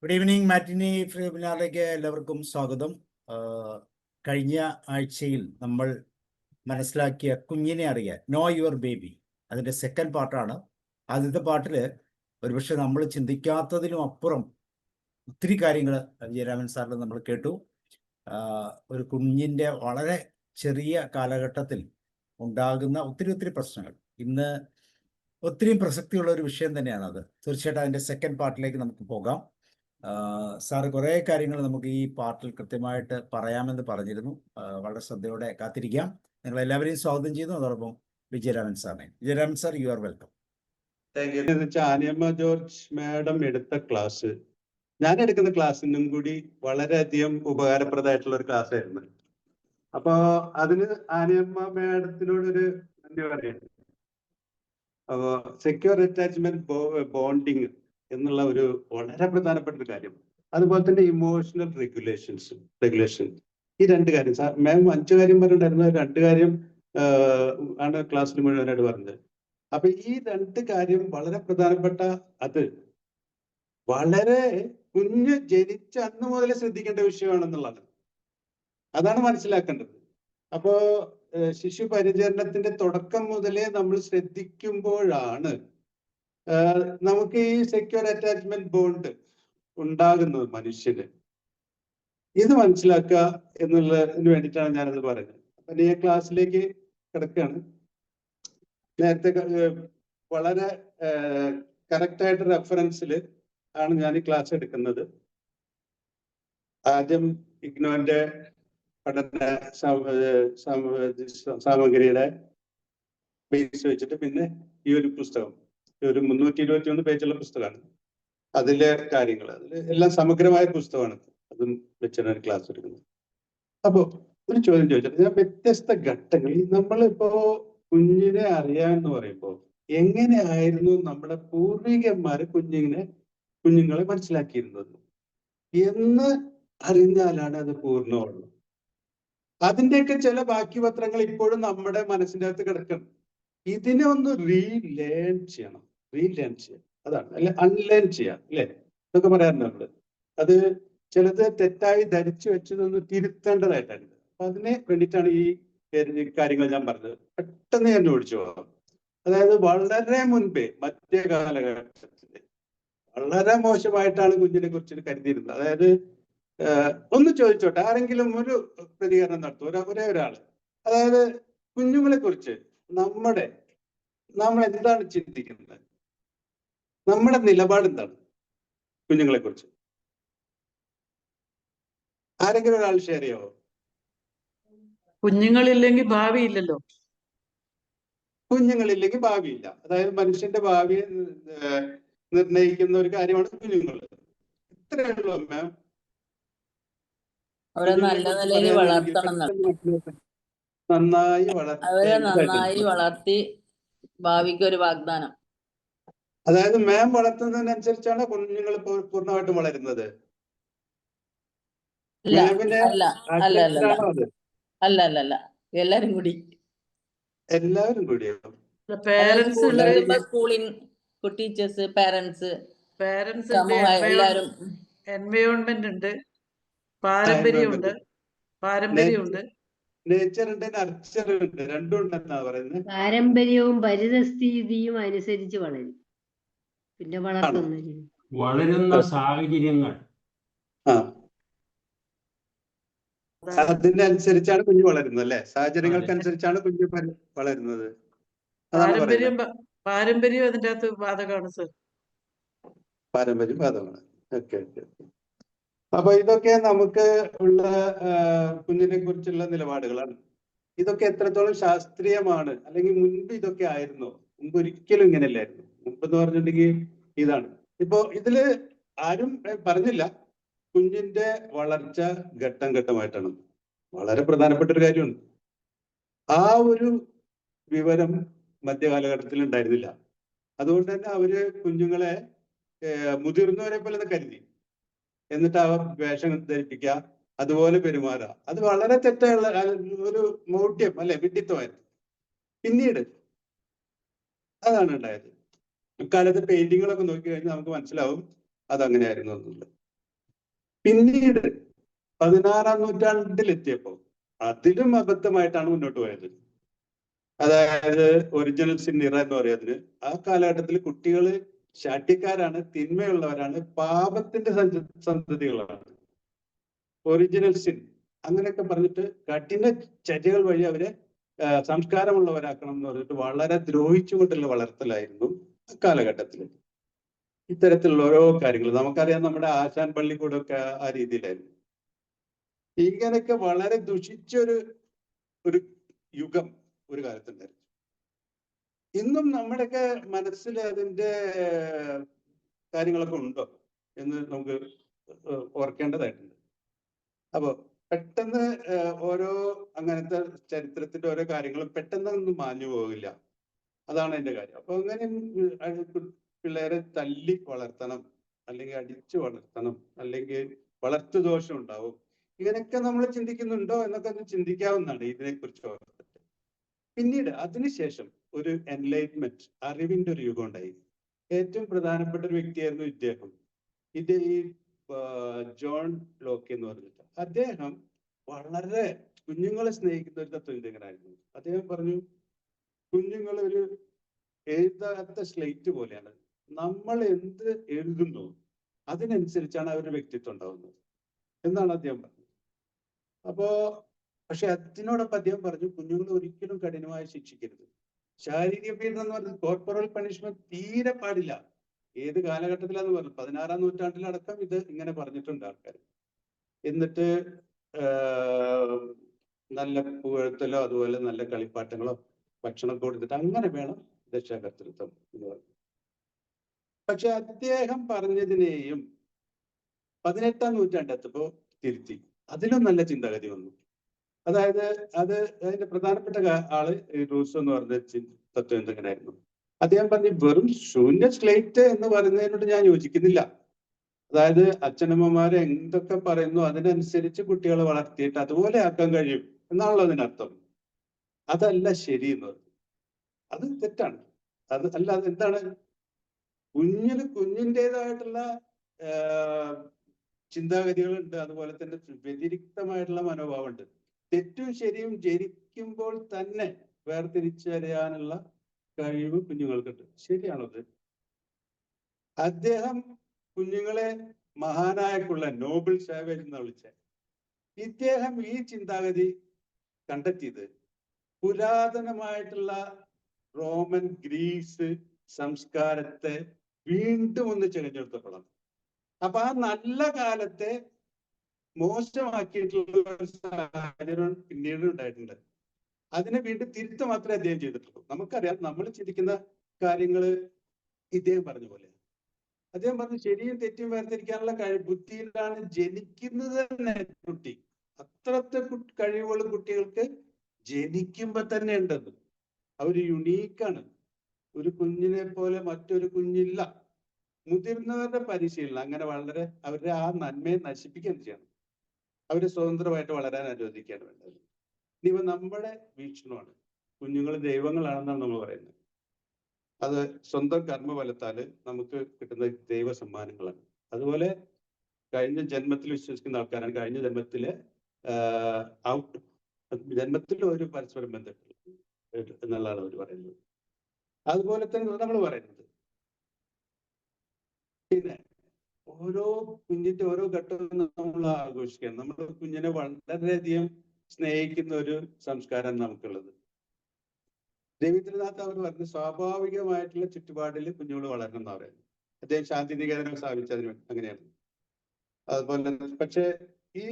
Good evening. മാറ്റിനി വെബിനാറിലേക്ക് എല്ലാവർക്കും സ്വാഗതം. കഴിഞ്ഞ ആഴ്ചയിൽ നമ്മൾ മനസ്സിലാക്കിയ കുഞ്ഞിനെ അറിയാൻ നോ യുവർ ബേബി അതിൻ്റെ സെക്കൻഡ് പാർട്ടാണ്. ആദ്യത്തെ പാർട്ടിൽ ഒരുപക്ഷെ നമ്മൾ ചിന്തിക്കാത്തതിലും അപ്പുറം ഒത്തിരി കാര്യങ്ങൾ വിജയരാമൻ സാറിൽ നമ്മൾ കേട്ടു. ഒരു കുഞ്ഞിൻ്റെ വളരെ ചെറിയ കാലഘട്ടത്തിൽ ഉണ്ടാകുന്ന ഒത്തിരി പ്രശ്നങ്ങൾ ഇന്ന് ഒത്തിരി പ്രസക്തിയുള്ള ഒരു വിഷയം തന്നെയാണത്. തീർച്ചയായിട്ടും അതിൻ്റെ സെക്കൻഡ് പാർട്ടിലേക്ക് നമുക്ക് പോകാം. സാറ് കുറേ കാര്യങ്ങൾ നമുക്ക് ഈ പാർട്ടിൽ കൃത്യമായിട്ട് പറയാമെന്ന് പറഞ്ഞിരുന്നു. വളരെ ശ്രദ്ധയോടെ കാത്തിരിക്കാം. നിങ്ങൾ എല്ലാവരെയും സ്വാഗതം ചെയ്യുന്നു. അതോടൊപ്പം വിജയരാമൻ സാറിനെ. Vijayaraman sir, you are welcome. Thank you. Aniyamma George madam എടുത്ത ക്ലാസ് ഞാൻ എടുക്കുന്ന ക്ലാസ്സിനും കൂടി വളരെയധികം ഉപകാരപ്രദമായിട്ടുള്ള ഒരു ക്ലാസ് ആയിരുന്നു. അപ്പോ അതിന് ആനിയമ്മ മാഡത്തിനോടൊരു നന്ദി പറയുന്നു. അപ്പോ സെക്യൂർ അറ്റാച്ച്മെന്റ് ബോണ്ടിങ് എന്നുള്ള ഒരു വളരെ പ്രധാനപ്പെട്ട ഒരു കാര്യം, അതുപോലെ തന്നെ ഇമോഷണൽ റെഗുലേഷൻ, ഈ രണ്ട് കാര്യം മാം 5 കാര്യം പറഞ്ഞിട്ടുണ്ടായിരുന്നു. 2 കാര്യം ആണ് ക്ലാസ്സിൽ മുഴുവനായിട്ട് പറഞ്ഞത്. അപ്പൊ ഈ 2 കാര്യം വളരെ പ്രധാനപ്പെട്ട, അത് വളരെ കുഞ്ഞ് ജനിച്ച അന്ന് മുതലേ ശ്രദ്ധിക്കേണ്ട വിഷയമാണെന്നുള്ളത് അതാണ് മനസ്സിലാക്കേണ്ടത്. അപ്പോ ശിശു പരിചരണത്തിന്റെ തുടക്കം മുതലേ നമ്മൾ ശ്രദ്ധിക്കുമ്പോഴാണ് നമുക്ക് ഈ സെക്യൂർ അറ്റാച്ച്മെന്റ് ബോണ്ട് ഉണ്ടാകുന്നത് മനുഷ്യന്. ഇത് മനസ്സിലാക്കുക എന്നുള്ളതിന് വേണ്ടിയിട്ടാണ് ഞാനത് പറയുന്നത്. അപ്പൊ ഈ ക്ലാസ്സിലേക്ക് കിടക്കുകയാണ്. നേരത്തെ വളരെ കറക്റ്റായിട്ട് റെഫറൻസിൽ ആണ് ഞാൻ ഈ ക്ലാസ് എടുക്കുന്നത്. ആദ്യം ഇഗ്നോന്റെ പഠന സാമഗ്രിയുടെ ബേസ് വെച്ചിട്ട് പിന്നെ ഈ ഒരു പുസ്തകം, ഒരു 321 പേജുള്ള പുസ്തകമാണ്. അതിലെ കാര്യങ്ങൾ, അതിൽ എല്ലാം സമഗ്രമായ പുസ്തകമാണ്. അതും വെച്ചാണ് ക്ലാസ് എടുക്കുന്നത്. അപ്പോ ഒരു ചോദ്യം ചോദിച്ചിട്ട്, ഞാൻ വ്യത്യസ്ത ഘട്ടങ്ങളിൽ നമ്മളിപ്പോ കുഞ്ഞിനെ അറിയാമെന്ന് പറയുമ്പോൾ എങ്ങനെയായിരുന്നു നമ്മുടെ പൂർവികന്മാര് കുഞ്ഞുങ്ങളെ മനസ്സിലാക്കിയിരുന്നത് എന്ന് അറിഞ്ഞാലാണ് അത് പൂർണ്ണമുള്ളത്. അതിന്റെയൊക്കെ ചില ബാക്കി പത്രങ്ങൾ ഇപ്പോഴും നമ്മുടെ മനസ്സിന്റെ അകത്ത് കിടക്കണം. ഇതിനെ ഒന്ന് റീലേൺ ചെയ്യണം. അതാണ്, അല്ലെ അൺലേൺ ചെയ്യാം, അല്ലെ എന്നൊക്കെ പറയാറുണ്ട് നമ്മള്. അത് ചിലത് തെറ്റായി ധരിച്ചു വെച്ചതൊന്ന് തിരുത്തേണ്ടതായിട്ടാണ്. അപ്പൊ അതിനെ വേണ്ടിയിട്ടാണ് ഈ കാര്യങ്ങൾ ഞാൻ പറഞ്ഞത്. പെട്ടെന്ന് ഞാൻ ഓടിച്ചു പോകാം. അതായത് വളരെ മുൻപേ മധ്യകാലഘട്ടത്തില് വളരെ മോശമായിട്ടാണ് കുഞ്ഞിനെ കുറിച്ച് കരുതിയിരുന്നത്. അതായത് ഒന്ന് ചോദിച്ചോട്ടെ, ആരെങ്കിലും ഒരു പ്രതികരണം നടത്തും, ഒരേ ഒരാള്. അതായത് കുഞ്ഞുങ്ങളെ കുറിച്ച് നമ്മൾ എന്താണ് ചിന്തിക്കുന്നത്, നമ്മുടെ നിലപാട് എന്താണ് കുഞ്ഞുങ്ങളെ കുറിച്ച്? ആരെങ്കിലും ഒരാൾ ഷെയർ ചെയ്യാവോ? കുഞ്ഞുങ്ങളില്ലെങ്കിൽ ഭാവിയില്ലല്ലോ. കുഞ്ഞുങ്ങളില്ലെങ്കിൽ ഭാവിയില്ല. അതായത് മനുഷ്യന്റെ ഭാവിയെ നിർണയിക്കുന്ന ഒരു കാര്യമാണ് കുഞ്ഞുങ്ങൾ. ഇത്രയേ ഉള്ളൂ മാം. അവരെ നല്ല നിലയിൽ വളർത്തണം, നന്നായി വളർത്തി ഭാവിക്ക് ഒരു വാഗ്ദാനം. അതായത് മാം വളർത്തുന്നതിനനുസരിച്ചാണ് കുഞ്ഞുങ്ങൾ പൂർണ്ണമായിട്ടും വളരുന്നത്. അല്ല എല്ലാരും കൂടി സ്കൂളിംഗ്, ടീച്ചേഴ്സ്, പാരന്റ്സ് എല്ലാരും. എൻവയോൺമെന്റ് ഉണ്ട്, പാരമ്പര്യമുണ്ട്. പാരമ്പര്യവും പരിതസ്ഥിതിയും അനുസരിച്ച് വളരും. പിന്നെ വളരുന്ന സാഹചര്യങ്ങൾ, അതിനനുസരിച്ചാണ് കുഞ്ഞു വളരുന്നത്, അല്ലെ? സാഹചര്യങ്ങൾക്കനുസരിച്ചാണ് കുഞ്ഞു വളരുന്നത്. പാരമ്പര്യം അതിന്റെ അകത്ത് ബാധകമാണ് സർ. പാരമ്പര്യം ബാധകമാണ്. ഓക്കെ. അപ്പൊ ഇതൊക്കെ നമുക്ക് ഉള്ള കുഞ്ഞിനെ കുറിച്ചുള്ള നിലപാടുകളാണ്. ഇതൊക്കെ എത്രത്തോളം ശാസ്ത്രീയമാണ്, അല്ലെങ്കിൽ മുൻപ് ഇതൊക്കെ ആയിരുന്നോ? മുമ്പ് ഒരിക്കലും ഇങ്ങനെയല്ലായിരുന്നു. മുമ്പെന്ന് പറഞ്ഞിട്ടുണ്ടെങ്കിൽ ഇതാണ്. ഇപ്പോ ഇതില് ആരും പറഞ്ഞില്ല, കുഞ്ഞിന്റെ വളർച്ച ഘട്ടം ഘട്ടമായിട്ടാണ്. വളരെ പ്രധാനപ്പെട്ട ഒരു കാര്യമാണ്. ആ ഒരു വിവരം മധ്യകാലഘട്ടത്തിൽ ഉണ്ടായിരുന്നില്ല. അതുകൊണ്ട് തന്നെ അവര് കുഞ്ഞുങ്ങളെ മുതിർന്നവരെ പോലെ കരുതി, എന്നിട്ട് അവർ വേഷം ധരിപ്പിക്കുക, അതുപോലെ പെരുമാറുക. അത് വളരെ തെറ്റായുള്ള ഒരു മൗഢ്യം, അല്ലെ, വിഡ്ഢിത്തമായിരുന്നു. പിന്നീട് അതാണ് ഉണ്ടായത്. ഇക്കാലത്ത് പെയിന്റിങ്ങുകളൊക്കെ നോക്കി കഴിഞ്ഞാൽ നമുക്ക് മനസ്സിലാവും അതങ്ങനെയായിരുന്നു എന്നുള്ളത്. പിന്നീട് 16-ാം നൂറ്റാണ്ടിലെത്തിയപ്പോൾ അതിലും അബദ്ധമായിട്ടാണ് മുന്നോട്ട് പോയത്. അതായത് ഒറിജിനൽ സിൻ ഇറ എന്ന് പറയുന്നതിന് ആ കാലഘട്ടത്തിൽ കുട്ടികള് ശാഠ്യക്കാരാണ്, തിന്മയുള്ളവരാണ്, പാപത്തിന്റെ സന്തതികളാണ്. ഒറിജിനൽ സിൻ അങ്ങനെയൊക്കെ പറഞ്ഞിട്ട് കഠിന ചര്യകൾ വഴി അവരെ സംസ്കാരമുള്ളവരാക്കണം എന്ന് പറഞ്ഞിട്ട് വളരെ ദ്രോഹിച്ചുകൊണ്ടുള്ള വളർത്തലായിരുന്നു കാലഘട്ടത്തിൽ. ഇത്തരത്തിലുള്ള ഓരോ കാര്യങ്ങൾ നമുക്കറിയാം. നമ്മുടെ ആശാൻ പള്ളിക്കൂടൊക്കെ ആ രീതിയിലായിരുന്നു. ഇങ്ങനെയൊക്കെ വളരെ ദുഷിച്ചൊരു യുഗം ഒരു കാലത്തുണ്ടായിരുന്നു. ഇന്നും നമ്മുടെയൊക്കെ മനസ്സിൽ അതിന്റെ കാര്യങ്ങളൊക്കെ ഉണ്ടോ എന്ന് നമുക്ക് ഓർക്കേണ്ടതായിട്ടുണ്ട്. അപ്പൊ പെട്ടെന്ന് ഓരോ അങ്ങനത്തെ ചരിത്രത്തിന്റെ ഓരോ കാര്യങ്ങളും പെട്ടെന്നൊന്നും മാഞ്ഞു പോകില്ല. അതാണ് അതിന്റെ കാര്യം. അപ്പൊ അങ്ങനെ പിള്ളേരെ തല്ലി വളർത്തണം, അല്ലെങ്കിൽ അടിച്ചു വളർത്തണം, അല്ലെങ്കിൽ വളർത്തു ദോഷം ഉണ്ടാവും, ഇങ്ങനെയൊക്കെ നമ്മൾ ചിന്തിക്കുന്നുണ്ടോ എന്നൊക്കെ ഒന്ന് ചിന്തിക്കാവുന്നതാണ് ഇതിനെക്കുറിച്ച് ഓർത്തിട്ട്. പിന്നീട് അതിനുശേഷം ഒരു എൻലൈറ്റ്മെന്റ്, അറിവിന്റെ ഒരു യുഗം ഉണ്ടായി. ഏറ്റവും പ്രധാനപ്പെട്ട ഒരു വ്യക്തിയായിരുന്നു ഇദ്ദേഹം. ഈ ജോൺ ലോക്ക് എന്ന് പറഞ്ഞിട്ട് അദ്ദേഹം വളരെ കുഞ്ഞുങ്ങളെ സ്നേഹിക്കുന്ന ഒരു തത്വചിന്തകനായിരുന്നു. അദ്ദേഹം പറഞ്ഞു, കുഞ്ഞുങ്ങൾ ഒരു എഴുതാത്ത സ്ലേറ്റ് പോലെയാണ്. നമ്മൾ എന്ത് എഴുതുന്നു അതിനനുസരിച്ചാണ് അവരുടെ വ്യക്തിത്വം ഉണ്ടാവുന്നത് എന്നാണ് അദ്ദേഹം പറഞ്ഞത്. പക്ഷെ അതിനോടൊപ്പം അദ്ദേഹം പറഞ്ഞു, കുഞ്ഞുങ്ങളെ ഒരിക്കലും കഠിനമായി ശിക്ഷിക്കരുത്. ശാരീരിക പീഡനം എന്ന് പറഞ്ഞത് കോർപ്പറൽ പണിഷ്മെന്റ് തീരെ പാടില്ല. ഏത് കാലഘട്ടത്തിലാന്ന് പറഞ്ഞു, 16-ാം നൂറ്റാണ്ടിലടക്കം ഇത് ഇങ്ങനെ പറഞ്ഞിട്ടുണ്ട് ആൾക്കാർ. എന്നിട്ട് നല്ല പുകഴ്ത്തലോ അതുപോലെ നല്ല കളിപ്പാട്ടങ്ങളോ ഭക്ഷണം കൊടുത്തിട്ട് അങ്ങനെ വേണം രക്ഷാകർതൃത്വം എന്ന് പറഞ്ഞു. പക്ഷെ അദ്ദേഹം പറഞ്ഞതിനെയും 18-ാം നൂറ്റാണ്ടെത്തപ്പോ തിരുത്തി. അതിലും നല്ല ചിന്താഗതി വന്നു. അതായത് അതിന്റെ പ്രധാനപ്പെട്ട ആള് റൂസോ എന്ന് പറഞ്ഞ തത്വചിന്തകനായിരുന്നു. അദ്ദേഹം പറഞ്ഞു, വെറും ശൂന്യ സ്ലേറ്റ് എന്ന് പറയുന്നതിനോട് ഞാൻ യോജിക്കുന്നില്ല. അതായത് അച്ഛനമ്മമാരെ എന്തൊക്കെ പറയുന്നു അതിനനുസരിച്ച് കുട്ടികളെ വളർത്തിയിട്ട് അതുപോലെ ആക്കാൻ കഴിയും എന്നാണല്ലോ അതിനർത്ഥം. അതല്ല ശരി എന്ന് പറഞ്ഞു. അത് തെറ്റാണ്. അത് അല്ലാതെ എന്താണ്, കുഞ്ഞിൻ്റെതായിട്ടുള്ള ചിന്താഗതികളുണ്ട്, അതുപോലെ തന്നെ വ്യതിരിക്തമായിട്ടുള്ള മനോഭാവമുണ്ട്. തെറ്റും ശരിയും ജനിക്കുമ്പോൾ തന്നെ വേർതിരിച്ചറിയാനുള്ള കഴിവ് കുഞ്ഞുങ്ങൾക്കുണ്ട്. ശരിയാണത്. അദ്ദേഹം കുഞ്ഞുങ്ങളെ മഹാനായക്കുള്ള നോബിൾ സാവേജ് എന്ന് വിളിച്ച ഇദ്ദേഹം ഈ ചിന്താഗതി കണ്ടെത്തിയത് പുരാതനമായിട്ടുള്ള റോമൻ ഗ്രീസ് സംസ്കാരത്തെ വീണ്ടും ഒന്ന് ചെകഞ്ഞെടുത്തപ്പോഴാണ്. അപ്പൊ ആ നല്ല കാലത്തെ മോശമാക്കിയിട്ടുള്ള ഒരു സാഹചര്യം പിന്നീട് ഉണ്ടായിട്ടുണ്ട്. അതിനെ വീണ്ടും തിരുത്ത മാത്രമേ അദ്ദേഹം ചെയ്തിട്ടുള്ളൂ. നമുക്കറിയാം, നമ്മൾ ചിന്തിക്കുന്ന കാര്യങ്ങള് ഇദ്ദേഹം പറഞ്ഞ പോലെ. അദ്ദേഹം പറഞ്ഞു, ശരിയും തെറ്റും വേർതിരിക്കാനുള്ള ബുദ്ധിയിലാണ് ജനിക്കുന്നത് തന്നെ കുട്ടി. അത്രത്തെ കഴിവുകൾ കുട്ടികൾക്ക് ജനിക്കുമ്പോ തന്നെ ഉണ്ടെന്ന്. അവര് യുണീക്കാണ്. ഒരു കുഞ്ഞിനെ പോലെ മറ്റൊരു കുഞ്ഞില്ല. മുതിർന്നവരുടെ പരിശീലനം അങ്ങനെ വളരെ അവരുടെ ആ നന്മയെ നശിപ്പിക്കുകയാണ് ചെയ്യണം. അവര് സ്വതന്ത്രമായിട്ട് വളരാൻ അനുവദിക്കുകയാണ് വേണ്ടത്. ഇനിയിപ്പോ നമ്മുടെ വീക്ഷണമാണ്, കുഞ്ഞുങ്ങൾ ദൈവങ്ങളാണെന്നാണ് നമ്മൾ പറയുന്നത്. അത് സ്വന്തം കർമ്മഫലത്താല് നമുക്ക് കിട്ടുന്ന ദൈവ സമ്മാനങ്ങളാണ്. അതുപോലെ കഴിഞ്ഞ ജന്മത്തിൽ വിശ്വസിക്കുന്ന ആൾക്കാരാണ്. കഴിഞ്ഞ ജന്മത്തിൽ ഒരു പരസ്പരം ബന്ധപ്പെട്ട് എന്നുള്ളതാണ് അവർ പറയുന്നത്. അതുപോലെ തന്നെ നമ്മൾ പറയുന്നത്. പിന്നെ ഓരോ കുഞ്ഞിന്റെ ഓരോ ഘട്ടവും നമ്മൾ ആഘോഷിക്കുകയാണ്. നമ്മൾ കുഞ്ഞിനെ വളരെയധികം സ്നേഹിക്കുന്ന ഒരു സംസ്കാരം നമുക്കുള്ളത്. രവീന്ദ്രനാഥ് അവർ പറഞ്ഞ സ്വാഭാവികമായിട്ടുള്ള ചുറ്റുപാടിൽ കുഞ്ഞുങ്ങൾ വളരണം എന്ന് പറയുന്നത്. അദ്ദേഹം ശാന്തിനികേതനം സ്ഥാപിച്ചതിന് അങ്ങനെയാണ്. അതുപോലെ പക്ഷെ ഈ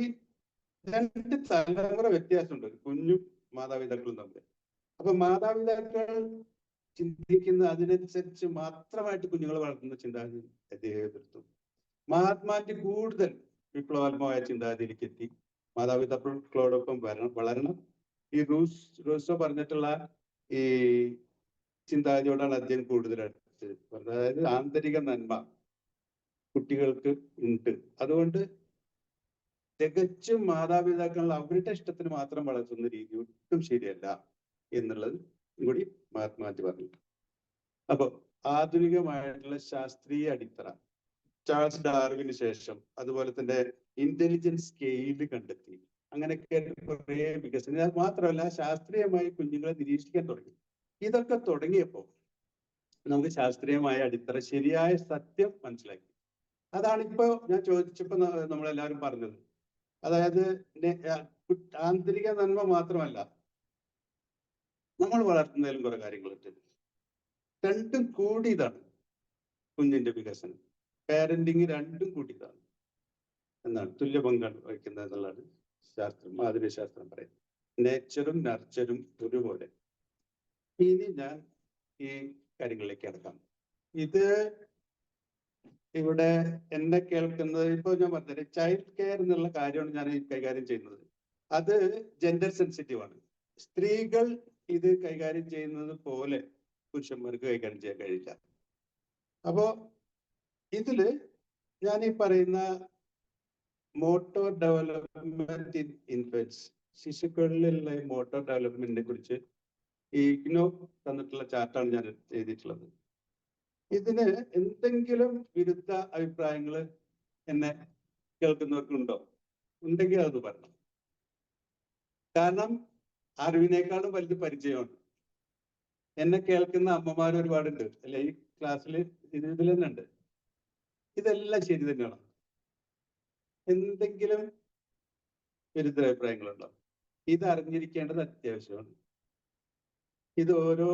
2 തലമുറ വ്യത്യാസമുണ്ട് കുഞ്ഞും മാതാപിതാക്കളും തമ്മിൽ. അപ്പൊ മാതാപിതാക്കൾ ചിന്തിക്കുന്ന അതിനനുസരിച്ച് മാത്രമായിട്ട് കുഞ്ഞുങ്ങൾ വളർത്തുന്ന ചിന്താഗതി അദ്ദേഹം എതിർത്തു. മഹാത്മാന്റെ കൂടുതൽ വിപ്ലവാത്മകമായ ചിന്താഗതിയിലേക്ക് എത്തി. മാതാപിതാക്കളോടൊപ്പം വളരണം. ഈ റൂസോ പറഞ്ഞിട്ടുള്ള ഈ ചിന്താഗതിയോടാണ് അദ്ദേഹം കൂടുതൽ അടുത്ത്. അതായത് ആന്തരിക നന്മ കുട്ടികൾക്ക് ഉണ്ട്. അതുകൊണ്ട് തികച്ചും മാതാപിതാക്കൾ അവരുടെ ഇഷ്ടത്തിന് മാത്രം വളർത്തുന്ന രീതി ഒട്ടും ശരിയല്ല എന്നുള്ളത് കൂടി മഹാത്മാജി പറഞ്ഞു. അപ്പൊ ആധുനികമായിട്ടുള്ള ശാസ്ത്രീയ അടിത്തറ ചാൾസ് ഡാർവിന് ശേഷം, അതുപോലെ തന്നെ ഇന്റലിജൻസ് സ്കെയില് കണ്ടെത്തി. അങ്ങനെയൊക്കെ കുറേ വികസനം. അത് മാത്രമല്ല, ശാസ്ത്രീയമായി കുഞ്ഞുങ്ങളെ നിരീക്ഷിക്കാൻ തുടങ്ങി. ഇതൊക്കെ തുടങ്ങിയപ്പോൾ നമുക്ക് ശാസ്ത്രീയമായ അടിത്തറ, ശരിയായ സത്യം മനസ്സിലാക്കി. അതാണ് ഇപ്പോ ഞാൻ ചോദിച്ചപ്പോ നമ്മളെല്ലാവരും പറഞ്ഞത്. അതായത് ആന്തരിക നന്മ മാത്രമല്ല, നമ്മൾ വളർത്തുന്നതിലും കുറെ കാര്യങ്ങളുണ്ട്. രണ്ടും കൂടിയതാണ് കുഞ്ഞിന്റെ വികസനം. പാരന്റിങ് രണ്ടും കൂടിയതാണ് എന്നാണ്, തുല്യ പങ്കാണ് വഹിക്കുന്നത് എന്നുള്ളതാണ് ശാസ്ത്രം, ആധുനിക ശാസ്ത്രം പറയുന്നത്. നേച്ചറും നർച്ചറും ഒരുപോലെ. ഇനി ഞാൻ ഈ കാര്യങ്ങളിലേക്ക് അടക്കാം. ഇത് ഇവിടെ എന്നെ കേൾക്കുന്നത്, ഇപ്പൊ ഞാൻ പറഞ്ഞത് ചൈൽഡ് കെയർ എന്നുള്ള കാര്യമാണ് ഞാൻ കൈകാര്യം ചെയ്യുന്നത്. അത് ജെൻഡർ സെൻസിറ്റീവ് ആണ്. സ്ത്രീകൾ ഇത് കൈകാര്യം ചെയ്യുന്നത് പോലെ പുരുഷന്മാർക്ക് കൈകാര്യം ചെയ്യാൻ കഴിയില്ല. അപ്പോ ഇതില് ഞാൻ ഈ പറയുന്ന മോട്ടോർ ഡെവലപ്മെന്റ് ഇൻ ഇൻഫൻസ്, ശിശുക്കളിലുള്ള മോട്ടോർ ഡെവലപ്മെന്റിനെ കുറിച്ച് ഈ ഇഗ്നോ തന്നിട്ടുള്ള ചാർട്ടാണ് ഞാൻ എഴുതിയിട്ടുള്ളത്. ഇതിന് എന്തെങ്കിലും വിരുദ്ധ അഭിപ്രായങ്ങൾ എന്നെ കേൾക്കുന്നവർക്കുണ്ടോ? ഉണ്ടെങ്കിൽ അത് പറയണം. കാരണം അറിവിനേക്കാളും വലിയ പരിചയമാണ്. എന്നെ കേൾക്കുന്ന അമ്മമാർ ഒരുപാടുണ്ട് അല്ലെ ഈ ക്ലാസ്സിൽ, ഇതിൽ തന്നെ ഉണ്ട്. ഇതെല്ലാം ശരി തന്നെയാണ്. എന്തെങ്കിലും വിരുദ്ധ അഭിപ്രായങ്ങളുണ്ടോ? ഇത് അറിഞ്ഞിരിക്കേണ്ടത് അത്യാവശ്യമാണ്. ഇത് ഓരോ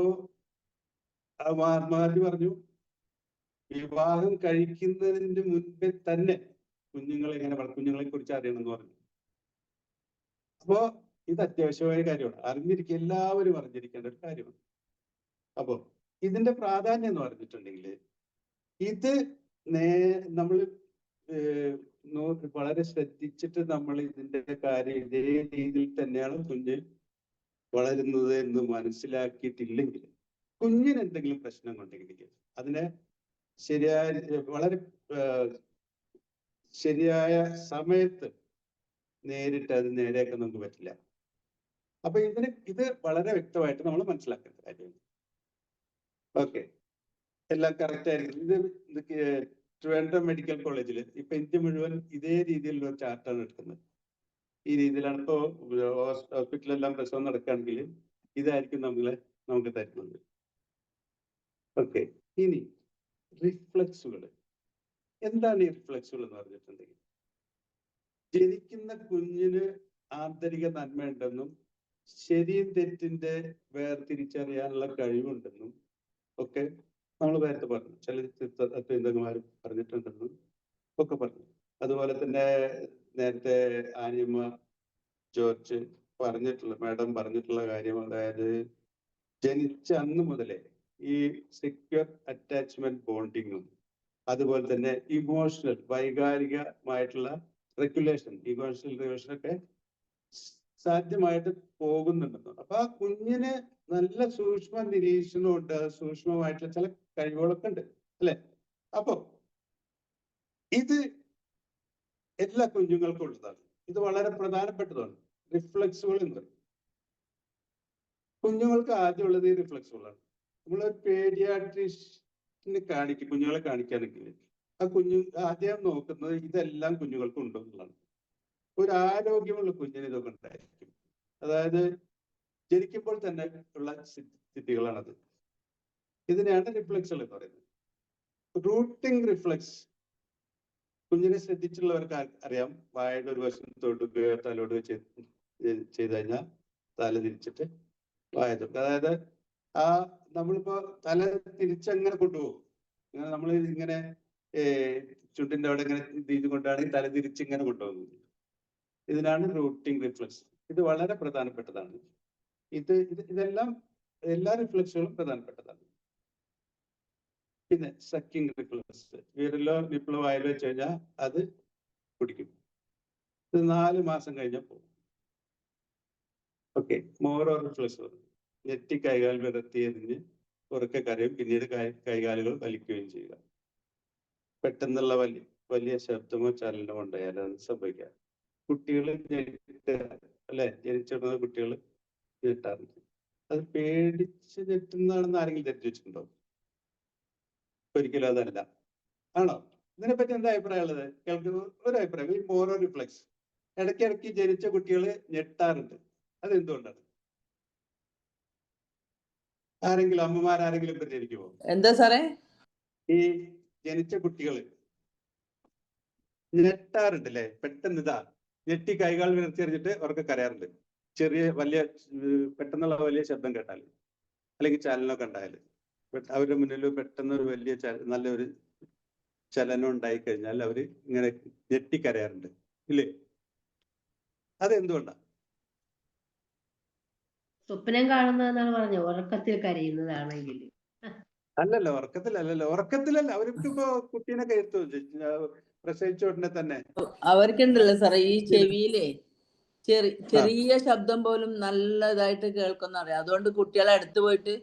അമ്മമാര് പറഞ്ഞു, വിവാഹം കഴിക്കുന്നതിന് മുൻപേ തന്നെ കുഞ്ഞുങ്ങളെ കുറിച്ച് അറിയണം എന്ന് പറഞ്ഞു. അപ്പോ ഇത് അത്യാവശ്യമായ കാര്യമാണ്, എല്ലാവരും അറിഞ്ഞിരിക്കേണ്ട ഒരു കാര്യമാണ്. അപ്പോ ഇതിന്റെ പ്രാധാന്യം എന്ന് പറഞ്ഞിട്ടുണ്ടെങ്കിൽ, ഇത് നമ്മൾ വളരെ ശ്രദ്ധിച്ചിട്ട് നമ്മൾ ഇതിന്റെ കാര്യം ഇതേ രീതിയിൽ തന്നെയാണ് കുഞ്ഞ് വളരുന്നത് എന്ന് മനസ്സിലാക്കിയിട്ടില്ലെങ്കിൽ, കുഞ്ഞിന് എന്തെങ്കിലും പ്രശ്നം കൊണ്ടെങ്കിൽ അതിനെ വളരെ ശരിയായ സമയത്ത് നേരിട്ട് അത് നേരെയാക്കാൻ നമുക്ക് പറ്റില്ല. അപ്പൊ ഇത് വളരെ വ്യക്തമായിട്ട് നമ്മൾ മനസ്സിലാക്കേണ്ട കാര്യമാണ്. ഓക്കെ, എല്ലാം കറക്റ്റ് ആയിരിക്കും. ഇത് ട്രിവാൻഡ്രം മെഡിക്കൽ കോളേജിൽ ഇപ്പൊ ഇന്ത്യ മുഴുവൻ ഇതേ രീതിയിലുള്ള ഒരു ചാർട്ടാണ് എടുക്കുന്നത്. ഈ രീതിയിലാണ് ഇപ്പോ ഹോസ്പിറ്റലെല്ലാം പ്രസവം നടക്കുകയാണെങ്കിൽ ഇതായിരിക്കും നമുക്ക് തരുന്നത്. ഓക്കെ, ഇനി റിഫ്ലക്സുകൾ. എന്താണ് ഈ റിഫ്ലക്സുകൾ എന്ന് പറഞ്ഞിട്ടുണ്ടെങ്കിൽ, ജനിക്കുന്ന കുഞ്ഞിന് ആന്തരിക നന്മയുണ്ടെന്നും ശരിയും തെറ്റിന്റെ വേർതിരിച്ചറിയാനുള്ള കഴിവുണ്ടെന്നും ഒക്കെ നമ്മൾ നേരത്തെ പറഞ്ഞു. ചില അദ്വൈതന്മാരും പറഞ്ഞിട്ടുണ്ടെന്നും ഒക്കെ പറഞ്ഞു. അതുപോലെ തന്നെ നേരത്തെ ആനിയമ്മ ജോർജ് മാഡം പറഞ്ഞിട്ടുള്ള കാര്യം, അതായത് ജനിച്ച അന്ന് മുതലേ ഈ സെക്യൂർ അറ്റാച്ച്മെന്റ് ബോണ്ടിങ്ങും അതുപോലെ തന്നെ വൈകാരികമായിട്ടുള്ള ഇമോഷണൽ റെഗുലേഷൻ ഒക്കെ സാധ്യമായിട്ട് പോകുന്നുണ്ടെന്ന്. അപ്പൊ ആ കുഞ്ഞിന് നല്ല സൂക്ഷ്മ നിരീക്ഷണമുണ്ട്, സൂക്ഷ്മമായിട്ടുള്ള ചില കഴിവുകളൊക്കെ ഉണ്ട് അല്ലെ? അപ്പൊ ഇത് എല്ലാ കുഞ്ഞുങ്ങൾക്കും ഉള്ളതാണ്. ഇത് വളരെ പ്രധാനപ്പെട്ടതാണ്. റിഫ്ലക്സുകൾ എന്ന് പറയും. കുഞ്ഞുങ്ങൾക്ക് ആദ്യമുള്ളത് ഈ റിഫ്ലക്സുകളാണ്. നമ്മൾ പേഡിയാട്രിസ്റ്റിനെ കുഞ്ഞുങ്ങളെ കാണിക്കുകയാണെങ്കിൽ ആ ആദ്യം നോക്കുന്നത് ഇതെല്ലാം കുഞ്ഞുങ്ങൾക്ക് ഉണ്ടോ എന്നുള്ളതാണ്. ഒരു ആരോഗ്യമുള്ള കുഞ്ഞിന് ഇതൊക്കെ ഉണ്ടായിരിക്കും. അതായത് ജനിക്കുമ്പോൾ തന്നെ ഉള്ള സ്ഥിതികളാണത്. ഇതിനെയാണ് റിഫ്ലക്സുകൾ എന്ന് പറയുന്നത്. റൂട്ടിംഗ് റിഫ്ലക്സ് കുഞ്ഞിനെ ശ്രദ്ധിച്ചുള്ളവർക്ക് അറിയാം. വായുടെ ഒരു വശം തൊടുകയോ തലോടുകയോ ചെയ്ത് കഴിഞ്ഞാൽ തല തിരിച്ചിട്ട് വായ തൊടുക. അതായത് നമ്മളിപ്പോ തല തിരിച്ചങ്ങനെ കൊണ്ടുപോകും. നമ്മൾ ഇങ്ങനെ ചുണ്ടിന്റെ അവിടെ ഇങ്ങനെ ഇത് കൊണ്ടാണെങ്കിൽ തല തിരിച്ച് ഇങ്ങനെ കൊണ്ടുപോകുന്നത്. ഇതിനാണ് റൂട്ടിംഗ് റിഫ്ലക്സ്. ഇത് വളരെ പ്രധാനപ്പെട്ടതാണ്. ഇതെല്ലാം എല്ലാ റിഫ്ലക്സുകളും പ്രധാനപ്പെട്ടതാണ്. പിന്നെ സക്കിംഗ് റിഫ്ലക്സ്, വിരലോ നിപ്പിളോ വായിൽ വെച്ച് കഴിഞ്ഞാൽ അത് കുടിക്കും. ഇത് 4 മാസം കഴിഞ്ഞാൽ പോകും. ഓക്കെ, മോറോ റിഫ്ലക്സ്, നെറ്റി കൈകാൽ വിടർത്തി എറിഞ്ഞ് ഉറക്കെ കരയും, പിന്നീട് കൈകാലുകൾ വലിക്കുകയും ചെയ്യുക. പെട്ടെന്നുള്ള വലിയ ശബ്ദമോ ചലനമോ ഉണ്ടായാൽ അത് സംഭവിക്കുക. കുട്ടികൾ ജനിച്ചിടുന്ന കുട്ടികൾ ഞെട്ടാറുണ്ട്. അത് പേടിച്ച് ഞെട്ടുന്നതാണെന്ന് ആരെങ്കിലും തെറ്റിച്ചിട്ടുണ്ടോ? ഒരിക്കലും അതല്ല. ആണോ? ഇതിനെപ്പറ്റി എന്താ അഭിപ്രായം ഉള്ളത്? കേൾക്ക് ഒരു അഭിപ്രായം. ഈ മോറോ റിഫ്ലെക്സ് ഇടയ്ക്കിടയ്ക്ക് ജനിച്ച കുട്ടികൾ ഞെട്ടാറുണ്ട്. അതെന്തുകൊണ്ടാണ്? ആരെങ്കിലും അമ്മമാരാരെങ്കിലും പ്രതികരിക്കുമോ? എന്താ സാറേ? ഈ ജനിച്ച കുട്ടികൾ ഞെട്ടാറുണ്ട് അല്ലേ? പെട്ടെന്ന് ഞെട്ടി കൈകാൽ വിറച്ചെറിഞ്ഞിട്ട് അവർക്ക് കരയാറുണ്ട്. വലിയ പെട്ടെന്നുള്ള വലിയ ശബ്ദം കേട്ടാൽ അല്ലെങ്കിൽ ചലനമൊക്കെ ഉണ്ടായാൽ അവരുടെ മുന്നിൽ പെട്ടെന്ന് ഒരു വലിയ നല്ലൊരു ചലനം ഉണ്ടായി കഴിഞ്ഞാൽ അവര് ഇങ്ങനെ ഞെട്ടിക്കരയാറുണ്ട് ഇല്ലേ? അതെന്തുകൊണ്ടാ? സ്വപ്നം കാണുന്നതെന്നാണ് പറഞ്ഞത്, ഉറക്കത്തിൽ കരയുന്നതാണെങ്കിൽ. അല്ലല്ലോ, ഉറക്കത്തിലല്ല. അവർക്കിപ്പോ കുട്ടീനെ കയർത്തു പ്രസവിച്ച ഉടനെ തന്നെ അവർക്കുണ്ടല്ലോ സാറേ ഈ ചെവിയിലെ ചെറിയ ശബ്ദം പോലും നല്ല ഇതായിട്ട് കേൾക്കുന്ന അറിയാം. അതുകൊണ്ട് കുട്ടികളെ അടുത്ത് പോയിട്ട്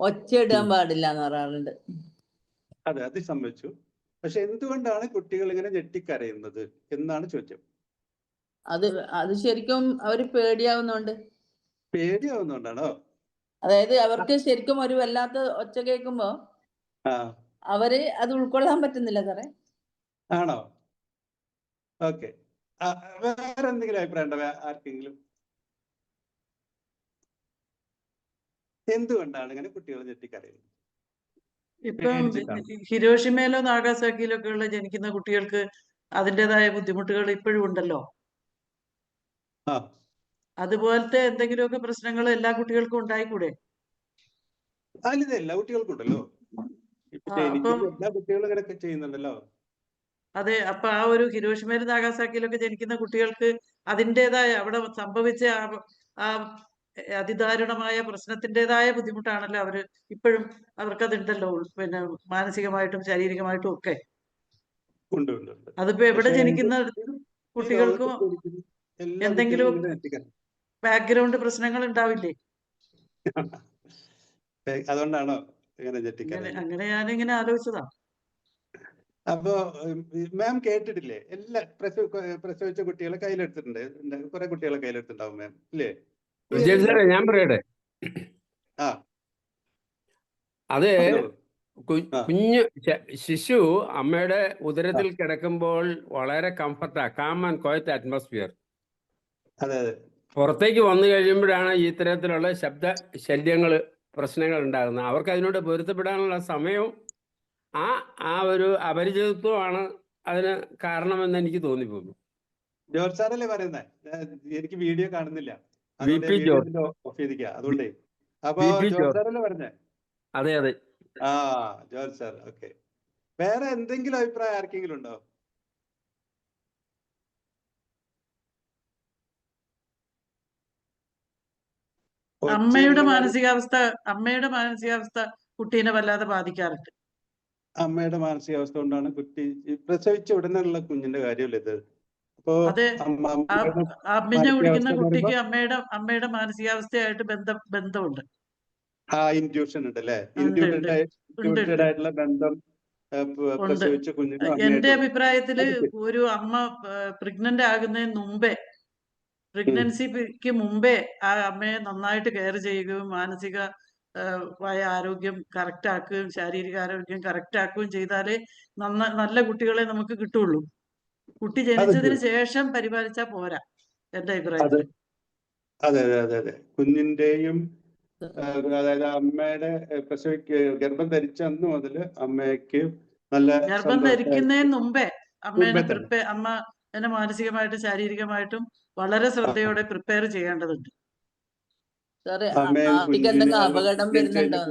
ഒച്ചയിടാൻ പാടില്ല എന്ന് പറയാറുണ്ട്. അതെ, അത് സംഭവിച്ചു. പക്ഷെ എന്തുകൊണ്ടാണ് കുട്ടികൾ ഇങ്ങനെ ഞെട്ടിക്കരയുന്നത് എന്നാണ് ചോദ്യം. അത് ശരിക്കും അവര് പേടിയാവുന്നുണ്ട്. പേടിയാവുന്നോണ്ടാണോ? അതായത് അവർക്ക് ശരിക്കും ഒരു വല്ലാത്ത ഒച്ച കേൾക്കുമ്പോ അവര് അത് ഉൾക്കൊള്ളാൻ പറ്റുന്നില്ല സാറേ. ആണോ? ഓക്കെ. വേറെ എന്തെങ്കിലും അഭിപ്രായം ഉണ്ടോ ആർക്കെങ്കിലും? എന്തുകൊണ്ടാണ് ഇങ്ങനെ കുട്ടികൾ ഞെട്ടിക്കരയുന്നത്? ഇപ്പം ഹിരോഷിമയിലോ നാഗാസാക്കിയിലോ ഒക്കെ ഉള്ള ജനിക്കുന്ന കുട്ടികൾക്ക് അതിൻ്റെതായ ബുദ്ധിമുട്ടുകൾ ഇപ്പോഴും ഉണ്ടല്ലോ. അതുപോലത്തെ എന്തെങ്കിലുമൊക്കെ പ്രശ്നങ്ങൾ എല്ലാ കുട്ടികൾക്കും ഉണ്ടായിക്കൂടെ? ഇത് എല്ലാ കുട്ടികൾക്കും ഉണ്ടല്ലോ. അപ്പം എല്ലാ കുട്ടികളും ഇങ്ങനെയൊക്കെ ചെയ്യുന്നുണ്ടല്ലോ. അതെ, അപ്പൊ ആ ഒരു ഹിരോഷിമയിലും നാഗാസാക്കിയിലൊക്കെ ജനിക്കുന്ന കുട്ടികൾക്ക് അതിൻ്റെതായ അവിടെ സംഭവിച്ച ആ അതിദാരുണമായ പ്രശ്നത്തിൻ്റെതായ ബുദ്ധിമുട്ടാണല്ലോ അവര് ഇപ്പോഴും അവർക്കതുണ്ടല്ലോ. പിന്നെ മാനസികമായിട്ടും ശാരീരികമായിട്ടും ഒക്കെ. അതിപ്പോ എവിടെ ജനിക്കുന്ന കുട്ടികൾക്കും എന്തെങ്കിലും ബാക്ക്ഗ്രൗണ്ട് പ്രശ്നങ്ങൾ ഉണ്ടാവില്ലേ? അതുകൊണ്ടാണോ ഇങ്ങനെ ഞെട്ടിക്കരയുന്നത്? അങ്ങനെ ഞാനിങ്ങനെ ആലോചിച്ചതാ. അപ്പോ മാം കേട്ടിട്ടില്ലേ? എല്ലാ പ്രസവിച്ച കുട്ടികളെ കയ്യിലെടുത്തിട്ടുണ്ട്. കുറെ കുട്ടികളെ കയ്യിലെടുത്തിട്ടുണ്ടാവും മാം, ഇല്ലേ? ഞാൻ പറയട്ടെ. അത് കുഞ്ഞു ശിശു അമ്മയുടെ ഉദരത്തിൽ കിടക്കുമ്പോൾ വളരെ കാം ആൻഡ് ക്വയറ്റ് അറ്റ്മോസ്ഫിയർ. പുറത്തേക്ക് വന്നു കഴിയുമ്പോഴാണ് ഈ ഇത്തരത്തിലുള്ള ശബ്ദ പ്രശ്നങ്ങൾ ഉണ്ടാകുന്നത്. അവർക്ക് അതിനോട് പൊരുത്തപ്പെടാനുള്ള സമയവും ആ ഒരു അപരിചിതത്വമാണ് അതിന് കാരണമെന്ന് എനിക്ക് തോന്നിപ്പോകുന്നു. ജോർജ് സാറല്ലേ പറയുന്നത്? എനിക്ക് വീഡിയോ കാണുന്നില്ല, ഓഫ് ചെയ്തിരിക്കുക. അതുകൊണ്ടേ. അപ്പൊ ജോർജ് സാറല്ലേ പറഞ്ഞേ? അതെ. George sir, okay. വേറെ എന്തെങ്കിലും അഭിപ്രായം ആർക്കെങ്കിലും ഉണ്ടോ? അമ്മയുടെ മാനസികാവസ്ഥ കുട്ടീനെ വല്ലാതെ ബാധിക്കാറുണ്ട്. അമ്മയുടെ മാനസികാവസ്ഥ കൊണ്ടാണ് കുട്ടി പ്രസവിച്ച ഉടനെയുള്ള കുഞ്ഞിന്റെ കാര്യമല്ലേ ഇത്? അപ്പോ അമ്മിഞ്ഞ കുടിക്കുന്ന കുട്ടിക്ക് അമ്മയുടെ മാനസികാവസ്ഥയായിട്ട് ബന്ധമുണ്ട്. ഇൻഡ്യൂഷൻ ഉണ്ട് അല്ലേ? ഇൻഡ്യൂട്ടഡ് ആയിട്ടുള്ള ബന്ധം പ്രസവിച്ച കുഞ്ഞിന്. എന്റെ അഭിപ്രായത്തില് ഒരു അമ്മ പ്രഗ്നൻസിക്ക് മുമ്പേ ആ അമ്മയെ നന്നായിട്ട് കെയർ ചെയ്യുകയും മാനസികമായ ആരോഗ്യം കറക്റ്റ് ആക്കുകയും ശാരീരിക ആരോഗ്യം കറക്റ്റ് ആക്കുകയും ചെയ്താലേ നല്ല കുട്ടികളെ നമുക്ക് കിട്ടുള്ളൂ. കുട്ടി ജനിച്ചതിന് ശേഷം പരിപാലിച്ചാൽ പോരാ, എന്റെ അഭിപ്രായത്തിൽ. അതെ. കുഞ്ഞിന്റെയും അതായത് അമ്മയുടെ ഗർഭം ധരിച്ച അന്ന് മുതൽ അമ്മയ്ക്ക് നല്ല ഗർഭം ധരിക്കുന്നതിന് മുമ്പേ അമ്മ എന്നെ മാനസികമായിട്ടും ശാരീരികമായിട്ടും വളരെ ശ്രദ്ധയോടെ പ്രിപ്പയർ ചെയ്യേണ്ടതുണ്ട്. കുട്ടിക്ക് എന്തെങ്കിലും അപകടം വരുന്നുണ്ടോ?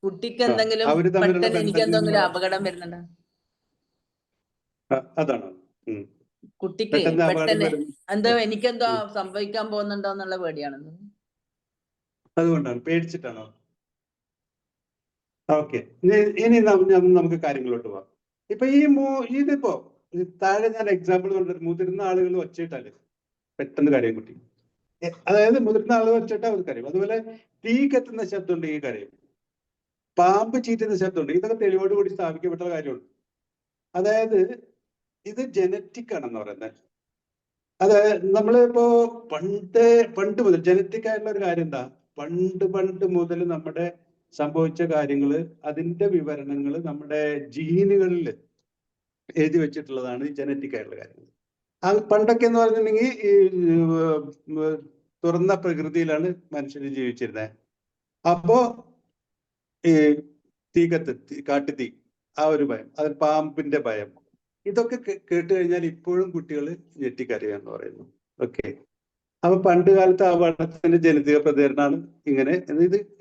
കുട്ടിക്ക് എന്തെങ്കിലും പെട്ടെന്ന് എനിക്ക് എന്തെങ്കിലും അപകടം വരുന്നുണ്ടോ? അതാണോ കുട്ടിക്ക് പെട്ടെന്ന് എനിക്കെന്തോ സംഭവിക്കാൻ പോകുന്നുണ്ടോ എന്നുള്ള പേടിയാണ്. അതുകൊണ്ടാണ്, പേടിച്ചിട്ടാണോ? ഓക്കെ, ഇനി നമുക്ക് കാര്യങ്ങളോട്ട് പോവാം. ഇപ്പൊ ഇതിപ്പോ താഴെ ഞാൻ എക്സാമ്പിൾ കൊണ്ടുവരും. മുതിർന്ന ആളുകൾ ഒച്ചയിട്ടാല് പെട്ടെന്ന് കരയും കുട്ടി. അതായത് മുതിർന്ന ആളുകൾ ഒച്ചയിട്ടാൽ അവർ കരയും. അതുപോലെ തീ കത്തുന്ന ശബ്ദം ഉണ്ടെങ്കിൽ കരയും. പാമ്പ് ചീറ്റുന്ന ശബ്ദമുണ്ട്. ഇതൊക്കെ തെളിവോടുകൂടി സ്ഥാപിക്കപ്പെട്ട കാര്യമാണ്. അതായത് ഇത് ജനറ്റിക് ആണെന്ന് പറയുന്നത്. അതായത് നമ്മളിപ്പോ പണ്ട് മുതൽ ജനറ്റിക് ആയിട്ടുള്ള ഒരു കാര്യം എന്താ? പണ്ട് മുതൽ നമ്മുടെ സംഭവിച്ച കാര്യങ്ങൾ, അതിന്റെ വിവരണങ്ങൾ നമ്മുടെ ജീനുകളിൽ എഴുതി വെച്ചിട്ടുള്ളതാണ് ഈ ജനറ്റിക് ആയിട്ടുള്ള കാര്യങ്ങൾ. പണ്ടൊക്കെ എന്ന് പറഞ്ഞിട്ടുണ്ടെങ്കിൽ ഈ തുറന്ന പ്രകൃതിയിലാണ് മനുഷ്യർ ജീവിച്ചിരുന്നത്. അപ്പോ ഈ കാട്ടുതീ, ആ ഒരു ഭയം, അത് പാമ്പിന്റെ ഭയം, ഇതൊക്കെ കേട്ട് കഴിഞ്ഞാൽ ഇപ്പോഴും കുട്ടികൾ ഞെട്ടിക്കരയാന്ന് പറയുന്നു. ഓക്കെ, അപ്പൊ പണ്ട് കാലത്ത് ആ വടത്തിന്റെ ജനിതക പ്രതികരണമാണ് ഇങ്ങനെ.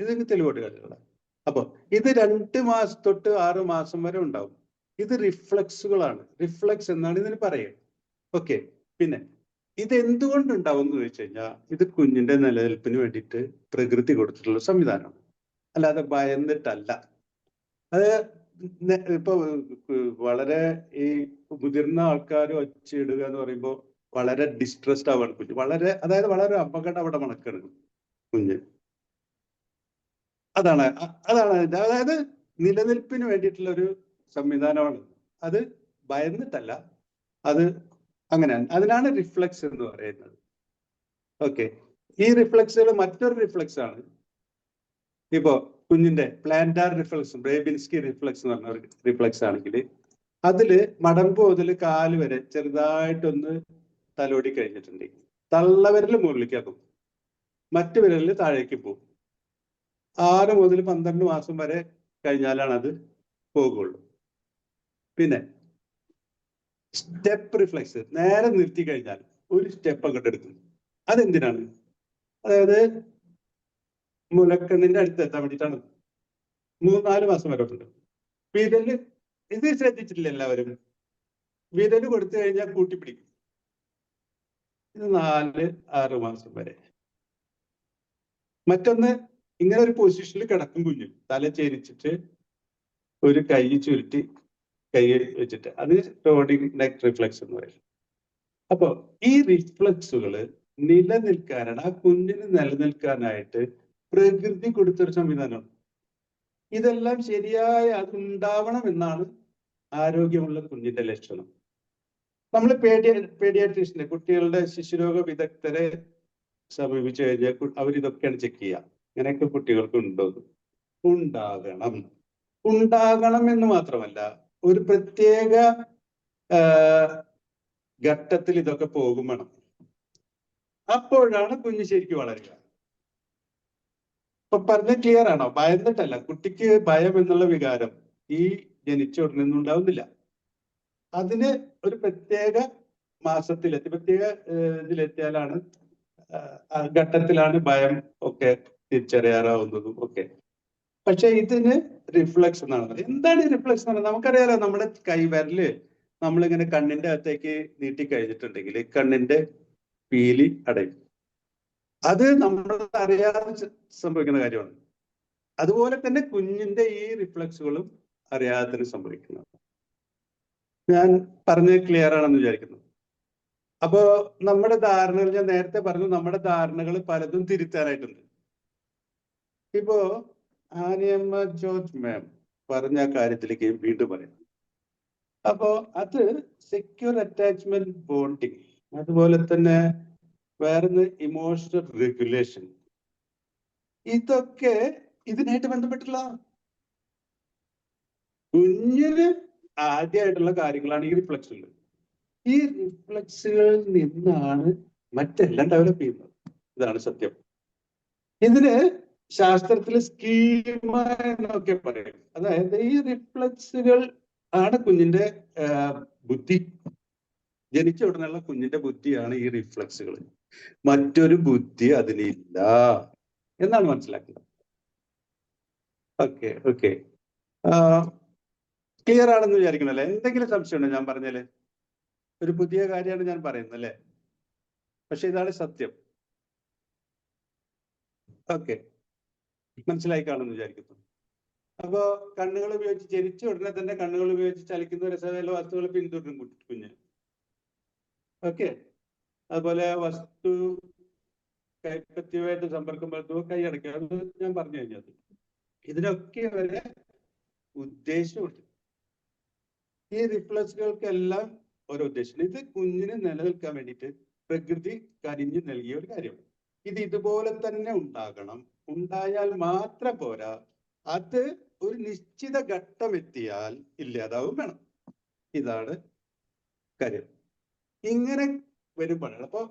ഇത് തെളിവോട്ട് കാര്യങ്ങളാണ്. അപ്പൊ ഇത് 2 മാസം തൊട്ട് 6 മാസം വരെ ഉണ്ടാവും. ഇത് റിഫ്ലക്സുകളാണ്. റിഫ്ലക്സ് എന്നാണ് ഇതിന് പറയുക. ഓക്കെ, പിന്നെ ഇത് എന്തുകൊണ്ടുണ്ടാവും എന്ന് ചോദിച്ചു കഴിഞ്ഞാൽ ഇത് കുഞ്ഞിന്റെ നിലനിൽപ്പിന് വേണ്ടിയിട്ട് പ്രകൃതി കൊടുത്തിട്ടുള്ള സംവിധാനമാണ്, അല്ലാതെ ഭയന്നിട്ടല്ല. അത് ഇപ്പൊ വളരെ ഈ മുതിർന്ന ആൾക്കാർ ഒച്ചയിടുക എന്ന് പറയുമ്പോൾ വളരെ ഡിസ്ട്രസ്ഡ് ആവാണ് കുഞ്ഞ്. വളരെ അപകടം അവിടെ മണക്കാണ് കുഞ്ഞ്. അതാണ് അതായത് നിലനിൽപ്പിന് വേണ്ടിയിട്ടുള്ള ഒരു സംവിധാനമാണ്. അത് ഭയന്നിട്ടല്ല, അത് അങ്ങനെയാണ്. അതിനാണ് റിഫ്ലക്സ് എന്ന് പറയുന്നത്. ഓക്കെ, ഈ റിഫ്ലക്സുകൾ മറ്റൊരു റിഫ്ലക്സ് ആണ്. ഇപ്പോ കുഞ്ഞിന്റെ പ്ലാന്റാർ റിഫ്ലക്സ്, ബ്രേബിൻസ്കി റിഫ്ലക്സ് എന്ന് പറഞ്ഞ ഒരു റിഫ്ലക്സ് ആണെങ്കിൽ അതില് മടമ്പ് മുതൽ കാല് വരെ ചെറുതായിട്ടൊന്ന് തലോടി കഴിഞ്ഞിട്ടുണ്ടെങ്കിൽ തള്ളവിരൽ മുകളിലേക്കാക്കും, മറ്റു വിരലിൽ താഴേക്ക് പോകും. 6 മുതൽ 12 മാസം വരെ കഴിഞ്ഞാലാണ് അത് പോകുള്ളൂ. പിന്നെ സ്റ്റെപ്പ് റിഫ്ലക്സ്, നേരെ നിർത്തി കഴിഞ്ഞാൽ ഒരു സ്റ്റെപ്പ് അങ്ങോട്ട് എടുക്കും. അതെന്തിനാണ്? അതായത് മുലക്കണ്ണിന്റെ അടുത്ത് എത്താൻ വേണ്ടിയിട്ടാണ്. 3-4 മാസം വരെ ഉണ്ട്. വിരല്, ഇത് ശ്രദ്ധിച്ചിട്ടില്ല എല്ലാവരും? വിരല് കൊടുത്തു കഴിഞ്ഞാൽ കൂട്ടിപ്പിടിക്കും. ഇത് 4-6 മാസം വരെ. മറ്റൊന്ന്, ഇങ്ങനെ ഒരു പൊസിഷനിൽ കിടക്കും കുഞ്ഞ്, തല ചേരിച്ചിട്ട് ഒരു കൈ ചുരുട്ടി കൈ വെച്ചിട്ട്, അത് റോഡിങ് നെക്ക് റിഫ്ലക്സ് എന്ന് പറയും. അപ്പൊ ഈ റിഫ്ലക്സുകള് നിലനിൽക്കാനാണ്, ആ കുഞ്ഞിന് നിലനിൽക്കാനായിട്ട് പ്രകൃതി കൊടുത്തൊരു സംവിധാനമാണ്. ഇതെല്ലാം ശരിയായ അത് ഉണ്ടാവണം എന്നാണ് ആരോഗ്യമുള്ള കുഞ്ഞിന്റെ ലക്ഷണം. നമ്മൾ പേഡിയാട്രീഷ്യനെ, കുട്ടികളുടെ ശിശുരോഗ വിദഗ്ധരെ സമീപിച്ചു കഴിഞ്ഞാൽ അവരിതൊക്കെയാണ് ചെക്ക് ചെയ്യുക. ഇങ്ങനെയൊക്കെ കുട്ടികൾക്ക് ഉണ്ടോ? ഉണ്ടാകണം എന്ന് മാത്രമല്ല, ഒരു പ്രത്യേക ഘട്ടത്തിൽ ഇതൊക്കെ പോകും വേണം. അപ്പോഴാണ് കുഞ്ഞ് ശരിക്കും വളരുക. ഇപ്പൊ പറഞ്ഞ ക്ലിയർ ആണോ? ഭയന്നിട്ടല്ല. കുട്ടിക്ക് ഭയം എന്നുള്ള വികാരം ഈ ജനിച്ച ഉടനെ ഒന്നും ഉണ്ടാവുന്നില്ല. അതിന് ഒരു പ്രത്യേക പ്രത്യേക ഇതിലെത്തിയാലാണ്, ഘട്ടത്തിലാണ് ഭയം ഒക്കെ തിരിച്ചറിയാറാവുന്നതും ഒക്കെ. പക്ഷെ ഇതിന് റിഫ്ലക്സ് എന്നാണ് പറയുന്നത്. എന്താണ് റിഫ്ലക്സ് എന്ന് പറയുന്നത്? നമുക്കറിയാലോ, നമ്മുടെ കൈവിരല് നമ്മളിങ്ങനെ കണ്ണിന്റെ അകത്തേക്ക് നീട്ടി കഴിഞ്ഞിട്ടുണ്ടെങ്കിൽ കണ്ണിന്റെ പീലി അടയും. അത് നമ്മൾ അറിയാതെ സംഭവിക്കുന്ന കാര്യമാണ്. അതുപോലെ തന്നെ കുഞ്ഞിന്റെ ഈ റിഫ്ലക്സുകളും അറിയാതെ തന്നെ സംഭവിക്കുന്നത്. ഞാൻ പറഞ്ഞത് ക്ലിയർ ആണെന്ന് വിചാരിക്കുന്നു. അപ്പോ നമ്മുടെ ധാരണകൾ, ഞാൻ നേരത്തെ പറഞ്ഞു, നമ്മുടെ ധാരണകൾ പലതും തിരുത്താനായിട്ടുണ്ട്. ഇപ്പോ ആനിയമ്മ ജോർജ് മാം പറഞ്ഞ കാര്യത്തിലേക്ക് വീണ്ടും പറയാം. അപ്പോ അത് സെക്യൂർ അറ്റാച്ച്മെന്റ് ബോണ്ടിങ്, അതുപോലെ തന്നെ വേറൊന്ന് ഇമോഷണൽ റെഗുലേഷൻ, ഇതൊക്കെ ഇതിനായിട്ട് ബന്ധപ്പെട്ടുള്ള കുഞ്ഞിന് ആദ്യമായിട്ടുള്ള കാര്യങ്ങളാണ് ഈ റിഫ്ലക്സുകൾ. ഈ റിഫ്ലക്സുകളിൽ നിന്നാണ് മറ്റെല്ലാം ഡെവലപ്പ് ചെയ്യുന്നത്. ഇതാണ് സത്യം. ഇതിന് ശാസ്ത്രത്തിൽ സ്കീമ എന്നൊക്കെ പറയും. അതായത് ഈ റിഫ്ലക്സുകൾ ആണ് കുഞ്ഞിന്റെ ബുദ്ധി. ജനിച്ച ഉടനെയുള്ള കുഞ്ഞിന്റെ ബുദ്ധിയാണ് ഈ റിഫ്ലക്സുകൾ. മറ്റൊരു ബുദ്ധി അതിനില്ല എന്നാണ് മനസ്സിലാക്കുന്നത്. ഓക്കെ ക്ലിയർ ആണെന്ന് വിചാരിക്കണല്ലേ? എന്തെങ്കിലും സംശയമുണ്ടോ ഞാൻ പറഞ്ഞാല്? ഒരു പുതിയ കാര്യമാണ് ഞാൻ പറയുന്നത് അല്ലേ? പക്ഷെ ഇതാണ് സത്യം. ഓക്കെ, മനസ്സിലായി കാണുമെന്ന് വിചാരിക്കുന്നു. അപ്പോ കണ്ണുകൾ ഉപയോഗിച്ച്, ജനിച്ച ഉടനെ തന്നെ കണ്ണുകൾ ഉപയോഗിച്ച് ചലിക്കുന്ന രസകരമായ വസ്തുക്കൾ പിന്തുടരും കുഞ്ഞ്. ഓക്കെ, അതുപോലെ വസ്തു കൈപ്പത്തിയുമായിട്ട് സമ്പർക്കം പുലർത്തുമ്പോൾ കൈ അടയ്ക്കുക, അത് ഞാൻ പറഞ്ഞു കഴിഞ്ഞത്. ഇതിനൊക്കെ വരെ ഉദ്ദേശമുണ്ട്. ഈ റിഫ്ലക്സുകൾക്കെല്ലാം ഓരോ ഉദ്ദേശം. ഇത് കുഞ്ഞിന് നിലനിൽക്കാൻ വേണ്ടിയിട്ട് പ്രകൃതി കനിഞ്ഞു നൽകിയ ഒരു കാര്യമാണ്. ഇത് ഇതുപോലെ തന്നെ ഉണ്ടാകണം. ഉണ്ടായാൽ മാത്രം പോരാ, അത് ഒരു നിശ്ചിത ഘട്ടം എത്തിയാൽ ഇല്ലാതാവും വേണം. ഇതാണ് കാര്യം. ഇങ്ങനെ വരുമ്പോഴാണ് അപ്പൊ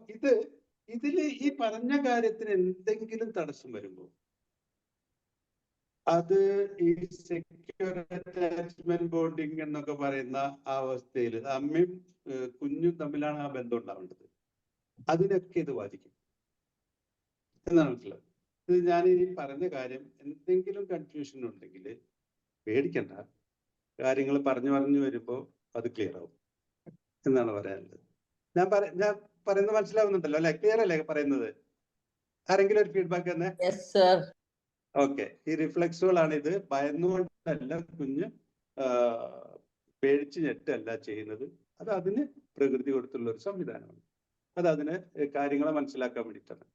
ഇതില് ഈ പറഞ്ഞ കാര്യത്തിന് എന്തെങ്കിലും തടസ്സം വരുമ്പോൾ അത് ഈ സെക്യൂർ അറ്റാച്ച്മെന്റ് ബോണ്ടിങ് എന്നൊക്കെ പറയുന്ന ആ അവസ്ഥയിൽ അമ്മയും കുഞ്ഞും തമ്മിലാണ് ആ ബന്ധം ഉണ്ടാവേണ്ടത്. അതിനൊക്കെ ഇത് ബാധിക്കും എന്നാണ് മനസ്സിലായത്. ഇത് ഞാൻ ഈ പറഞ്ഞ കാര്യം എന്തെങ്കിലും കൺഫ്യൂഷൻ ഉണ്ടെങ്കിൽ പേടിക്കണ്ട, കാര്യങ്ങൾ പറഞ്ഞു വരുമ്പോൾ അത് ക്ലിയർ ആവും എന്നാണ് പറയാനുള്ളത്. ഞാൻ പറയുന്നത് മനസ്സിലാവുന്നുണ്ടല്ലോ അല്ലെ? ക്ലിയർ അല്ലേ പറയുന്നത്? ആരെങ്കിലും ഒരു ഫീഡ്ബാക്ക് തന്നെ? Yes sir. ഓക്കെ. ഈ റിഫ്ലക്സുകളാണ്. ഇത് ഭയന്നുകൊണ്ടല്ല കുഞ്ഞ് പേടിച്ച് ഞെട്ടല്ല ചെയ്യുന്നത്. അത് അതിന് പ്രകൃതി കൊടുത്തുള്ള ഒരു സംവിധാനമാണ്. അത് അതിന് കാര്യങ്ങളെ മനസ്സിലാക്കാൻ വേണ്ടിയിട്ടാണ്.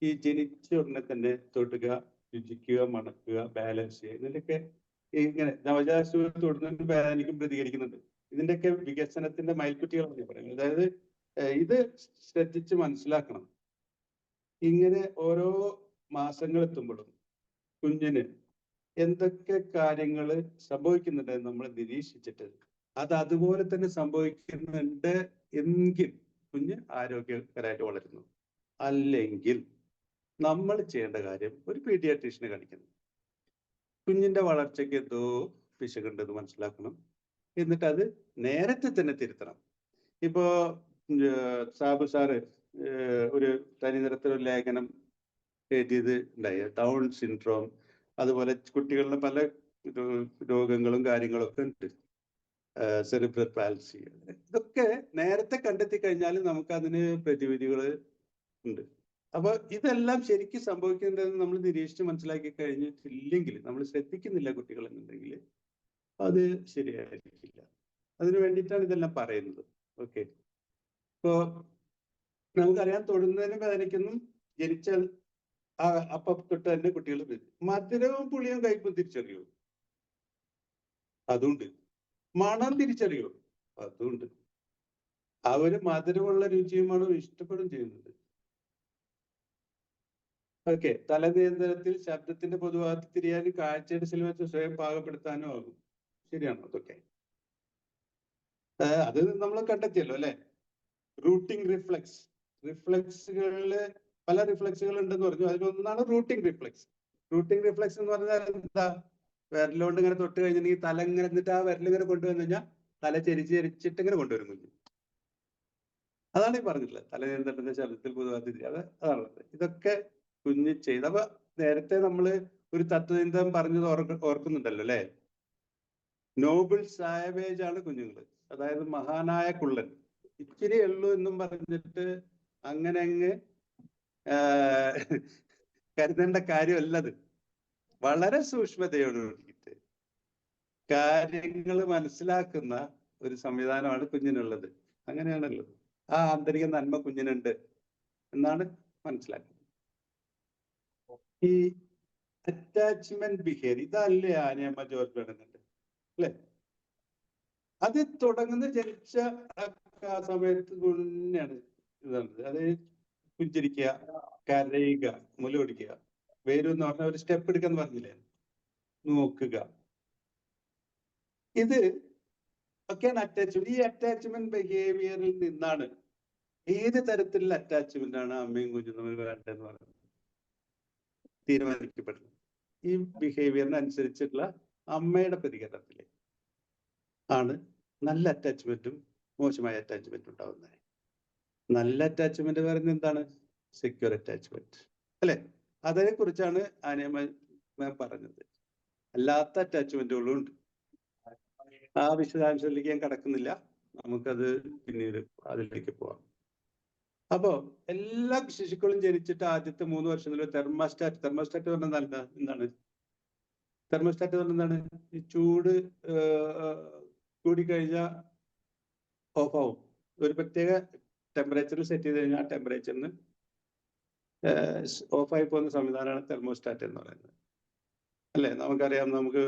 ഈ ജനിച്ച ഉടനെ തന്നെ തൊടുക, രുചിക്കുക, മണക്കുക, ബാലൻസ് ചെയ്യുക, ഇതിന്റെയൊക്കെ ഇങ്ങനെ നവജാത തൊടുന്നതിന് വേദനിക്കും, പ്രതികരിക്കുന്നുണ്ട്. ഇതിന്റെയൊക്കെ വികസനത്തിന്റെ മയിൽക്കുട്ടികളാണ് ഞാൻ പറയുന്നത്. അതായത് ഇത് ശ്രദ്ധിച്ച് മനസ്സിലാക്കണം. ഇങ്ങനെ ഓരോ മാസങ്ങൾ എത്തുമ്പോഴും കുഞ്ഞിന് എന്തൊക്കെ കാര്യങ്ങൾ സംഭവിക്കുന്നുണ്ടെന്ന് നമ്മൾ നിരീക്ഷിച്ചിട്ട് അത് അതുപോലെ തന്നെ സംഭവിക്കുന്നുണ്ട് എങ്കിൽ കുഞ്ഞ് ആരോഗ്യകരമായിട്ട് വളരുന്നു. അല്ലെങ്കിൽ നമ്മൾ ചെയ്യേണ്ട കാര്യം ഒരു പീഡിയാട്രീഷ്യനെ കാണിക്കുന്നു. കുഞ്ഞിന്റെ വളർച്ചയ്ക്ക് എന്തോ പിശകുണ്ടെന്ന് മനസ്സിലാക്കണം. എന്നിട്ട് അത് നേരത്തെ തന്നെ തിരുത്തണം. ഇപ്പോ സാബു സാറ് ഒരു തനിനിറത്തിലൊരു ലേഖനം എഴുതിയത് ഉണ്ടായി. ഡൗൺ സിൻഡ്രോം, അതുപോലെ കുട്ടികളുടെ പല രോഗങ്ങളും കാര്യങ്ങളൊക്കെ ഉണ്ട്, സെറിബ്രൽ പാൽസി. ഇതൊക്കെ നേരത്തെ കണ്ടെത്തി കഴിഞ്ഞാൽ നമുക്ക് അതിന് പ്രതിവിധികൾ ഉണ്ട്. അപ്പൊ ഇതെല്ലാം ശരിക്കും സംഭവിക്കുന്നുണ്ടെന്ന് നമ്മൾ നിരീക്ഷിച്ച് മനസ്സിലാക്കി കഴിഞ്ഞിട്ടില്ലെങ്കിൽ, നമ്മൾ ശ്രദ്ധിക്കുന്നില്ല കുട്ടികൾ എന്നുണ്ടെങ്കിൽ അത് ശരിയായിരിക്കില്ല. അതിനു വേണ്ടിയിട്ടാണ് ഇതെല്ലാം പറയുന്നത്. ഓക്കെ. ഇപ്പോ നമുക്കറിയാം, തൊടുന്നതിനും വേദനിക്കുന്നു. ജനിച്ചാൽ അപ്പൊ തൊട്ട് തന്നെ കുട്ടികൾ മധുരവും പുളിയും കയ്പും തിരിച്ചറിയൂ, അതുണ്ട്. മണം തിരിച്ചറിയൂ, അതുണ്ട്. അവര് മധുരമുള്ള രുചിയുമാണ് ഇഷ്ടപ്പെടും ചെയ്യുന്നത്. ഓക്കെ. തലനിയന്ത്രണത്തിൽ ശബ്ദത്തിന്റെ പൊതുവാക്കി തിരിയാനും കാഴ്ചയുടെ സിനിമ സ്വയം പാകപ്പെടുത്താനും ആകും. ശരിയാണോ? അതൊക്കെ അത് നമ്മൾ കണ്ടെത്തിയല്ലോ അല്ലെ? Routing reflex. റിഫ്ലെക്സുകളില് പല റിഫ്ലെക്സുകൾ ഉണ്ടെന്ന് പറഞ്ഞു. അതിലൊന്നാണ് റൂട്ടിംഗ് റിഫ്ലെക്സ്. റൂട്ടിംഗ് റിഫ്ലെക്സ് എന്ന് പറഞ്ഞാൽ എന്താ? വിരലുകൊണ്ട് ഇങ്ങനെ തൊട്ട് കഴിഞ്ഞിട്ടുണ്ടെങ്കിൽ തല ഇങ്ങനെ, എന്നിട്ട് ആ വിരലിങ്ങനെ കൊണ്ടുവന്നു കഴിഞ്ഞാൽ തല ചെരിച്ചിട്ട് ഇങ്ങനെ കൊണ്ടുവരും കുഞ്ഞ്. അതാണ് ഈ പറഞ്ഞിട്ടുള്ളത്. തലനിയന്ത്രണത്തിന്റെ ശബ്ദത്തിൽ പൊതുവാക്കി അതാണ്. ഇതൊക്കെ കുഞ്ഞ് ചെയ്ത്. അപ്പൊ നേരത്തെ നമ്മള് ഒരു തത്വചിന്തം പറഞ്ഞത് ഓർക്കുന്നുണ്ടല്ലോ അല്ലെ? നോബിൾ സാവേജ് ആണ് കുഞ്ഞുങ്ങള്. അതായത് മഹാനായ കുള്ളൻ. ഇച്ചിരി ഉള്ളൂ എന്നും പറഞ്ഞിട്ട് അങ്ങനെ അങ്ങ് കരുതേണ്ട കാര്യമല്ലത്. വളരെ സൂക്ഷ്മതയോട് കൂടിയിട്ട് കാര്യങ്ങൾ മനസ്സിലാക്കുന്ന ഒരു സംവിധാനമാണ് കുഞ്ഞിനുള്ളത്. അങ്ങനെയാണല്ലോ. ആ ആന്തരിക നന്മ കുഞ്ഞിനുണ്ട് എന്നാണ് മനസ്സിലാക്കുന്നത്. ഈ അറ്റാച്ച്മെന്റ് ബിഹേവിയർ, ഇതല്ലേ ആനയമ്മ ജോർജ് പറയുന്നുണ്ട് അല്ലെ? അത് തുടങ്ങുന്ന ജനിച്ച ആ സമയത്ത് തന്നെയാണ് ഇതാണ്. അത് പുഞ്ചിരിക്കുക, കരയുക, മുലയൊടിക്കുക, വേരെന്ന് പറഞ്ഞ ഒരു സ്റ്റെപ്പ് എടുക്കാന്ന് പറഞ്ഞില്ലേ, നോക്കുക, ഇത് ഒക്കെയാണ് അറ്റാച്ച്മെന്റ്. ഈ അറ്റാച്ച്മെന്റ് ബിഹേവിയറിൽ നിന്നാണ് ഏത് തരത്തിലുള്ള അറ്റാച്ച്മെന്റ് ആണ് അമ്മയും കുഞ്ഞും തമ്മിൽ വേണ്ടതെന്ന് പറയുന്നത് തീരുമാനിക്കപ്പെടുന്നത്. ഈ ബിഹേവിയറിന് അനുസരിച്ചുള്ള അമ്മയുടെ പ്രതികരണത്തില് ആണ് നല്ല അറ്റാച്ച്മെന്റും മോശമായ അറ്റാച്ച്മെന്റും ഉണ്ടാവുന്നത്. നല്ല അറ്റാച്ച്മെന്റ് പറയുന്നത് എന്താണ്? സെക്യൂർ അറ്റാച്ച്മെന്റ് അല്ലെ? അതിനെ കുറിച്ചാണ് ആനയമ്മ പറഞ്ഞത്. അല്ലാത്ത അറ്റാച്ച്മെന്റുകളും ഉണ്ട്. ആ വിശദാംശത്തിലേക്ക് ഞാൻ കടക്കുന്നില്ല, നമുക്കത് പിന്നീട് അതിലേക്ക് പോവാം. അപ്പോ എല്ലാ ശിശുക്കളും ജനിച്ചിട്ട് ആദ്യത്തെ 3 വർഷത്തിൽ തെർമോസ്റ്റാറ്റ് പറഞ്ഞാൽ എന്താണ്? തെർമോസ്റ്റാറ്റ് പറഞ്ഞാൽ എന്താണ്? ഈ ചൂട് കൂടിക്കഴിഞ്ഞാൽ ഓഫാവും. ഒരു പ്രത്യേക ടെമ്പറേച്ചറിൽ സെറ്റ് ചെയ്ത് കഴിഞ്ഞാൽ ആ ടെമ്പറേച്ചറിന് ഓഫായി പോകുന്ന സംവിധാനമാണ് തെർമോസ്റ്റാറ്റ് എന്ന് പറയുന്നത് അല്ലെ? നമുക്കറിയാം, നമുക്ക്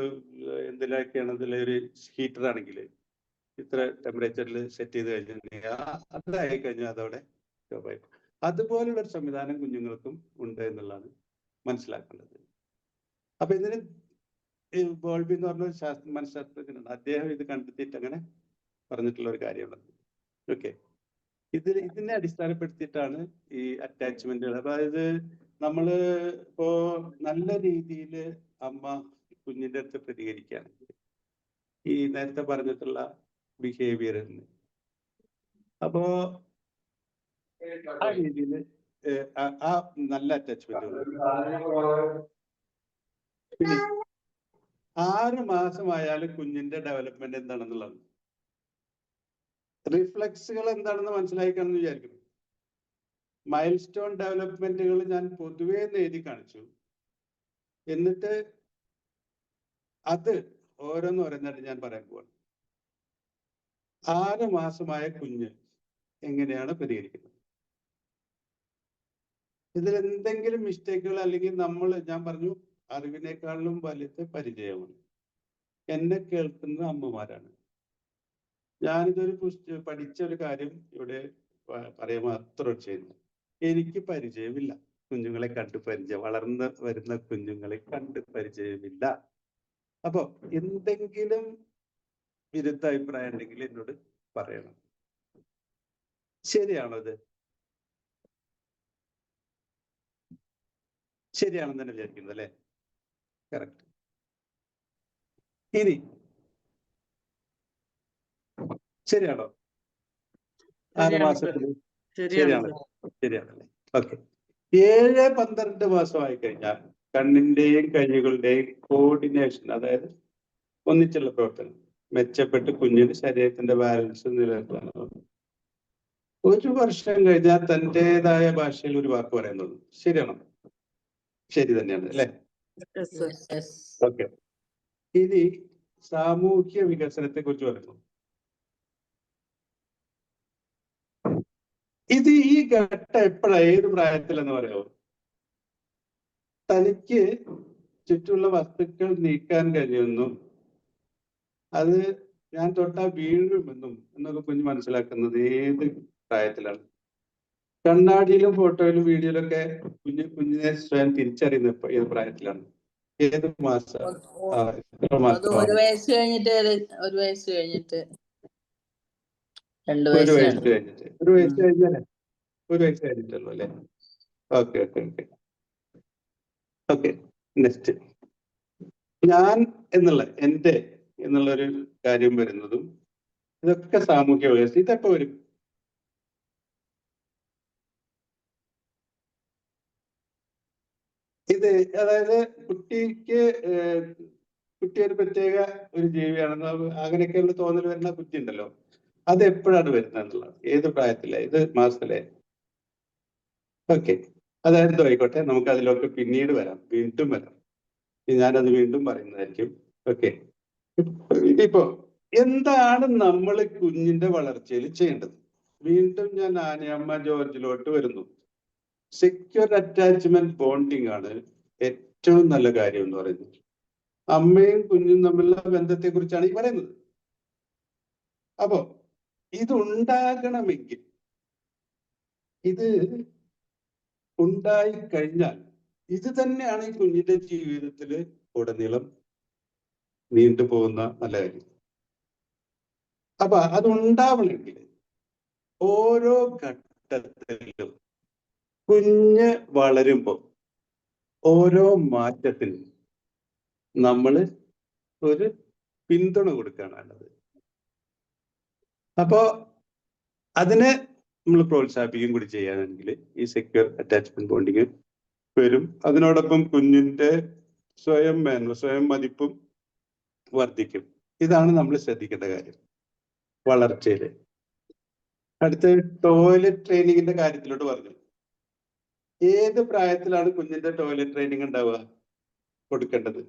എന്തിലൊക്കെയാണ്, ഇതിലൊരു ഹീറ്റർ ആണെങ്കിൽ ഇത്ര ടെമ്പറേച്ചറിൽ സെറ്റ് ചെയ്ത് കഴിഞ്ഞിട്ടുണ്ടെങ്കിൽ അതായി കഴിഞ്ഞാൽ അതവിടെ ഓഫായി. അതുപോലുള്ള ഒരു സംവിധാനം കുഞ്ഞുങ്ങൾക്കും ഉണ്ട് എന്നുള്ളതാണ് മനസ്സിലാക്കേണ്ടത്. അപ്പൊ ഇതിന് ബോൾബി എന്ന് പറഞ്ഞ ഒരു മനഃശാസ്ത്രജ്ഞനാണ്. അദ്ദേഹം ഇത് കണ്ടെത്തിയിട്ട് അങ്ങനെ പറഞ്ഞിട്ടുള്ള ഒരു കാര്യമാണ്. ഓക്കെ, ഇതിനെ അടിസ്ഥാനപ്പെടുത്തിയിട്ടാണ് ഈ അറ്റാച്ച്മെന്റുകൾ. അതായത് നമ്മള് ഇപ്പോ നല്ല രീതിയിൽ അമ്മ കുഞ്ഞിന്റെ അടുത്ത് പ്രതികരിക്കുകയാണെങ്കിൽ ഈ നേരത്തെ പറഞ്ഞിട്ടുള്ള ബിഹേവിയർ, അപ്പോ ആ രീതിയിൽ ആ നല്ല അറ്റാച്ച്മെന്റ്. പിന്നെ 6 മാസമായാലും കുഞ്ഞിന്റെ ഡെവലപ്മെന്റ് എന്താണെന്നുള്ളത്, റിഫ്ലക്സുകൾ എന്താണെന്ന് മനസ്സിലാക്കാണെന്ന് വിചാരിക്കുന്നു. മൈൽ സ്റ്റോൺ ഡെവലപ്മെന്റുകൾ ഞാൻ പൊതുവേ എഴുതി കാണിച്ചു. എന്നിട്ട് അത് ഓരോന്നായിട്ട് ഞാൻ പറയാൻ പോവാണ്. 6 മാസമായ കുഞ്ഞ് എങ്ങനെയാണ് പ്രതികരിക്കുന്നത്? ഇതിൽ എന്തെങ്കിലും മിസ്റ്റേക്കുകൾ അല്ലെങ്കിൽ ഞാൻ പറഞ്ഞു അറിവിനേക്കാളും വലുത് പരിചയമാണ്. എന്നെ കേൾക്കുന്ന അമ്മമാരാണ്. ഞാനിതൊരു പഠിച്ച ഒരു കാര്യം ഇവിടെ പറയാൻ മാത്രം ചെയ്യുന്നു. എനിക്ക് പരിചയമില്ല, കുഞ്ഞുങ്ങളെ കണ്ട് വളർന്ന് വരുന്ന കുഞ്ഞുങ്ങളെ കണ്ട് പരിചയമില്ല. അപ്പൊ എന്തെങ്കിലും വിരുദ്ധ അഭിപ്രായം ഉണ്ടെങ്കിൽ എന്നോട് പറയണം. ശരിയാണോ ഇത്? ശരിയാണെന്ന് തന്നെ വിചാരിക്കുന്നത് അല്ലെ? കറക്റ്റ്. ഇനി ശരിയാണോ? 6 മാസത്തില് ശരിയാണല്ലോ? ശരിയാണല്ലേ? ഓക്കെ. 7-12 മാസമായി കഴിഞ്ഞാൽ കണ്ണിന്റെയും കൈകളുടെയും കോർഡിനേഷൻ, അതായത് ഒന്നിച്ചുള്ള പ്രവർത്തനം മെച്ചപ്പെട്ട് കുഞ്ഞിന് ശരീരത്തിന്റെ ബാലൻസ് നിലനിർത്താൻ 1 വർഷം കഴിഞ്ഞാൽ തന്റേതായ ഭാഷയിൽ ഒരു വാക്ക് പറയുന്നത്. ശരിയാണോ? ശരി തന്നെയാണ് അല്ലെ? ഓക്കെ. ഇനി സാമൂഹ്യ വികസനത്തെ കുറിച്ച് പറയുന്നു. ഇത് ഈ ഘട്ടം എപ്പോഴാണ്, ഏത് പ്രായത്തിലെന്ന് പറയാമോ? തനിക്ക് ചുറ്റുമുള്ള വസ്തുക്കൾ നീക്കാൻ കഴിയുമെന്നും അത് ഞാൻ തൊട്ടാ വീഴുമെന്നും എന്നൊക്കെ കുഞ്ഞ് മനസ്സിലാക്കുന്നത് ഏത് പ്രായത്തിലാണ്? കണ്ണാടിയിലും ഫോട്ടോയിലും വീഡിയോയിലൊക്കെ കുഞ്ഞിനെ സ്വയം തിരിച്ചറിയുന്ന ഏത് പ്രായത്തിലാണ്? ഏത് മാസം? അത് 1 വയസ്സ് കഴിഞ്ഞിട്ട് 1 വയസ്സ് കഴിഞ്ഞിട്ട് 2 1 വയസ്സ് വയസ്സ് കഴിഞ്ഞിട്ട് 1 വയസ്സ് കഴിഞ്ഞാലേ 1 വയസ്സ് കഴിഞ്ഞിട്ടുള്ളൂ അല്ലെ? Okay okay okay okay. Next, ഞാൻ എന്റെ എന്നുള്ളൊരു കാര്യം വരുന്നതും ഇതൊക്കെ സാമൂഹ്യ വ്യവസ്ഥ. ഇതെപ്പോ വരും? ഇത് അതായത് കുട്ടി ഒരു പ്രത്യേക ഒരു ജീവിയാണെന്ന് അങ്ങനെയൊക്കെയുള്ള തോന്നൽ വരുന്ന കുട്ടി ഉണ്ടല്ലോ, അത് എപ്പോഴാണ് വരുന്നത് എന്നുള്ളത്? ഏത് പ്രായത്തിലെ, ഏത് മാസത്തിലെ? ഓക്കെ, അതായത് ആയിക്കോട്ടെ, നമുക്ക് അതിലൊക്കെ പിന്നീട് വീണ്ടും വരാം. ഞാനത് വീണ്ടും പറയുന്നതായിരിക്കും. ഓക്കെ, ഇപ്പോ എന്താണ് നമ്മൾ കുഞ്ഞിന്റെ വളർച്ചയിൽ ചെയ്യേണ്ടത്? വീണ്ടും ഞാൻ ആനയമ്മ ജോർജിലോട്ട് വരുന്നു. സെക്യൂർ അറ്റാച്ച്മെന്റ് ബോണ്ടിങ് ആണ് ഏറ്റവും നല്ല കാര്യം എന്ന് പറയുന്നത്. അമ്മയും കുഞ്ഞും തമ്മിലുള്ള ബന്ധത്തെ കുറിച്ചാണ് ഈ പറയുന്നത്. അപ്പോ ഇതുണ്ടാകണമെങ്കിൽ, ഇത് ഉണ്ടായി കഴിഞ്ഞാൽ ഇത് തന്നെയാണ് ഈ കുഞ്ഞിന്റെ ജീവിതത്തിൽ ഉടനീളം നീണ്ടുപോകുന്ന നല്ല കാര്യം. അപ്പൊ അതുണ്ടാവണമെങ്കിൽ ഓരോ ഘട്ടത്തിലും കുഞ്ഞ് വളരുമ്പോൾ ഓരോ മാറ്റത്തിനും നമ്മൾ ഒരു പിന്തുണ കൊടുക്കുകയാണ് വേണ്ടത്. അപ്പോ അതിനെ നമ്മൾ പ്രോത്സാഹിപ്പിക്കുകയും കൂടി ചെയ്യാനാണെങ്കിൽ ഈ സെക്യൂർ അറ്റാച്ച്മെന്റ് ബോണ്ടിങ് വരും. അതിനോടൊപ്പം കുഞ്ഞിന്റെ സ്വയം മതിപ്പും വർദ്ധിക്കും. ഇതാണ് നമ്മൾ ശ്രദ്ധിക്കേണ്ട കാര്യം വളർച്ചയില്. അടുത്ത ടോയ്ലറ്റ് ട്രെയിനിങ്ങിന്റെ കാര്യത്തിലോട്ട് പറഞ്ഞു. ഏത് പ്രായത്തിലാണ് കുഞ്ഞിന്റെ ടോയ്ലറ്റ് ട്രെയിനിങ് ഉണ്ടാവുക, കൊടുക്കേണ്ടത്?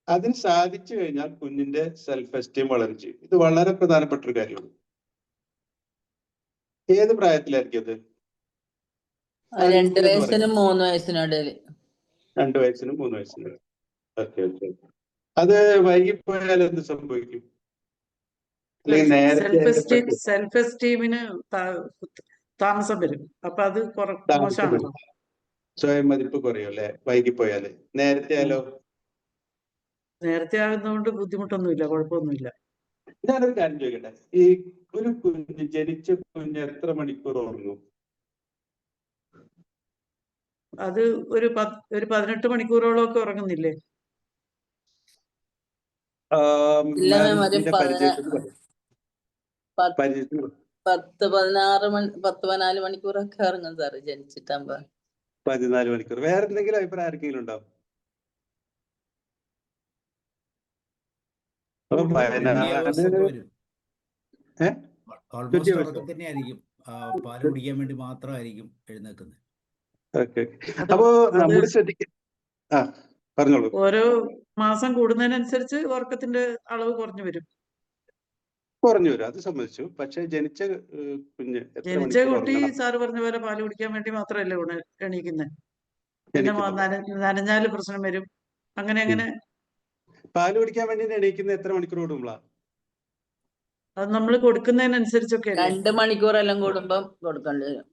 അതിന് സാധിച്ചു കഴിഞ്ഞാൽ കുഞ്ഞിന്റെ സെൽഫ് എസ്റ്റീം വളരും ചെയ്യും. ഇത് വളരെ പ്രധാനപ്പെട്ട ഒരു കാര്യമാണ്. ഏത് പ്രായത്തിലായിരിക്കും അത്? 2 വയസ്സിനും 3 വയസ്സിനും ഇടയിൽ. 2 വയസ്സിനും 3 വയസ്സിനും. Okay okay. അത് വൈകിപ്പോയാൽ എന്ത് സംഭവിക്കും? അല്ലെങ്കിൽ നേരത്തെ സെൽഫ് എസ്റ്റീമിന് താമസം വരും. അപ്പൊ അത് മോശമാണല്ലോ. സ്വയം മതിപ്പ് കുറയും അല്ലെ വൈകിപ്പോയാല്. നേരത്തെ ആയാലോ? നേരത്തെ ആകുന്നതുകൊണ്ട് ബുദ്ധിമുട്ടൊന്നുമില്ല, കുഴപ്പമൊന്നുമില്ല. ഞാനൊരു കാര്യം ചോദിക്കട്ടെ, ഈ ഒരു കുഞ്ഞ് ജനിച്ച കുഞ്ഞ് എത്ര മണിക്കൂർ ഉറങ്ങും? അത് ഒരു 18 മണിക്കൂറോളം ഒക്കെ ഉറങ്ങുന്നില്ലേ? ഇല്ല മാം, ഒരു മാമിന്റെ പരിചയത്തിൽ പറയും. പരിചയത്തിൽ പറയും. 14 മണിക്കൂറൊക്കെ ഇറങ്ങും സാറ് ജനിച്ചിട്ടാകുമ്പോ. 14 മണിക്കൂർ. വേറെ എന്തെങ്കിലും അഭിപ്രായം ആർക്കെങ്കിലും ഉണ്ടോ? അപ്പൊ 14 ഓൾമോസ്റ്റ് ഉറക്കം തന്നെയായിരിക്കും. പാല് കുടിക്കാൻ വേണ്ടി മാത്രമായിരിക്കും എഴുന്നേക്കുന്നത്. ഓക്കെ. അപ്പോ നമ്മൾ ശ്രദ്ധിക്കും. പറഞ്ഞോളൂ. ഓരോ മാസം കൂടുന്നതിനനുസരിച്ച് ഉറക്കത്തിന്റെ അളവ് കുറഞ്ഞു വരും. അത് സമ്മതിച്ചു. പക്ഷെ ജനിച്ച കുഞ്ഞ് എത്ര ജനിച്ച മണിക്കൂർ കുട്ടി ഉറങ്ങണം? സാറ് പറഞ്ഞ പോലെ പാല് കുടിക്കാൻ വേണ്ടി മാത്രമല്ലേ എണീക്കുന്നത്. പിന്നെ നനഞ്ഞാല് പ്രശ്നം വരും. അങ്ങനെ പാല് കുടിക്കാൻ വേണ്ടി എണീക്കുന്നത് എത്ര മണിക്കൂർ കൂടുമ്പോഴാ? അത് നമ്മൾ കൊടുക്കുന്നതിനനുസരിച്ചൊക്കെ 2 മണിക്കൂറെല്ലാം കൂടുമ്പം കൊടുക്കേണ്ടി വരും.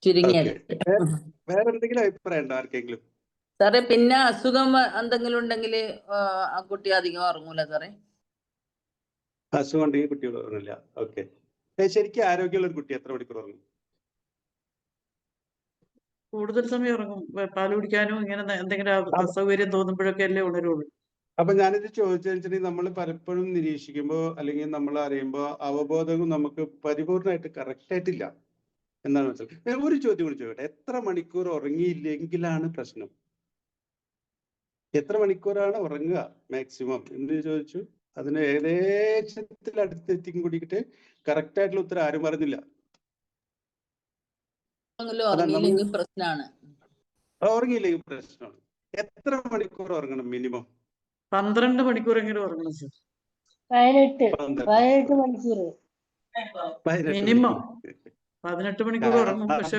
ചുരുങ്ങിയത്. വേറെ എന്തെങ്കിലും അഭിപ്രായം ഉണ്ടോ ആർക്കെങ്കിലും? സാറേ, പിന്നെ അസുഖം എന്തെങ്കിലും ഉണ്ടെങ്കിൽ ആ കുട്ടി അധികം ഉറങ്ങൂല സാറേ. അസുഖം ഉണ്ടെങ്കിൽ കുട്ടികൾ ഉറങ്ങില്ല. ഓക്കെ. ശരിക്കും ആരോഗ്യമുള്ള ഒരു കുട്ടി എത്ര മണിക്കൂർ ഉറങ്ങും? കൂടുതൽ സമയം ഉറങ്ങും. പാല് കുടിക്കാനും ഇങ്ങനെ എന്തെങ്കിലും അസൗകര്യം തോന്നുമ്പോഴൊക്കെ അല്ലേ ഉണരുള്ളൂ. അപ്പൊ ഞാനിത് ചോദിച്ചിട്ടുണ്ടെങ്കിൽ നമ്മൾ പലപ്പോഴും നിരീക്ഷിക്കുമ്പോൾ അല്ലെങ്കിൽ നമ്മൾ അറിയുമ്പോൾ അവബോധവും നമുക്ക് പരിപൂർണമായിട്ട് കറക്റ്റ് ആയിട്ടില്ല എന്നാണ് മനസ്സിലാക്കുന്നത്. ഒരു ചോദ്യം കൂടി ചോദിക്കട്ടെ, എത്ര മണിക്കൂർ ഉറങ്ങിയില്ലെങ്കിലാണ് പ്രശ്നം? എത്ര മണിക്കൂറാണ് ഉറങ്ങുക മാക്സിമം എന്ന് ചോദിച്ചു. അതിന് ഏകദേശത്തിൽ അടുത്തെത്തിക്കും കൂടിയിട്ട് കറക്റ്റ് ആയിട്ടുള്ള ഉത്തരം ആരും പറഞ്ഞില്ല. ഉറങ്ങിയില്ലെങ്കിൽ പ്രശ്നമാണ്. ഉറങ്ങിയില്ലെങ്കിൽ പ്രശ്നമാണ്. എത്ര മണിക്കൂർ ഉറങ്ങണം മിനിമം? 12 മണിക്കൂറെങ്കിലും ഉറങ്ങണം സർ. 18 മണിക്കൂർ മിനിമം 18 മണിക്കൂർ ഉറങ്ങും. പക്ഷെ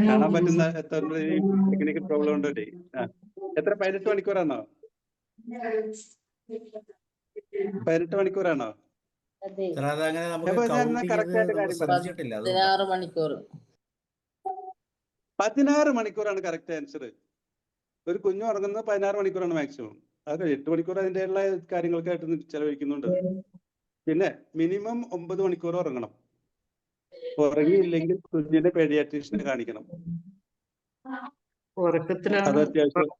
കാണാൻ പറ്റുന്ന ടെക്നിക്കൽ പ്രോബ്ലം ഉണ്ടോ? എത്ര 18 മണിക്കൂറാണോ? 18 മണിക്കൂറാണോ? അതങ്ങനെ നമുക്ക് അപ്പൊ ഞാൻ കൗണ്ട് correct ചെയ്ത് ആയിട്ട് നമ്മൾ കാര്യം ശ്രദ്ധിച്ചിട്ടില്ല. 16 മണിക്കൂർ. 16 മണിക്കൂറാണ് കറക്റ്റ് ആൻസർ. ഒരു കുഞ്ഞു ഉറങ്ങുന്നത് 16 മണിക്കൂറാണ് മാക്സിമം. അത് 8 മണിക്കൂർ അതിൻ്റെയുള്ള കാര്യങ്ങൾക്കായിട്ട് ചെലവഴിക്കുന്നുണ്ട്. പിന്നെ മിനിമം 9 മണിക്കൂർ ഉറങ്ങണം. ഉറങ്ങിയില്ലെങ്കിൽ കുഞ്ഞിന്റെ പീഡിയാട്രീഷ്യനെ കാണിക്കണം. ഉറക്കത്തിലാണ്, അത് അത്യാവശ്യം.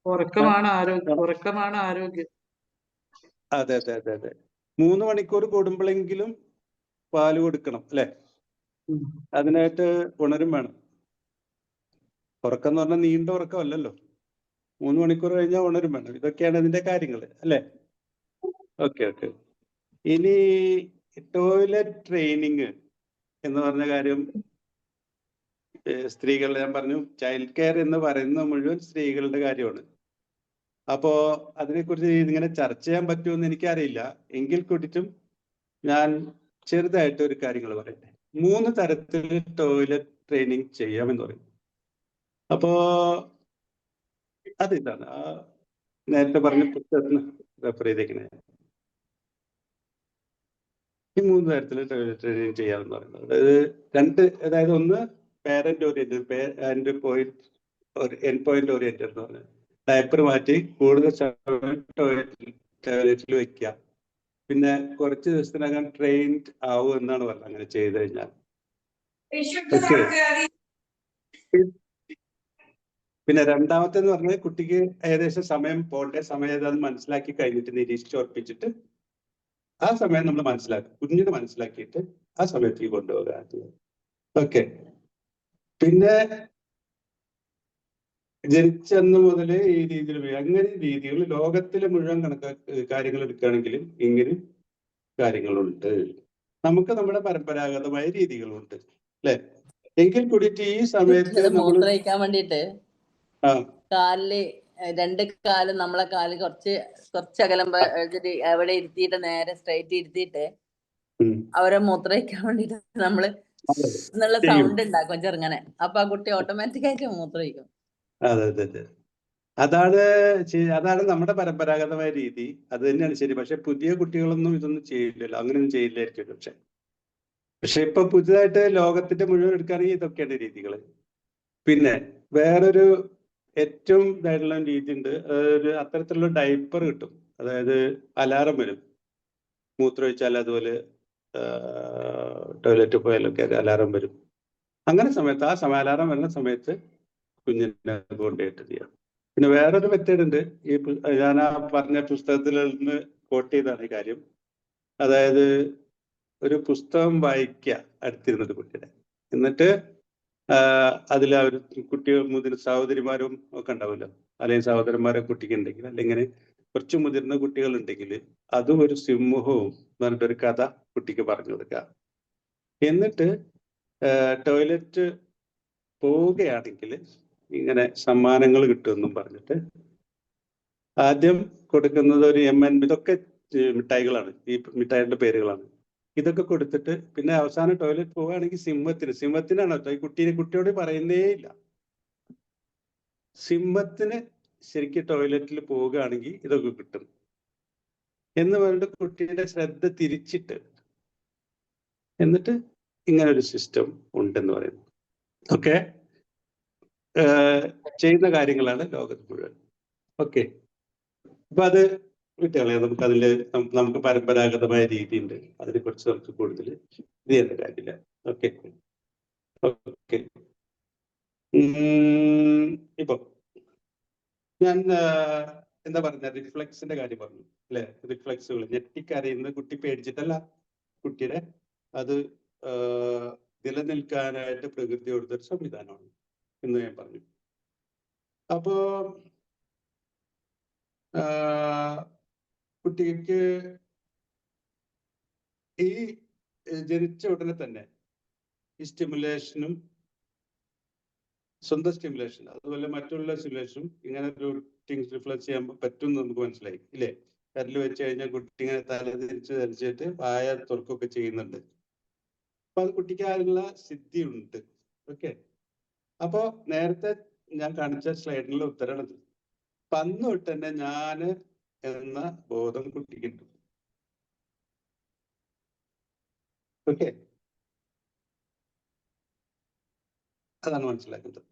ഉറക്കമാണ് ആരോഗ്യം. അതെ. 3 മണിക്കൂർ കൂടുമ്പോഴെങ്കിലും പാല് കൊടുക്കണം അല്ലെ? അതിനായിട്ട് ഉണരും വേണം. ഉറക്കം എന്ന് പറഞ്ഞാൽ നീണ്ട ഉറക്കമല്ലല്ലോ. 3 മണിക്കൂർ കഴിഞ്ഞാൽ ഉണരും വേണം. ഇതൊക്കെയാണ് ഇതിന്റെ കാര്യങ്ങൾ അല്ലെ? ഓക്കെ. ഇനി ടോയ്ലറ്റ് ട്രെയിനിങ് എന്ന് പറഞ്ഞ കാര്യം, സ്ത്രീകളുടെ, ഞാൻ പറഞ്ഞു ചൈൽഡ് കെയർ എന്ന് പറയുന്ന മുഴുവൻ സ്ത്രീകളുടെ കാര്യമാണ്. അപ്പോ അതിനെക്കുറിച്ച് ഇങ്ങനെ ചർച്ച ചെയ്യാൻ പറ്റുമെന്ന് എനിക്കറിയില്ല. എങ്കിൽ കൂടിയിട്ടും ഞാൻ ചെറുതായിട്ട് ഒരു കാര്യങ്ങൾ പറയട്ടെ. 3 തരത്തിൽ ടോയ്ലറ്റ് ട്രെയിനിങ് ചെയ്യാമെന്ന് പറയും. അപ്പോ അതിതാണ് നേരത്തെ പറഞ്ഞ പുസ്തകത്തിന് റെഫർ ചെയ്തേക്കുന്നത്. ഈ 3 തരത്തിൽ ടോയ്ലറ്റ് ട്രെയിനിങ് ചെയ്യാമെന്ന് പറയുന്നത്. അതായത് ഒന്ന് parent oriented and end point oriented എന്ന് പറഞ്ഞത്. ഡയപ്പർ മാറ്റി കൂടുതൽ സമയം ടോയ്ലറ്റിൽ വെക്കുക. പിന്നെ കുറച്ച് ദിവസത്തിനകം ട്രെയിൻഡ് ആവും എന്നാണ് പറഞ്ഞത്. അങ്ങനെ ചെയ്തു കഴിഞ്ഞാൽ പിന്നെ രണ്ടാമത്തെന്ന് പറഞ്ഞാൽ കുട്ടിക്ക് ഏകദേശം സമയം പോകേണ്ട സമയം ഏതാണെന്ന് മനസ്സിലാക്കി കഴിഞ്ഞിട്ട് നിരീക്ഷിച്ച് ഉറപ്പിച്ചിട്ട് ആ സമയം നമ്മൾ മനസ്സിലാക്കും, കുഞ്ഞിന് മനസ്സിലാക്കിയിട്ട് ആ സമയത്തേക്ക് കൊണ്ടുപോകുക. ഓക്കെ. പിന്നെ ജനിച്ചന്ന് മുതൽ ഈ രീതിയിൽ അങ്ങനെ രീതികൾ ലോകത്തിലെ മുഴുവൻ കാര്യങ്ങൾ എടുക്കുകയാണെങ്കിലും ഇങ്ങനെ കാര്യങ്ങളുണ്ട്. നമുക്ക് നമ്മുടെ പരമ്പരാഗതമായ രീതികളുണ്ട് അല്ലെ? എങ്കിൽ കൂടിയിട്ട് ഈ സമയത്ത് മൂത്രയിക്കാൻ വേണ്ടിട്ട് കാലില് 2 കാലും നമ്മളെ കാല് കുറച്ചകലം അവിടെ ഇരുത്തിയിട്ട് നേരെ സ്ട്രൈറ്റ് ഇരുത്തിയിട്ട് അവരെ മൂത്രയിക്കാൻ വേണ്ടിട്ട് നമ്മള് എന്നുള്ള സൗണ്ട് ഉണ്ടാക്കും ചെറുങ്ങനെ. അപ്പൊ ആ കുട്ടി ഓട്ടോമാറ്റിക് ആയിട്ട് മൂത്രയിക്കും. അതെ. അതാണ് നമ്മുടെ പരമ്പരാഗതമായ രീതി. അത് തന്നെയാണ് ശരി. പക്ഷെ പുതിയ കുട്ടികളൊന്നും ഇതൊന്നും ചെയ്യില്ലല്ലോ. അങ്ങനെയൊന്നും ചെയ്യില്ലായിരിക്കും. പക്ഷെ ഇപ്പൊ പുതുതായിട്ട് ലോകത്തിന്റെ മുഴുവൻ എടുക്കുകയാണെങ്കിൽ ഇതൊക്കെയാണ് രീതികൾ. പിന്നെ വേറൊരു ഏറ്റവും ഇതായിട്ടുള്ള രീതി ഉണ്ട്. ഒരു അത്തരത്തിലുള്ള ഡയപ്പർ കിട്ടും. അതായത് അലാറം വരും, മൂത്രമൊഴിച്ചാൽ അതുപോലെ ടോയ്ലറ്റിൽ പോയാലൊക്കെ അലാറം വരും. അങ്ങനെ സമയത്ത് ആ അലാറം വരുന്ന സമയത്ത് കുഞ്ഞിനെ കൊണ്ടുപോയിട്ട് ചെയ്യാം. പിന്നെ വേറൊരു മെത്തേഡ് ഉണ്ട്. ഞാൻ ആ പറഞ്ഞ പുസ്തകത്തിൽ നിന്ന് കോട്ട് ചെയ്താണ് ഈ കാര്യം. അതായത് ഒരു പുസ്തകം വായിക്കുക അടുത്തിരുന്നിട്ട് കുട്ടിയുടെ, എന്നിട്ട് അതിൽ അവർ കുട്ടികൾ മുതിർന്ന സഹോദരിമാരും ഒക്കെ ഉണ്ടാവില്ല, അല്ലെങ്കിൽ സഹോദരന്മാരെ കുട്ടിക്ക് ഉണ്ടെങ്കിൽ, അല്ലെങ്കിൽ കുറച്ച് മുതിർന്ന കുട്ടികൾ ഉണ്ടെങ്കിൽ അതും ഒരു സിംഹവും പറഞ്ഞിട്ടൊരു കഥ കുട്ടിക്ക് പറഞ്ഞു കൊടുക്കുക. എന്നിട്ട് ടോയ്ലറ്റ് പോവുകയാണെങ്കിൽ ഇങ്ങനെ സമ്മാനങ്ങൾ കിട്ടുമെന്നും പറഞ്ഞിട്ട് ആദ്യം കൊടുക്കുന്നത് ഒരു MNB, ഇതൊക്കെ മിഠായികളാണ്, ഈ മിഠായിയുടെ പേരുകളാണ്. ഇതൊക്കെ കൊടുത്തിട്ട് പിന്നെ അവസാനം ടോയ്ലറ്റ് പോവുകയാണെങ്കിൽ സിംഹത്തിനാണ് ഈ കുട്ടിയോട് പറയുന്നേ ഇല്ല. സിംഹത്തിന് ശരിക്കും ടോയ്ലറ്റിൽ പോവുകയാണെങ്കിൽ ഇതൊക്കെ കിട്ടും എന്ന് പറഞ്ഞിട്ട് കുട്ടിയുടെ ശ്രദ്ധ തിരിച്ചിട്ട് എന്നിട്ട് ഇങ്ങനെ ഒരു സിസ്റ്റം ഉണ്ടെന്ന് പറയുന്നു. ഓക്കെ, ചെയ്യുന്ന കാര്യങ്ങളാണ് ലോകത്ത് മുഴുവൻ. ഓക്കെ, അപ്പൊ അത് വിട്ടുകളയാം. നമുക്ക് പരമ്പരാഗതമായ രീതിയുണ്ട്, അതിനെ കുറിച്ച് നമുക്ക് കൂടുതൽ ഇത് ചെയ്യേണ്ട കാര്യമില്ല. Okay okay. ഇപ്പൊ ഞാൻ എന്താ പറഞ്ഞ റിഫ്ലക്സിന്റെ കാര്യം പറഞ്ഞു അല്ലെ. റിഫ്ലക്സുകൾ ഞെട്ടിക്കരയുന്ന കുട്ടി പേടിച്ചിട്ടല്ല, കുട്ടിയുടെ അത് നിലനിൽക്കാനായിട്ട് പ്രകൃതി കൊടുത്തൊരു സംവിധാനമാണ് എന്ന് ഞാൻ പറഞ്ഞു. അപ്പോ കുട്ടിക്ക് ഈ ജനിച്ച ഉടനെ തന്നെ ഈ സ്റ്റിമുലേഷനും, സ്വന്തം സ്റ്റിമുലേഷൻ അതുപോലെ മറ്റുള്ള സ്റ്റിമുലേഷനും ഇങ്ങനെ ഒരു തിങ്സ് റിഫ്ലക്സ് ചെയ്യാൻ പറ്റും എന്ന് നമുക്ക് മനസ്സിലായി ഇല്ലേ. കരല് വെച്ച് കഴിഞ്ഞാൽ കുട്ടി ഇങ്ങനെ തല തിരിച്ചിട്ട് വായ തുറക്കുകയൊക്കെ ചെയ്യുന്നുണ്ട്. അപ്പൊ അത് കുട്ടിക്ക് അതിനുള്ള സിദ്ധി ഉണ്ട്. ഓക്കെ, അപ്പോ നേരത്തെ ഞാൻ കാണിച്ച സ്ലൈഡിലുള്ള ഉത്തരവാണത്. അന്ന് തൊട്ട് തന്നെ ഞാന് എന്ന ബോധം കുട്ടിക്കുണ്ട്. ഓക്കെ, അതാണ് മനസ്സിലാക്കുന്നത്.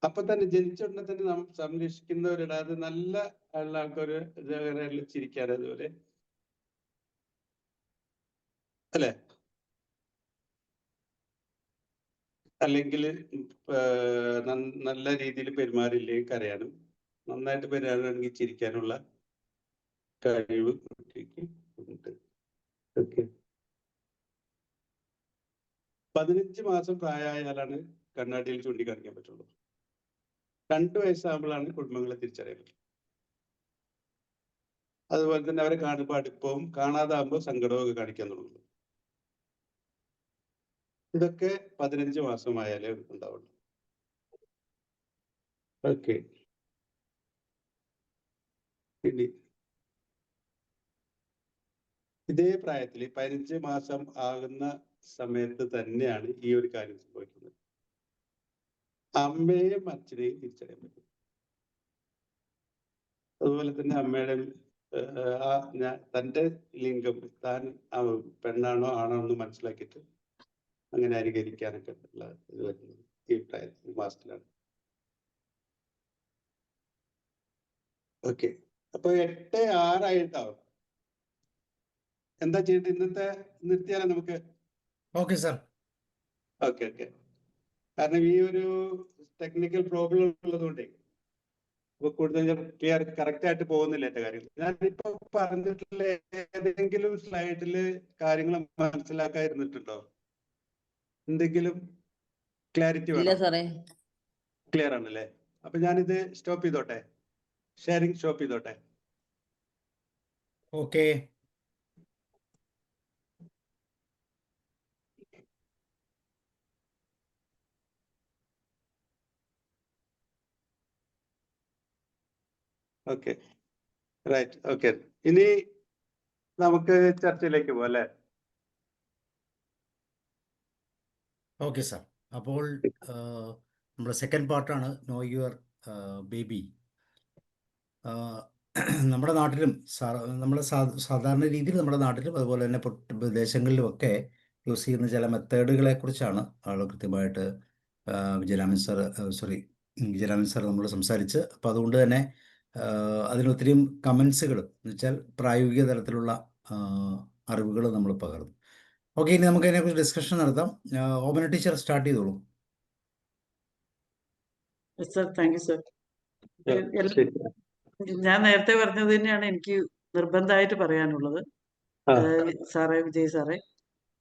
അപ്പൊ തന്നെ ജനിച്ച ഉടനെ തന്നെ നാം സംരക്ഷിക്കുന്നവരിടാതെ നല്ല ഉള്ള ആൾക്കൊരു ചിരിക്കാൻ അതുപോലെ അല്ലെ, അല്ലെങ്കിൽ നല്ല രീതിയിൽ പെരുമാറിയില്ലെങ്കിൽ കരയാനും, നന്നായിട്ട് പെരുമാറുകയാണെങ്കിൽ ചിരിക്കാനുള്ള കഴിവ് കുട്ടിക്ക് ഉണ്ട്. ഓക്കെ, 15 മാസം പ്രായമായാലാണ് കണ്ണാടിയിൽ ചൂണ്ടിക്കാണിക്കാൻ പറ്റുള്ളൂ. 2 വയസ്സാകുമ്പോഴാണ് കുടുംബങ്ങളെ തിരിച്ചറിയാൻ പറ്റും. അതുപോലെ തന്നെ അവരെ കാണുമ്പോൾ അടുപ്പവും, കാണാതാകുമ്പോൾ സങ്കടവും ഒക്കെ കാണിക്കാൻ തുടങ്ങുന്നു. ഇതൊക്കെ 15 മാസമായാലേ ഉണ്ടാവുള്ളൂ. ഓക്കെ, ഇനി ഇതേ പ്രായത്തിൽ 15 മാസം ആകുന്ന സമയത്ത് തന്നെയാണ് ഈ ഒരു കാര്യം സംഭവിക്കുന്നത്. അമ്മയെയും അച്ഛനെയും തിരിച്ചറിയാൻ പറ്റും. അതുപോലെ തന്നെ അമ്മയുടെ തൻ്റെ ലിംഗം താൻ പെണ്ണാണോ ആണോ എന്ന് മനസ്സിലാക്കിയിട്ട് അങ്ങനെ അനുകരിക്കാനൊക്കെ ഉള്ള ഇത് വരുന്നത് ഈ പ്രായത്തിൽ മാസത്തിലാണ്. ഓക്കെ, അപ്പൊ 8-6 ആയിട്ടാവും. എന്താ ചെയ്യേണ്ടത്? ഇന്നത്തെ നിർത്തിയാലോ നമുക്ക്? Okay sir. ഓക്കെ ഓക്കെ, കാരണം ഈ ഒരു ടെക്നിക്കൽ പ്രോബ്ലം ഉള്ളതുകൊണ്ടേ അപ്പൊ കൂടുതൽ കറക്റ്റ് ആയിട്ട് പോകുന്നില്ല എന്റെ കാര്യം. ഞാനിപ്പോ പറഞ്ഞിട്ടുള്ള ഏതെങ്കിലും സ്ലൈഡില് കാര്യങ്ങൾ മനസ്സിലാക്കാതിരുന്നിട്ടുണ്ടോ? എന്തെങ്കിലും ക്ലാരിറ്റി വേണം? ക്ലിയർ ആണല്ലേ? അപ്പൊ ഞാനിത് സ്റ്റോപ്പ് ചെയ്തോട്ടെ, ഷെയറിംഗ് സ്റ്റോപ്പ് ചെയ്തോട്ടെ. Okay, okay right. ഓക്കെ, ഇനി നമുക്ക് ചർച്ചയിലേക്ക് പോകാം അല്ലേ? Okay sir. അപ്പോൾ നമ്മുടെ സെക്കൻഡ് പാർട്ടാണ് നോ യുവർ ബേബി. നമ്മുടെ നാട്ടിലും നമ്മുടെ സാധാരണ രീതിയിൽ നമ്മുടെ നാട്ടിലും അതുപോലെ തന്നെ വിദേശങ്ങളിലുമൊക്കെ യൂസ് ചെയ്യുന്ന ചില മെത്തേഡുകളെ കുറിച്ചാണ് ആൾ കൃത്യമായിട്ട് വിജയരാമൻ സാർ ജനാനന്ദൻ സാർ നമ്മൾ സംസാരിച്ച്. അപ്പോൾ അതുകൊണ്ട് തന്നെ അതിനൊത്തിരിയും കമൻസുകൾ എന്ന് വെച്ചാൽ പ്രായോഗിക തലത്തിലുള്ള അറിവുകൾ നമ്മൾ പകർന്നു. ഓക്കെ, ഇനി നമുക്ക് അതിനെക്കുറിച്ച് ഡിസ്കഷൻ നടത്താം. ഓമന ടീച്ചർ സ്റ്റാർട്ട് ചെയ്തോളൂ. Sir, thank you sir. ഞാൻ നേരത്തെ പറഞ്ഞത് തന്നെയാണ് എനിക്ക് നിർബന്ധമായിട്ട് പറയാനുള്ളത്. സാറേ, വിജയ് സാറേ,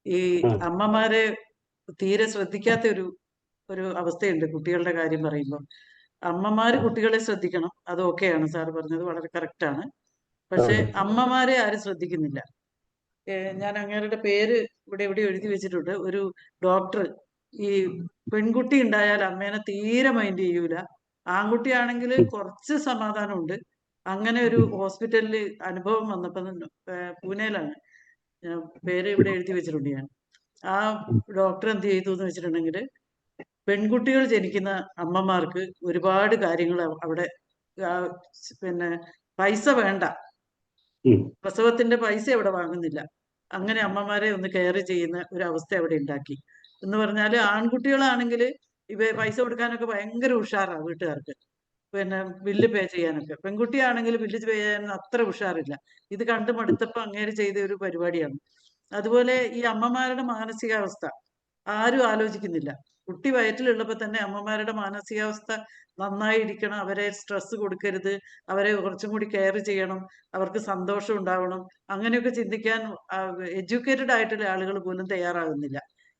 ഈ അമ്മമാരെ തീരെ ശ്രദ്ധിക്കാത്ത ഒരു അവസ്ഥയുണ്ട് കുട്ടികളുടെ കാര്യം പറയുമ്പോൾ. അമ്മമാര് കുട്ടികളെ ശ്രദ്ധിക്കണം, അത് ഓക്കെയാണ്, സാറ് പറഞ്ഞത് വളരെ കറക്റ്റാണ്. പക്ഷെ അമ്മമാരെ ആരും ശ്രദ്ധിക്കുന്നില്ല. ഞാൻ അങ്ങേരുടെ പേര് ഇവിടെ എഴുതി വെച്ചിട്ടുണ്ട്. ഒരു ഡോക്ടർ ഈ പെൺകുട്ടി ഉണ്ടായാൽ അമ്മേനെ തീരെ മൈൻഡ് ചെയ്യൂല, ആൺകുട്ടിയാണെങ്കിൽ കുറച്ച് സമാധാനമുണ്ട്. അങ്ങനെ ഒരു ഹോസ്പിറ്റലിൽ അനുഭവം വന്നപ്പോൾ, പൂനെയിലാണ്, പേര് ഇവിടെ എഴുതി വെച്ചിട്ടുണ്ട് ഞാൻ. ആ ഡോക്ടർ എന്ത് ചെയ്തു എന്ന് വെച്ചിട്ടുണ്ടെങ്കിൽ, പെൺകുട്ടികൾ ജനിക്കുന്ന അമ്മമാർക്ക് ഒരുപാട് കാര്യങ്ങൾ അവിടെ, പിന്നെ പൈസ വേണ്ട, പ്രസവത്തിന്റെ പൈസ അവിടെ വാങ്ങുന്നില്ല, അങ്ങനെ അമ്മമാരെ ഒന്ന് കെയർ ചെയ്യുന്ന ഒരു അവസ്ഥ അവിടെ ഉണ്ടാക്കി. എന്ന് പറഞ്ഞാൽ ആൺകുട്ടികളാണെങ്കിൽ പൈസ കൊടുക്കാനൊക്കെ ഭയങ്കര ഉഷാറാണ് വീട്ടുകാർക്ക്, പിന്നെ ബില്ല് പേ ചെയ്യാനൊക്കെ. പെൺകുട്ടിയാണെങ്കിൽ ബില്ല് പേ ചെയ്യാൻ അത്ര ഉഷാറില്ല. ഇത് കണ്ടു മടുത്തപ്പോൾ അങ്ങേര് ചെയ്ത ഒരു പരിപാടിയാണ്. അതുപോലെ ഈ അമ്മമാരുടെ മാനസികാവസ്ഥ ആരും ആലോചിക്കുന്നില്ല. കുട്ടി വയറ്റിലുള്ളപ്പോൾ തന്നെ അമ്മമാരുടെ മാനസികാവസ്ഥ നന്നായിരിക്കണം, അവരെ സ്ട്രെസ് കൊടുക്കരുത്, അവരെ കുറച്ചും കൂടി കെയർ ചെയ്യണം, അവർക്ക് സന്തോഷം ഉണ്ടാവണം, അങ്ങനെയൊക്കെ ചിന്തിക്കാൻ എഡ്യൂക്കേറ്റഡ് ആയിട്ടുള്ള ആളുകൾ പോലും തയ്യാറാകുന്നില്ല.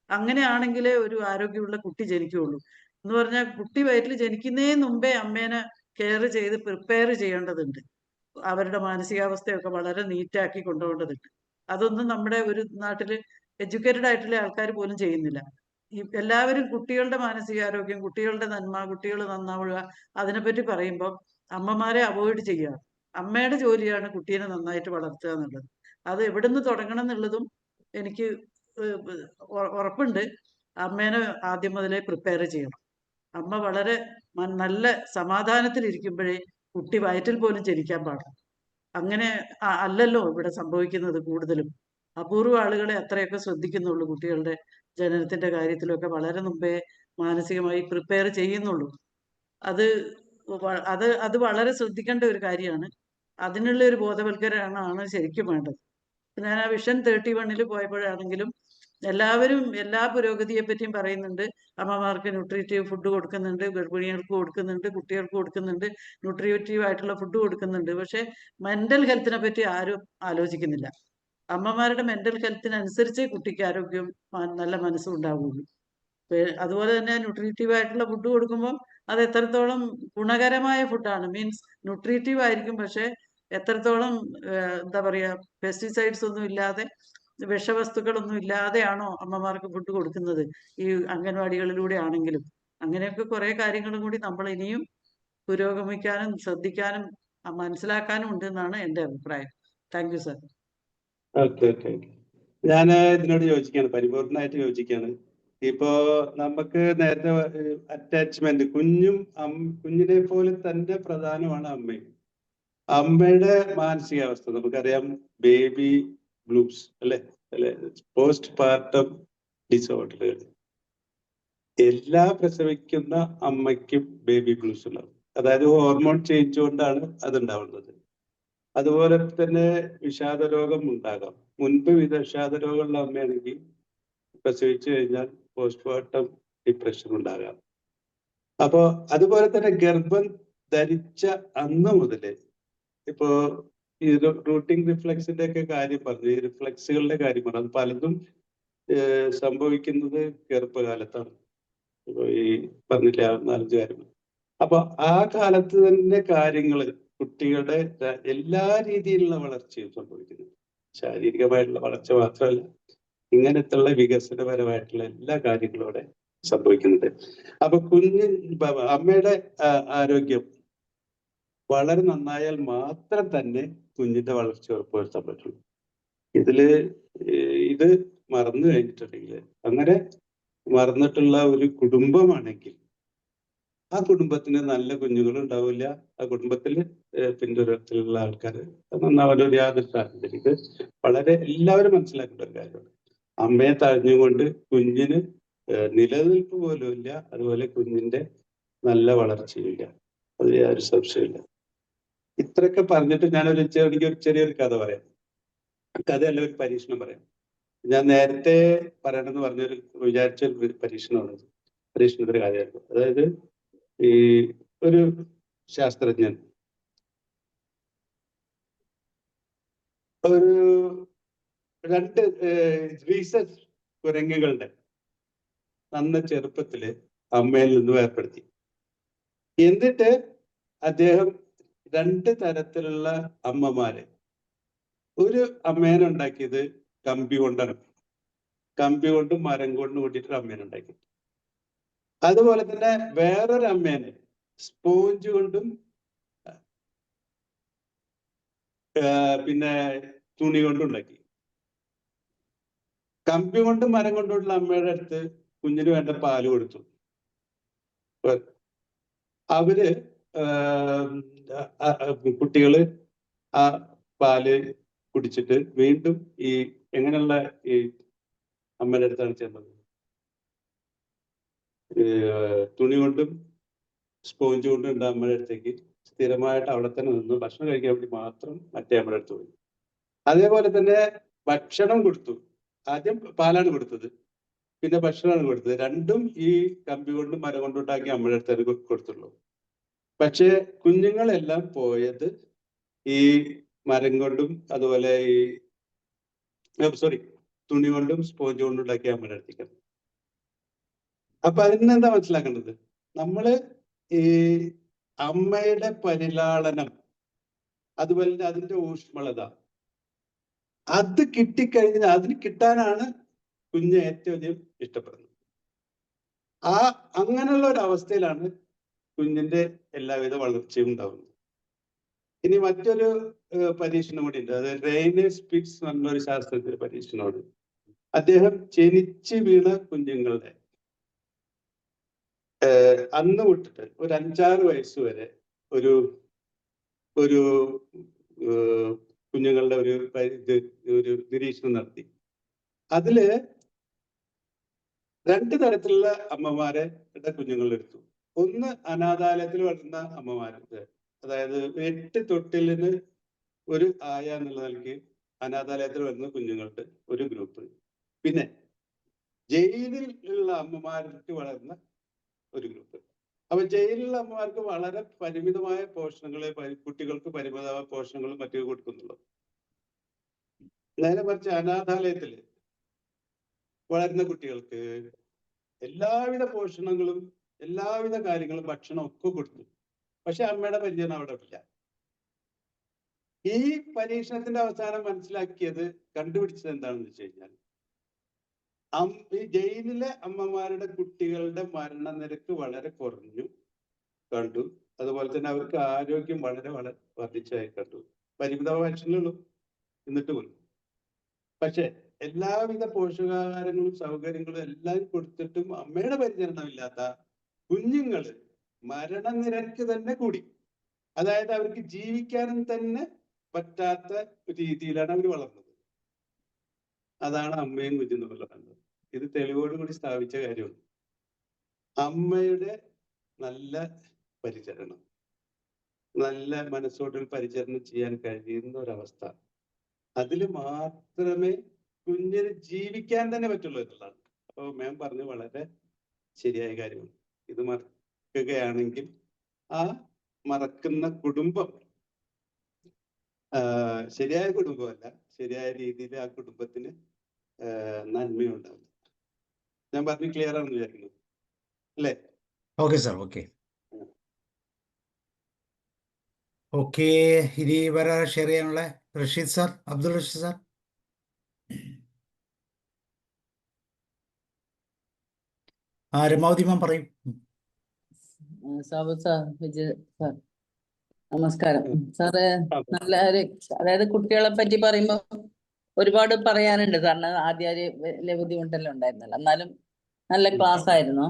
അങ്ങനെയാണെങ്കിലേ ഒരു ആരോഗ്യമുള്ള കുട്ടി ജനിക്കുകയുള്ളൂ. എന്ന് പറഞ്ഞാൽ കുട്ടി വയറ്റിൽ ജനിക്കുന്നതിന് മുമ്പേ അമ്മേനെ കെയർ ചെയ്ത് പ്രിപ്പയർ ചെയ്യേണ്ടതുണ്ട്. അവരുടെ മാനസികാവസ്ഥയൊക്കെ വളരെ നീറ്റാക്കി കൊണ്ടുപോകേണ്ടതുണ്ട്. അതൊന്നും നമ്മുടെ ഒരു നാട്ടിൽ എഡ്യൂക്കേറ്റഡ് ആയിട്ടുള്ള ആൾക്കാർ പോലും ചെയ്യുന്നില്ല. എല്ലാവരും കുട്ടികളുടെ മാനസികാരോഗ്യം, കുട്ടികളുടെ നന്മ, കുട്ടികൾ നന്നാവുക, അതിനെപ്പറ്റി പറയുമ്പോൾ അമ്മമാരെ അവോയ്ഡ് ചെയ്യുക. അമ്മയുടെ ജോലിയാണ് കുട്ടീനെ നന്നായിട്ട് വളർത്തുക എന്നുള്ളത്. അത് എവിടെ നിന്ന് തുടങ്ങണം എന്നുള്ളതും എനിക്ക് ഉറപ്പുണ്ട്. അമ്മേനെ ആദ്യം മുതലേ പ്രിപ്പയർ ചെയ്യണം. അമ്മ വളരെ നല്ല സമാധാനത്തിലിരിക്കുമ്പോഴേ കുട്ടി വയറ്റിൽ പോലും ജനിക്കാൻ പാടില്ല. അങ്ങനെ അല്ലല്ലോ ഇവിടെ സംഭവിക്കുന്നത്. കൂടുതലും അപൂർവ ആളുകളെ അത്രയൊക്കെ ശ്രദ്ധിക്കുന്നുള്ളൂ. കുട്ടികളുടെ ജനനത്തിന്റെ കാര്യത്തിലൊക്കെ വളരെ മുമ്പേ മാനസികമായി പ്രിപ്പയർ ചെയ്യുന്നുള്ളൂ. അത് അത് വളരെ ശ്രദ്ധിക്കേണ്ട ഒരു കാര്യമാണ്. അതിനുള്ള ഒരു ബോധവൽക്കരണമാണ് ശരിക്കും വേണ്ടത്. ഞാൻ ആ വിഷൻ 31 പോയപ്പോഴാണെങ്കിലും എല്ലാവരും എല്ലാ പുരോഗതിയെ പറ്റിയും പറയുന്നുണ്ട്. അമ്മമാർക്ക് ന്യൂട്രീറ്റീവ് ഫുഡ് കൊടുക്കുന്നുണ്ട്, ഗർഭിണികൾക്ക് കൊടുക്കുന്നുണ്ട്, കുട്ടികൾക്ക് കൊടുക്കുന്നുണ്ട്, ന്യൂട്രീറ്റീവ് ആയിട്ടുള്ള ഫുഡ് കൊടുക്കുന്നുണ്ട്. പക്ഷെ മെന്റൽ ഹെൽത്തിനെ പറ്റി ആരും ആലോചിക്കുന്നില്ല. അമ്മമാരുടെ മെന്റൽ ഹെൽത്തിനനുസരിച്ച് കുട്ടിക്ക് ആരോഗ്യം, നല്ല മനസ്സും ഉണ്ടാവുകയുള്ളൂ. അതുപോലെ തന്നെ ന്യൂട്രീറ്റീവ് ആയിട്ടുള്ള ഫുഡ് കൊടുക്കുമ്പോൾ അത് എത്രത്തോളം ഗുണകരമായ ഫുഡാണ്, മീൻസ് ന്യൂട്രീറ്റീവ് ആയിരിക്കും, പക്ഷെ എത്രത്തോളം എന്താ പറയുക, പെസ്റ്റിസൈഡ്സ് ഒന്നും ഇല്ലാതെ, വിഷവസ്തുക്കളൊന്നും ഇല്ലാതെയാണോ അമ്മമാർക്ക് ഫുഡ് കൊടുക്കുന്നത് ഈ അംഗൻവാടികളിലൂടെ ആണെങ്കിലും. അങ്ങനെയൊക്കെ കുറെ കാര്യങ്ങളും കൂടി നമ്മൾ ഇനിയും പുരോഗമിക്കാനും ശ്രദ്ധിക്കാനും മനസ്സിലാക്കാനും ഉണ്ട് എന്നാണ് എൻ്റെ അഭിപ്രായം. Thank you sir. ഓക്കെ. ഞാൻ ഇതിനോട് യോജിക്കാണ്, പരിപൂർണമായിട്ട് യോജിക്കാണ്. ഇപ്പോ നമുക്ക് നേരത്തെ അറ്റാച്ച്മെന്റ്, കുഞ്ഞിനെ പോലെ തന്നെ പ്രധാനമാണ് അമ്മയും. അമ്മയുടെ മാനസികാവസ്ഥ നമുക്കറിയാം. ബേബി ബ്ലൂസ് അല്ലെ, പോസ്റ്റ് പാർട്ടം ഡിസോർഡറുകൾ. എല്ലാ പ്രസവിക്കുന്ന അമ്മയ്ക്കും ബേബി ബ്ലൂസ് ഉണ്ടാവും. അതായത് ഹോർമോൺ ചേഞ്ച് കൊണ്ടാണ് അതുണ്ടാവുന്നത്. അതുപോലെ തന്നെ വിഷാദരോഗം ഉണ്ടാകാം. മുൻപ് വിഷാദരോഗമുള്ള അമ്മയാണെങ്കിൽ പ്രസവിച്ചു കഴിഞ്ഞാൽ പോസ്റ്റ്മോർട്ടം ഡിപ്രഷൻ ഉണ്ടാകാം. അപ്പോ അതുപോലെ തന്നെ ഗർഭം ധരിച്ച അന്ന് മുതലേ, ഇപ്പോ ഈ റൂട്ടിംഗ് റിഫ്ലക്സിന്റെ ഒക്കെ കാര്യം പറഞ്ഞു, ഈ റിഫ്ലക്സുകളുടെ കാര്യം പറഞ്ഞു, അത് പലതും സംഭവിക്കുന്നത് ഗർഭകാലത്താണ്. ഇപ്പൊ ഈ പറഞ്ഞില്ല 4 കാര്യങ്ങൾ. അപ്പൊ ആ കാലത്ത് തന്നെ കാര്യങ്ങള് കുട്ടികളുടെ എല്ലാ രീതിയിലുള്ള വളർച്ചയും സംഭവിക്കുന്നു. ശാരീരികമായിട്ടുള്ള വളർച്ച മാത്രമല്ല, ഇങ്ങനത്തുള്ള വികസനപരമായിട്ടുള്ള എല്ലാ കാര്യങ്ങളും അവിടെ സംഭവിക്കുന്നുണ്ട്. അപ്പൊ അമ്മയുടെ ആരോഗ്യം വളരെ നന്നായാൽ മാത്രം തന്നെ കുഞ്ഞിന്റെ വളർച്ച ഉറപ്പുവരുത്താൻ പറ്റുള്ളൂ. ഇത് മറന്നു കഴിഞ്ഞിട്ടുണ്ടെങ്കിൽ, അങ്ങനെ മറന്നിട്ടുള്ള ഒരു കുടുംബമാണെങ്കിൽ ആ കുടുംബത്തിന് നല്ല കുഞ്ഞുങ്ങളും ഉണ്ടാവില്ല. ആ കുടുംബത്തിൽ പിന്തുടരത്തിലുള്ള ആൾക്കാർ നന്നാവാൻ യാതൊരു സാധ്യതയില്ല. ഇത് വളരെ എല്ലാവരും മനസ്സിലാക്കേണ്ട ഒരു കാര്യമാണ്. അമ്മയെ തഴഞ്ഞുകൊണ്ട് കുഞ്ഞിന് നിലനിൽപ്പ് പോലും ഇല്ല. അതുപോലെ കുഞ്ഞിന്റെ നല്ല വളർച്ചയില്ല. അതിൽ യാതൊരു സംശയമില്ല. ഇത്രയൊക്കെ പറഞ്ഞിട്ട് ഞാനൊരു ചെറിയൊരു കഥ പറയാം. കഥയല്ല, ഒരു പരീക്ഷണം പറയാം. ഞാൻ നേരത്തെ പറയണമെന്ന് പറഞ്ഞൊരു വിചാരിച്ചൊരു പരീക്ഷണത്തിന്റെ കാര്യമായിരുന്നു. അതായത് ഈ ഒരു ശാസ്ത്രജ്ഞൻ ഒരു 2 റീസസ് കുരങ്ങുകളുടെ നന്ന ചെറുപ്പത്തില് അമ്മയിൽ നിന്ന് വേർപ്പെടുത്തി. എന്നിട്ട് അദ്ദേഹം 2 തരത്തിലുള്ള അമ്മമാരെ, ഒരു അമ്മേനെ ഉണ്ടാക്കിയത് കമ്പി കൊണ്ടാണ്. കമ്പി കൊണ്ടും മരം കൊണ്ടും കൂട്ടിയിട്ട് അമ്മേനെ ഉണ്ടാക്കി. അതുപോലെ തന്നെ വേറൊരു അമ്മേനെ സ്പോഞ്ച് കൊണ്ടും പിന്നെ തുണി കൊണ്ടും ഉണ്ടാക്കി. കമ്പി കൊണ്ടും മരം കൊണ്ടുള്ള അമ്മയുടെ അടുത്ത് കുഞ്ഞിന് വേണ്ട പാല് കൊടുത്തു. അവര് കുട്ടികള് ആ പാല് കുടിച്ചിട്ട് വീണ്ടും ഈ എങ്ങനെയുള്ള ഈ അമ്മയുടെ അടുത്താണ് ചെന്നത്, തുണി കൊണ്ടും സ്പോഞ്ച് കൊണ്ടും ഉണ്ട് അമ്മയുടെ അടുത്തേക്ക് സ്ഥിരമായിട്ട് അവിടെ തന്നെ നിന്ന് ഭക്ഷണം കഴിക്കാൻ വേണ്ടി മാത്രം മറ്റേ അമ്മയുടെ അടുത്ത് പോയി. അതേപോലെ തന്നെ ഭക്ഷണം കൊടുത്തു. ആദ്യം പാലാണ് കൊടുത്തത്, പിന്നെ ഭക്ഷണമാണ് കൊടുത്തത്. രണ്ടും ഈ കമ്പി കൊണ്ടും മരം കൊണ്ടും ഉണ്ടാക്കി അമ്മയുടെ അടുത്ത് കൊടുത്തുള്ളൂ. പക്ഷേ കുഞ്ഞുങ്ങളെല്ലാം പോയത് ഈ മരം കൊണ്ടും അതുപോലെ ഈ തുണി കൊണ്ടും സ്പോഞ്ച് കൊണ്ടും ഉണ്ടാക്കി അമ്മയുടെ അടുത്തേക്കാണ്. അപ്പൊ അതിന് എന്താ മനസ്സിലാക്കേണ്ടത്? നമ്മള് ഈ അമ്മയുടെ പരിലാളനം, അതുപോലെ തന്നെ അതിന്റെ ഊഷ്മളത, അത് കിട്ടിക്കഴിഞ്ഞാൽ അതിന് കിട്ടാനാണ് കുഞ്ഞ് ഏറ്റവും അധികം ഇഷ്ടപ്പെടുന്നത്. അങ്ങനെയുള്ള ഒരു അവസ്ഥയിലാണ് കുഞ്ഞിന്റെ എല്ലാവിധ വളർച്ചയും ഉണ്ടാവുന്നത്. ഇനി മറ്റൊരു പരീക്ഷണം കൂടി ഉണ്ട്. അത് റെയ്നെ സ്പിറ്റ്സ് എന്നൊരു ശാസ്ത്രജ്ഞ പരീക്ഷണമാണ്. അദ്ദേഹം ജനിച്ചു വീണ കുഞ്ഞുങ്ങളുടെ അന്ന് വിട്ടിട്ട് ഒരു 5-6 വയസ്സ് വരെ ഒരു കുഞ്ഞുങ്ങളുടെ ഒരു നിരീക്ഷണം നടത്തി. അതില് 2 തരത്തിലുള്ള അമ്മമാരെ കുഞ്ഞുങ്ങളെടുത്തു. ഒന്ന് അനാഥാലയത്തിൽ വളർന്ന അമ്മമാർക്ക്, അതായത് 8 തൊട്ടിലിന് ഒരു ആയ എന്നുള്ള നിലയ്ക്ക് അനാഥാലയത്തിൽ വരുന്ന കുഞ്ഞുങ്ങളുടെ ഒരു ഗ്രൂപ്പ്. പിന്നെ ജയിലിൽ ഉള്ള അമ്മമാർക്ക് വളർന്ന ഒരു ഗ്രൂപ്പ്. അപ്പൊ ജയിലിലുള്ള അമ്മമാർക്ക് വളരെ പരിമിതമായ പോഷണങ്ങളെ കുട്ടികൾക്ക് പരിമിതമായ പോഷണങ്ങളും മറ്റും കൊടുക്കുന്നുള്ളൂ. നേരെ മറിച്ച് അനാഥാലയത്തില് വളരുന്ന കുട്ടികൾക്ക് എല്ലാവിധ പോഷണങ്ങളും എല്ലാവിധ കാര്യങ്ങളും ഭക്ഷണം ഒക്കെ കൊടുത്തു. പക്ഷെ അമ്മയുടെ പരിചരണം അവിടെ ഇല്ല. ഈ പരീക്ഷണത്തിന്റെ അവസാനം കണ്ടുപിടിച്ചത് എന്താണെന്ന് വെച്ച് കഴിഞ്ഞാൽ, ഈ ജയിലിലെ അമ്മമാരുടെ കുട്ടികളുടെ മരണനിരക്ക് വളരെ കുറഞ്ഞു കണ്ടു. അതുപോലെ തന്നെ അവർക്ക് ആരോഗ്യം വളരെ വർദ്ധിച്ചായി കണ്ടു. പരിമിതമായ ഭക്ഷണമുള്ളൂ എന്നിട്ട് പോലും. പക്ഷെ എല്ലാവിധ പോഷകാഹാരങ്ങളും സൗകര്യങ്ങളും എല്ലാം കൊടുത്തിട്ടും അമ്മയുടെ പരിചരണമില്ലാത്ത കുഞ്ഞുങ്ങള് മരണനിരക്ക് തന്നെ കൂടി. അതായത് അവർക്ക് ജീവിക്കാനും തന്നെ പറ്റാത്ത രീതിയിലാണ് അവർ വളർന്നത്. അതാണ് അമ്മയും കുഞ്ഞും തമ്മിലുള്ള ബന്ധം. ഇത് തെളിവോടുകൂടി സ്ഥാപിച്ച കാര്യമാണ്. അമ്മയുടെ നല്ല പരിചരണം, നല്ല മനസ്സോടും പരിചരണം ചെയ്യാൻ കഴിയുന്ന ഒരവസ്ഥ, അതിൽ മാത്രമേ കുഞ്ഞിന് ജീവിക്കാൻ തന്നെ പറ്റുള്ളൂ എന്നുള്ളതാണ്. അപ്പോൾ മാം പറഞ്ഞു വളരെ ശരിയായ കാര്യമാണ്. ഇത് മറക്കുകയാണെങ്കിൽ ആ മറക്കുന്ന കുടുംബം ശരിയായ കുടുംബമല്ല, ശരിയായ രീതിയിൽ ആ കുടുംബത്തിന് നന്മയുണ്ടാവില്ല. ഞാൻ പറഞ്ഞു ക്ലിയർ ആണെന്ന് വിചാരിക്കുന്നു അല്ലേ? Okay sir, okay. ഓക്കെ, ഇനി വേറെ ഷെയർ ചെയ്യാനുള്ള റഷീദ് സാർ, അബ്ദുൾ റഷീദ് സാർ. രമാവതി മാം പറയും. നമസ്കാരം സാറ്. നല്ല ഒരു, അതായത് കുട്ടികളെ പറ്റി പറയുമ്പോൾ ഒരുപാട് പറയാനുണ്ട് സാറിന്. ആദ്യം വലിയ ബുദ്ധിമുട്ടെല്ലാം ഉണ്ടായിരുന്നല്ലോ, എന്നാലും നല്ല ക്ലാസ് ആയിരുന്നു.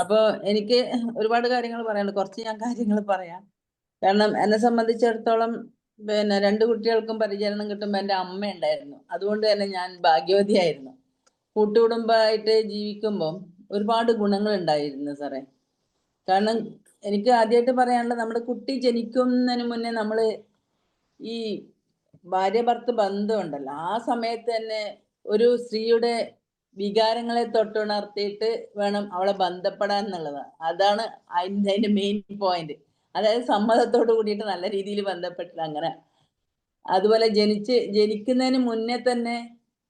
അപ്പൊ എനിക്ക് ഒരുപാട് കാര്യങ്ങൾ പറയാനുണ്ട്. കുറച്ച് ഞാൻ കാര്യങ്ങൾ പറയാം. കാരണം എന്നെ സംബന്ധിച്ചിടത്തോളം പിന്നെ 2 കുട്ടികൾക്കും പരിചരണം കിട്ടുമ്പോൾ എൻ്റെ അമ്മ ഉണ്ടായിരുന്നു. അതുകൊണ്ട് തന്നെ ഞാൻ ഭാഗ്യവതിയായിരുന്നു. കൂട്ടുകുടുംബമായിട്ട് ജീവിക്കുമ്പോൾ ഒരുപാട് ഗുണങ്ങൾ ഉണ്ടായിരുന്നു സാറേ. കാരണം എനിക്ക് ആദ്യമായിട്ട് പറയാനുള്ളത്, നമ്മുടെ കുട്ടി ജനിക്കുന്നതിന് മുന്നേ നമ്മള് ഈ ഭാര്യ ഭർത്തൃ ബന്ധം ഉണ്ടല്ലോ, ആ സമയത്ത് തന്നെ ഒരു സ്ത്രീയുടെ വികാരങ്ങളെ തൊട്ടുണർത്തിയിട്ട് വേണം അവളെ ബന്ധപ്പെടാൻ എന്നുള്ളതാണ്. അതാണ് അതിന്റെ മെയിൻ പോയിന്റ്. അതായത് സമ്മതത്തോട് കൂടിയിട്ട് നല്ല രീതിയിൽ ബന്ധപ്പെട്ടില്ല അങ്ങനെ. അതുപോലെ ജനിക്കുന്നതിന് മുന്നേ തന്നെ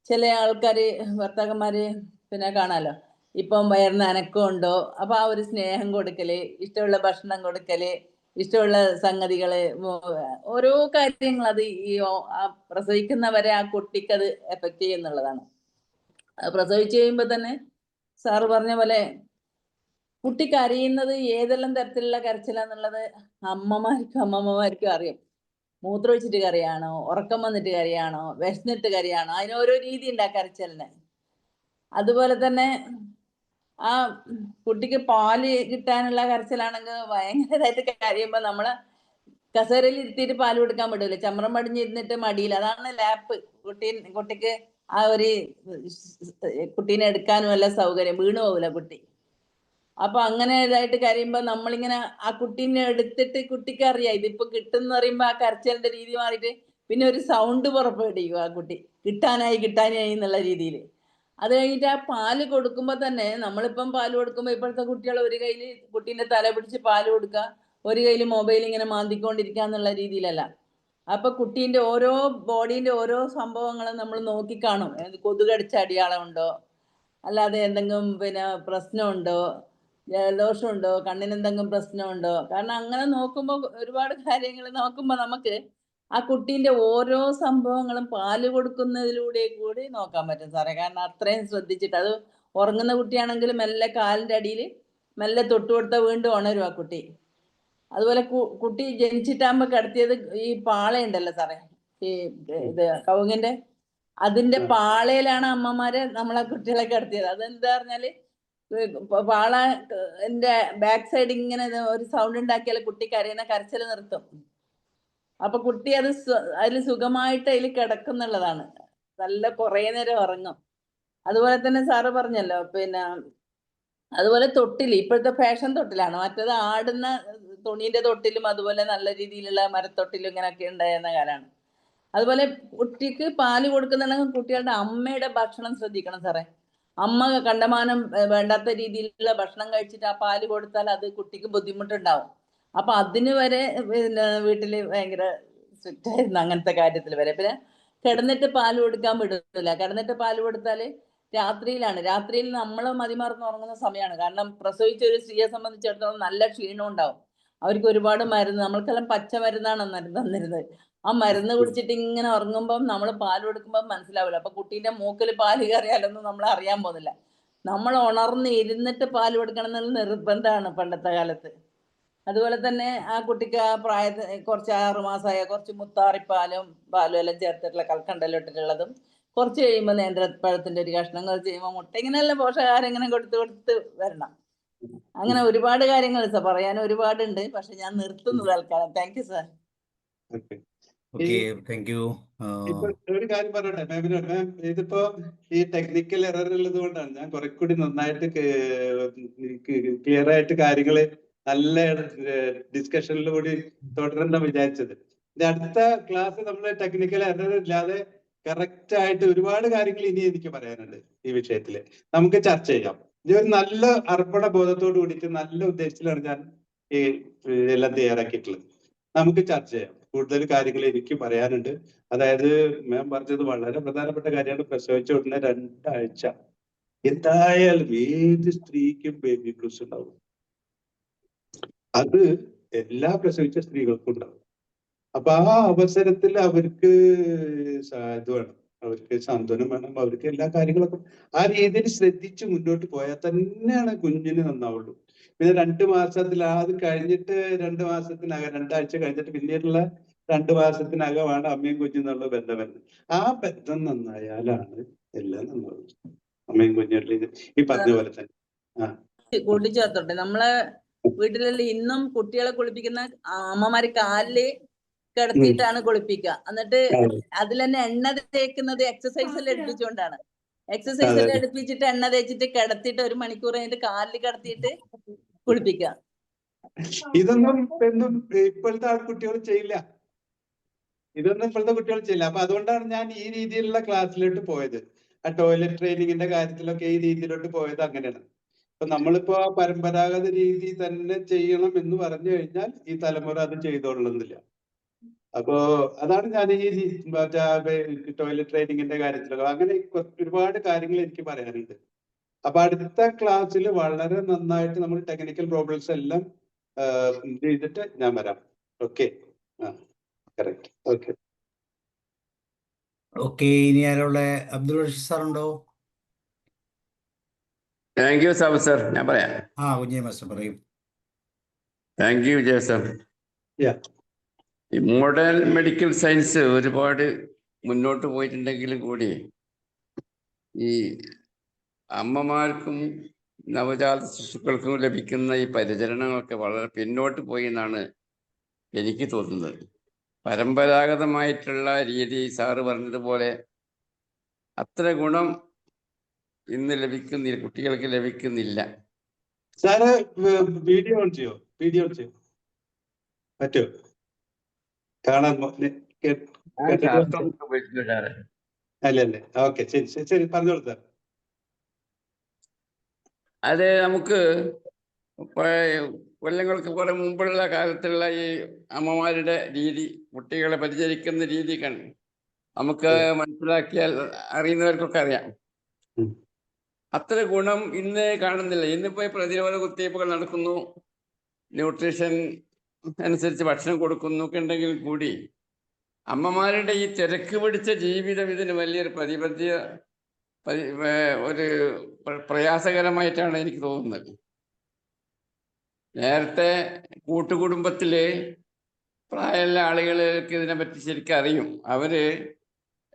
ചില ആൾക്കാര് ഭർത്താക്കന്മാര് പിന്നെ കാണാലോ, ഇപ്പം വയറിന് അനക്കം ഉണ്ടോ, അപ്പൊ ആ ഒരു സ്നേഹം കൊടുക്കല്, ഇഷ്ടമുള്ള ഭക്ഷണം കൊടുക്കല്, ഇഷ്ടമുള്ള സംഗതികള്, ഓരോ കാര്യങ്ങൾ അത് ഈ പ്രസവിക്കുന്നവരെ ആ കുട്ടിക്ക് അത് എഫക്ട് ചെയ്യുന്നുള്ളതാണ്. പ്രസവിച്ചു കഴിയുമ്പോ തന്നെ സാറ് പറഞ്ഞ പോലെ കുട്ടി കരയുന്നത് ഏതെല്ലാം തരത്തിലുള്ള കരച്ചിലാന്നുള്ളത് അമ്മമാർക്കും അറിയാം. മൂത്രമൊഴിച്ചിട്ട് കരയാണോ, ഉറക്കം വന്നിട്ട് കരയാണോ, വിശന്നിട്ട് കരയാണോ, അതിന് ഓരോ രീതി ഉണ്ട് ആ കരച്ചിലിന്. അതുപോലെ തന്നെ ആ കുട്ടിക്ക് പാല് കിട്ടാനുള്ള കരച്ചിലാണെങ്കിൽ ഭയങ്കരമായിട്ട് കരയുമ്പോ നമ്മള് കസേരയിൽ ഇരുത്തിയിട്ട് പാല് കൊടുക്കാൻ വിടില്ല, ചമ്രം പടിഞ്ഞിരുന്നിട്ട് മടിയിൽ, അതാണ് ലാപ്പ്. കുട്ടിക്ക് ആ ഒരു കുട്ടീനെ എടുക്കാനും എല്ലാ സൗകര്യം, വീണു പോകില്ല കുട്ടി. അപ്പൊ അങ്ങനെ ഇതായിട്ട് കരയുമ്പോ നമ്മളിങ്ങനെ ആ കുട്ടീനെ എടുത്തിട്ട്, കുട്ടിക്ക് അറിയാം ഇതിപ്പോ കിട്ടുന്ന പറയുമ്പോ ആ കരച്ചിലിന്റെ രീതി മാറിയിട്ട് പിന്നെ ഒരു സൗണ്ട് പുറപ്പെടുവിക്കും ആ കുട്ടി, കിട്ടാനായി എന്നുള്ള രീതിയിൽ. അത് കഴിഞ്ഞിട്ട് ആ പാല് കൊടുക്കുമ്പോ തന്നെ നമ്മളിപ്പം പാല് കൊടുക്കുമ്പോ ഇപ്പോഴത്തെ കുട്ടികൾ ഒരു കയ്യിൽ കുട്ടീന്റെ തല പിടിച്ച് പാല് കൊടുക്കുക, ഒരു കയ്യിൽ മൊബൈൽ ഇങ്ങനെ മാന്തിക്കൊണ്ടിരിക്കുക എന്നുള്ള രീതിയിലല്ല. അപ്പൊ കുട്ടീന്റെ ഓരോ ബോഡീന്റെ ഓരോ സംഭവങ്ങളും നമ്മൾ നോക്കിക്കാണും. കൊതുകടിച്ച അടിയാളം ഉണ്ടോ, അല്ലാതെ എന്തെങ്കിലും പിന്നെ പ്രശ്നമുണ്ടോ, ജലദോഷമുണ്ടോ, കണ്ണിന് എന്തെങ്കിലും പ്രശ്നമുണ്ടോ. കാരണം അങ്ങനെ നോക്കുമ്പോൾ ഒരുപാട് കാര്യങ്ങൾ നോക്കുമ്പോൾ നമുക്ക് ആ കുട്ടീന്റെ ഓരോ സംഭവങ്ങളും പാല് കൊടുക്കുന്നതിലൂടെ കൂടി നോക്കാൻ പറ്റും സാറേ. കാരണം അത്രയും ശ്രദ്ധിച്ചിട്ട്, അത് ഉറങ്ങുന്ന കുട്ടിയാണെങ്കിൽ മെല്ലെ കാലിന്റെ അടിയിൽ മെല്ലെ തൊട്ട് കൊടുത്താൽ വീണ്ടും ഉണരും ആ കുട്ടി. അതുപോലെ കുട്ടി ജനിച്ചിട്ടാകുമ്പോ കിടത്തിയത് ഈ പാളയുണ്ടല്ലോ സാറേ, ഈ ഇത് കവുങ്ങിന്റെ, അതിന്റെ പാളയിലാണ് അമ്മമാര് നമ്മളെ കുട്ടികളെ കിടത്തിയത്. അതെന്താ പറഞ്ഞാല് പാള എന്റെ ബാക്ക് സൈഡ് ഇങ്ങനെ ഒരു സൗണ്ട് ഉണ്ടാക്കിയാൽ കുട്ടി കരയുന്ന കരച്ചിൽ നിർത്തും. അപ്പൊ കുട്ടി അതിൽ സുഖമായിട്ട് അതിൽ കിടക്കുന്നുള്ളതാണ്. നല്ല കുറേ നേരം ഉറങ്ങും. അതുപോലെ തന്നെ സാറ് പറഞ്ഞല്ലോ, പിന്നെ അതുപോലെ തൊട്ടിൽ ഇപ്പോഴത്തെ ഫാഷൻ തൊട്ടിലാണ്, മറ്റേത് ആടുന്ന തുണീന്റെ തൊട്ടിലും അതുപോലെ നല്ല രീതിയിലുള്ള മരത്തൊട്ടിലും ഇങ്ങനെയൊക്കെ ഉണ്ടായിരുന്ന കാലമാണ്. അതുപോലെ കുട്ടിക്ക് പാല് കൊടുക്കുന്നുണ്ടെങ്കിൽ കുട്ടികളുടെ അമ്മയുടെ ഭക്ഷണം ശ്രദ്ധിക്കണം സാറേ. അമ്മ കണ്ടമാനം വേണ്ടാത്ത രീതിയിലുള്ള ഭക്ഷണം കഴിച്ചിട്ട് ആ പാല് കൊടുത്താൽ അത് കുട്ടിക്ക് ബുദ്ധിമുട്ടുണ്ടാവും. അപ്പൊ അതിന് വരെ പിന്നെ വീട്ടില് ഭയങ്കര സ്ട്രിക്റ്റ് ആയിരുന്നു അങ്ങനത്തെ കാര്യത്തിൽ വരെ. പിന്നെ കിടന്നിട്ട് പാല് കൊടുക്കാൻ വിടില്ല. കിടന്നിട്ട് പാല് കൊടുത്താല് രാത്രിയിൽ നമ്മൾ മതിമറന്ന് ഉറങ്ങുന്ന സമയമാണ്. കാരണം പ്രസവിച്ച ഒരു സ്ത്രീയെ സംബന്ധിച്ചിടത്തോളം നല്ല ക്ഷീണം ഉണ്ടാവും. അവർക്ക് ഒരുപാട് മരുന്ന്, നമ്മൾക്കെല്ലാം പച്ച മരുന്നാണ് തന്നിരുന്നത്. ആ മരുന്ന് കുടിച്ചിട്ട് ഇങ്ങനെ ഉറങ്ങുമ്പം നമ്മൾ പാല് കൊടുക്കുമ്പോൾ മനസ്സിലാവില്ല. അപ്പൊ കുട്ടീന്റെ മൂക്കിൽ പാല് കയറിയാലൊന്നും നമ്മൾ അറിയാൻ പോകുന്നില്ല. നമ്മൾ ഉണർന്ന് ഇരുന്നിട്ട് പാല് കൊടുക്കണം എന്നുള്ള നിർബന്ധമാണ് പണ്ടത്തെ കാലത്ത്. അതുപോലെ തന്നെ ആ കുട്ടിക്ക് ആ പ്രായത്തിൽ കുറച്ച് 6 മാസമായ കുറച്ച് മുത്താറിപ്പാലും എല്ലാം ചേർത്തിട്ടുള്ള കൽക്കണ്ടല്ലോ ഇട്ടിട്ടുള്ളതും, കുറച്ച് കഴിയുമ്പോൾ നേന്ത്രപ്പഴത്തിന്റെ ഒരു കഷ്ണം, കുറച്ച് കഴിയുമ്പോൾ മുട്ട, ഇങ്ങനെയുള്ള പോഷകാഹാരം ഇങ്ങനെ കൊടുത്ത് വരണം. അങ്ങനെ ഒരുപാട് കാര്യങ്ങൾ പറയാൻ ഒരുപാടുണ്ട്. പക്ഷെ ഞാൻ നിർത്തുന്നു തൽക്കാലം. Thank you sir. ഇപ്പൊ ഒരു കാര്യം പറയട്ടെ മാം, ഇതിപ്പോ ഈ ടെക്നിക്കൽ എറർ ഉള്ളത് കൊണ്ടാണ് ഞാൻ കുറെ കൂടി നന്നായിട്ട് ക്ലിയർ ആയിട്ട് കാര്യങ്ങള് നല്ല ഡിസ്കഷനിലൂടെ തുടരണ്ട വിചാരിച്ചത്. അടുത്ത ക്ലാസ് നമ്മള് ടെക്നിക്കൽ എറർ ഇല്ലാതെ കറക്റ്റ് ആയിട്ട് ഒരുപാട് കാര്യങ്ങൾ ഇനി എനിക്ക് പറയാനുണ്ട് ഈ വിഷയത്തില്. നമുക്ക് ചർച്ച ചെയ്യാം. ഇതൊരു നല്ല അർപ്പണ ബോധത്തോട് കൂടിയിട്ട് നല്ല ഉദ്ദേശത്തിലാണ് ഞാൻ ഈ എല്ലാം തയ്യാറാക്കിയിട്ടുള്ളത്. നമുക്ക് ചർച്ച ചെയ്യാം. കൂടുതൽ കാര്യങ്ങൾ എനിക്ക് പറയാനുണ്ട്. അതായത് മാം പറഞ്ഞത് വളരെ പ്രധാനപ്പെട്ട കാര്യമാണ്. പ്രസവിച്ച ഉടനെ 2 ആഴ്ച എന്തായാലും ഏത് സ്ത്രീക്കും ബേബി ബ്ലൂസ് ഉണ്ടാവും. അത് എല്ലാ പ്രസവിച്ച സ്ത്രീകൾക്കും ഉണ്ടാവും. അപ്പൊ ആ അവസരത്തിൽ അവർക്ക് ഇത് വേണം, അവർക്ക് സാന്ത്വനം വേണം, അവർക്ക് എല്ലാ കാര്യങ്ങളൊക്കെ ആ രീതിയിൽ ശ്രദ്ധിച്ച് മുന്നോട്ട് പോയാൽ തന്നെയാണ് കുഞ്ഞിന് നന്നാവുള്ളൂ. പിന്നെ 2 മാസത്തിൽ അത് കഴിഞ്ഞിട്ട് 2 മാസത്തിനകം 2 ആഴ്ച കഴിഞ്ഞിട്ട് പിന്നീടുള്ള 2 മാസത്തിനകമാണ് അമ്മയും കുഞ്ഞും എന്നുള്ള ബന്ധം വരുന്നത്. ആ ബന്ധം നന്നായാലാണ് എല്ലാം നന്നാവുന്നത്. അമ്മയും കുഞ്ഞും ഈ പറഞ്ഞ പോലെ തന്നെ കൂട്ടിച്ചേർത്തോട്ടെ, നമ്മളെ വീട്ടിലെല്ലാം ഇന്നും കുട്ടികളെ കുളിപ്പിക്കുന്ന അമ്മമാര് കാലില് കിടത്തിയിട്ടാണ് കുളിപ്പിക്കുക. എന്നിട്ട് അതിൽ തന്നെ എണ്ണ തേക്കുന്നത് എക്സസൈസിൽ എടുപ്പിച്ചുകൊണ്ടാണ്. എക്സസൈസിൽ എടുപ്പിച്ചിട്ട് എണ്ണ തേച്ചിട്ട് കിടത്തിയിട്ട് 1 മണിക്കൂർ കഴിഞ്ഞിട്ട് കാലിൽ കിടത്തിയിട്ട് കുളിപ്പിക്കുക. ഇതൊന്നും ഇപ്പോഴത്തെ കുട്ടികൾ ചെയ്യില്ല. ഇതൊന്നും ഇപ്പോഴത്തെ കുട്ടികൾ ചെയ്യില്ല. അപ്പൊ അതുകൊണ്ടാണ് ഞാൻ ഈ രീതിയിലുള്ള ക്ലാസ്സിലോട്ട് പോയത്. ആ ടോയ്ലറ്റ് ട്രെയിനിങ്ങിന്റെ കാര്യത്തിലൊക്കെ ഈ രീതിയിലോട്ട് പോയത് അങ്ങനെയാണ്. അപ്പൊ നമ്മളിപ്പോ ആ പരമ്പരാഗത രീതി തന്നെ ചെയ്യണം എന്ന് പറഞ്ഞു കഴിഞ്ഞാൽ ഈ തലമുറ അത് ചെയ്തോളുന്നില്ല. അപ്പോ അതാണ് ഞാൻ ഈ ടോയ്ലറ്റ് ട്രെയിനിങ്ങിന്റെ കാര്യത്തിലൊക്കെ അങ്ങനെ ഒരുപാട് കാര്യങ്ങൾ എനിക്ക് പറയാനുണ്ട്. അപ്പൊ അടുത്ത ക്ലാസ്സിൽ വളരെ നന്നായിട്ട് നമ്മൾ ടെക്നിക്കൽ പ്രോബ്ലംസ് എല്ലാം ചെയ്തിട്ട് ഞാൻ വരാം. Okay, correct. ഓക്കെ ഓക്കെ, ഇനി ആരുള്ള അബ്ദുൾ റഷീദ് സാർ ഉണ്ടോ? Thank you Sabu sir. ഞാൻ പറയാം. കുഞ്ഞേ മാസ്റ്റർ പറയും. Thank you Vijaya sir. ഈ മോഡേൺ മെഡിക്കൽ സയൻസ് ഒരുപാട് മുന്നോട്ട് പോയിട്ടുണ്ടെങ്കിലും കൂടി ഈ അമ്മമാർക്കും നവജാത ശിശുക്കൾക്കും ലഭിക്കുന്ന ഈ പരിചരണങ്ങളൊക്കെ വളരെ പിന്നോട്ട് പോയി എന്നാണ് എനിക്ക് തോന്നുന്നത്. പരമ്പരാഗതമായിട്ടുള്ള രീതി സാറ് പറഞ്ഞതുപോലെ അത്ര ഗുണം ഇന്ന് ലഭിക്കുന്നില്ല, കുട്ടികൾക്ക് ലഭിക്കുന്നില്ല. സാറ് വീഡിയോ ഓൺ ചെയ്യോ? വീഡിയോ ഓൺ ചെയ്യോ? പറ്റുമോ കാണാൻ? അല്ലേ? ഓക്കെ, ശരി ശരി ശരി, പറഞ്ഞോളൂ സാർ. അത് നമുക്ക് കൊല്ലങ്ങൾക്ക് കുറെ മുമ്പുള്ള കാലത്തുള്ള ഈ അമ്മമാരുടെ രീതി, കുട്ടികളെ പരിചരിക്കുന്ന രീതി നമുക്ക് മനസ്സിലാക്കിയാൽ അറിയുന്നവർക്കൊക്കെ അറിയാം. അത്ര ഗുണം ഇന്ന് കാണുന്നില്ല. ഇന്നിപ്പോ പ്രതിരോധ കുത്തിവയ്പ്പുകൾ നടക്കുന്നു, ന്യൂട്രീഷൻ അനുസരിച്ച് ഭക്ഷണം കൊടുക്കുന്നു ഒക്കെ ഉണ്ടെങ്കിൽ കൂടി അമ്മമാരുടെ ഈ തിരക്ക് പിടിച്ച ജീവിതം ഇതിന് വലിയൊരു ഒരു പ്രയാസകരമായിട്ടാണ് എനിക്ക് തോന്നുന്നത്. നേരത്തെ കൂട്ടുകുടുംബത്തില് പ്രായമുള്ള ആളുകൾക്ക് ഇതിനെപ്പറ്റി ശരിക്കും അറിയും. അവര്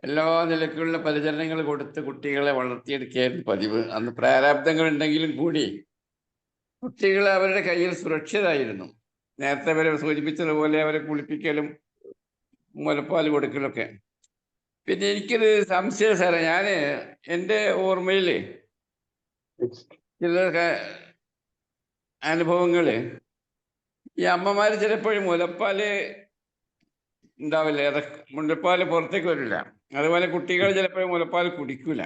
എല്ലാ നിലക്കുള്ള പരിചരണങ്ങൾ കൊടുത്ത് കുട്ടികളെ വളർത്തിയെടുക്കുകയായിരുന്നു പതിവ്. അന്ന് പ്രാരാബ്ദങ്ങൾ ഉണ്ടെങ്കിലും കൂടി കുട്ടികൾ അവരുടെ കയ്യിൽ സുരക്ഷിതരായിരുന്നു. നേരത്തെ അവരെ സൂചിപ്പിച്ചതുപോലെ അവരെ കുളിപ്പിക്കലും മുലപ്പാൽ കൊടുക്കലൊക്കെ. പിന്നെ എനിക്കൊരു സംശയം സാറേ, എൻ്റെ ഓർമ്മയിൽ ചില അനുഭവങ്ങള് ഈ അമ്മമാര് ചിലപ്പോഴും മുലപ്പാല് ഉണ്ടാവില്ല, മുലപ്പാല് പുറത്തേക്ക് വരില്ല. അതുപോലെ കുട്ടികൾ ചിലപ്പോഴും മുലപ്പാൽ കുടിക്കൂല.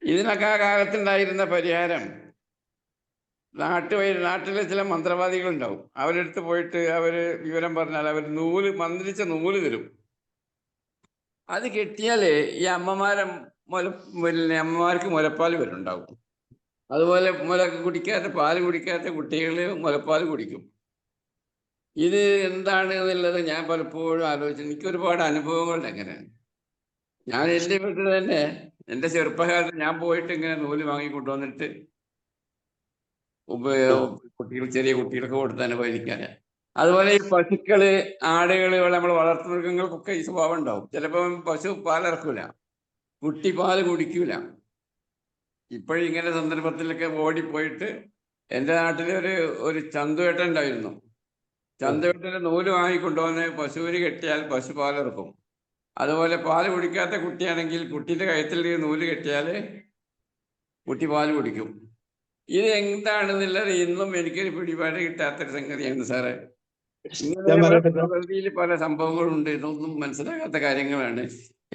ഇതിനൊക്കെ ആ കാലത്തുണ്ടായിരുന്ന പരിഹാരം നാട്ടിലെ ചില മന്ത്രവാദികൾ ഉണ്ടാവും. അവരെടുത്ത് പോയിട്ട് അവര് വിവരം പറഞ്ഞാൽ അവർ മന്ത്രിച്ച നൂല് തരും. അത് കെട്ടിയാല് ഈ അമ്മമാർക്ക് മുലപ്പാൽ വരുന്നുണ്ടാവും. അതുപോലെ പാല് കുടിക്കാത്ത കുട്ടികൾ മുലപ്പാൽ കുടിക്കും. ഇത് എന്താണ് എന്നുള്ളത് ഞാൻ പലപ്പോഴും ആലോചിച്ചു. എനിക്ക് ഒരുപാട് അനുഭവങ്ങളുണ്ട് അങ്ങനെ. ഞാൻ എൻ്റെ വീട്ടിൽ തന്നെ എൻ്റെ ചെറുപ്പകാലത്ത് ഞാൻ പോയിട്ട് ഇങ്ങനെ നൂല് വാങ്ങിക്കൊണ്ടുവന്നിട്ട് ചെറിയ കുട്ടികൾക്ക് കൊടുത്ത് അനുഭവിക്കാൻ. അതുപോലെ ഈ പശുക്കള്, ആടുകള്, നമ്മൾ വളർത്തുമൃഗങ്ങൾക്കൊക്കെ ഈ സ്വഭാവം ഉണ്ടാവും. ചിലപ്പോൾ പശു പാലിറക്കൂല, കുട്ടി പാല് കുടിക്കൂല. ഇപ്പോഴിങ്ങനെ സന്ദർഭത്തിലൊക്കെ ഓടിപ്പോയിട്ട് എൻ്റെ നാട്ടിൽ ഒരു ചന്തുവേട്ടൻ ഉണ്ടായിരുന്നു. ചന്തുവേട്ടൻ്റെ നൂല് വാങ്ങിക്കൊണ്ടുവന്ന് പശുവിന് കെട്ടിയാൽ പശു പാലിറക്കും. അതുപോലെ പാല് കുടിക്കാത്ത കുട്ടിയാണെങ്കിൽ കുട്ടിയുടെ കഴുത്തിൽ നൂല് കെട്ടിയാൽ കുട്ടി പാല് കുടിക്കും. ഇത് എന്താണെന്നുള്ളത് ഇന്നും എനിക്കൊരു പിടിപാട് കിട്ടാത്തൊരു സംഗതിയാണ് സാറേ. പ്രകൃതിയിൽ പല സംഭവങ്ങളുണ്ട്, ഇതൊന്നും മനസ്സിലാകാത്ത കാര്യങ്ങളാണ്.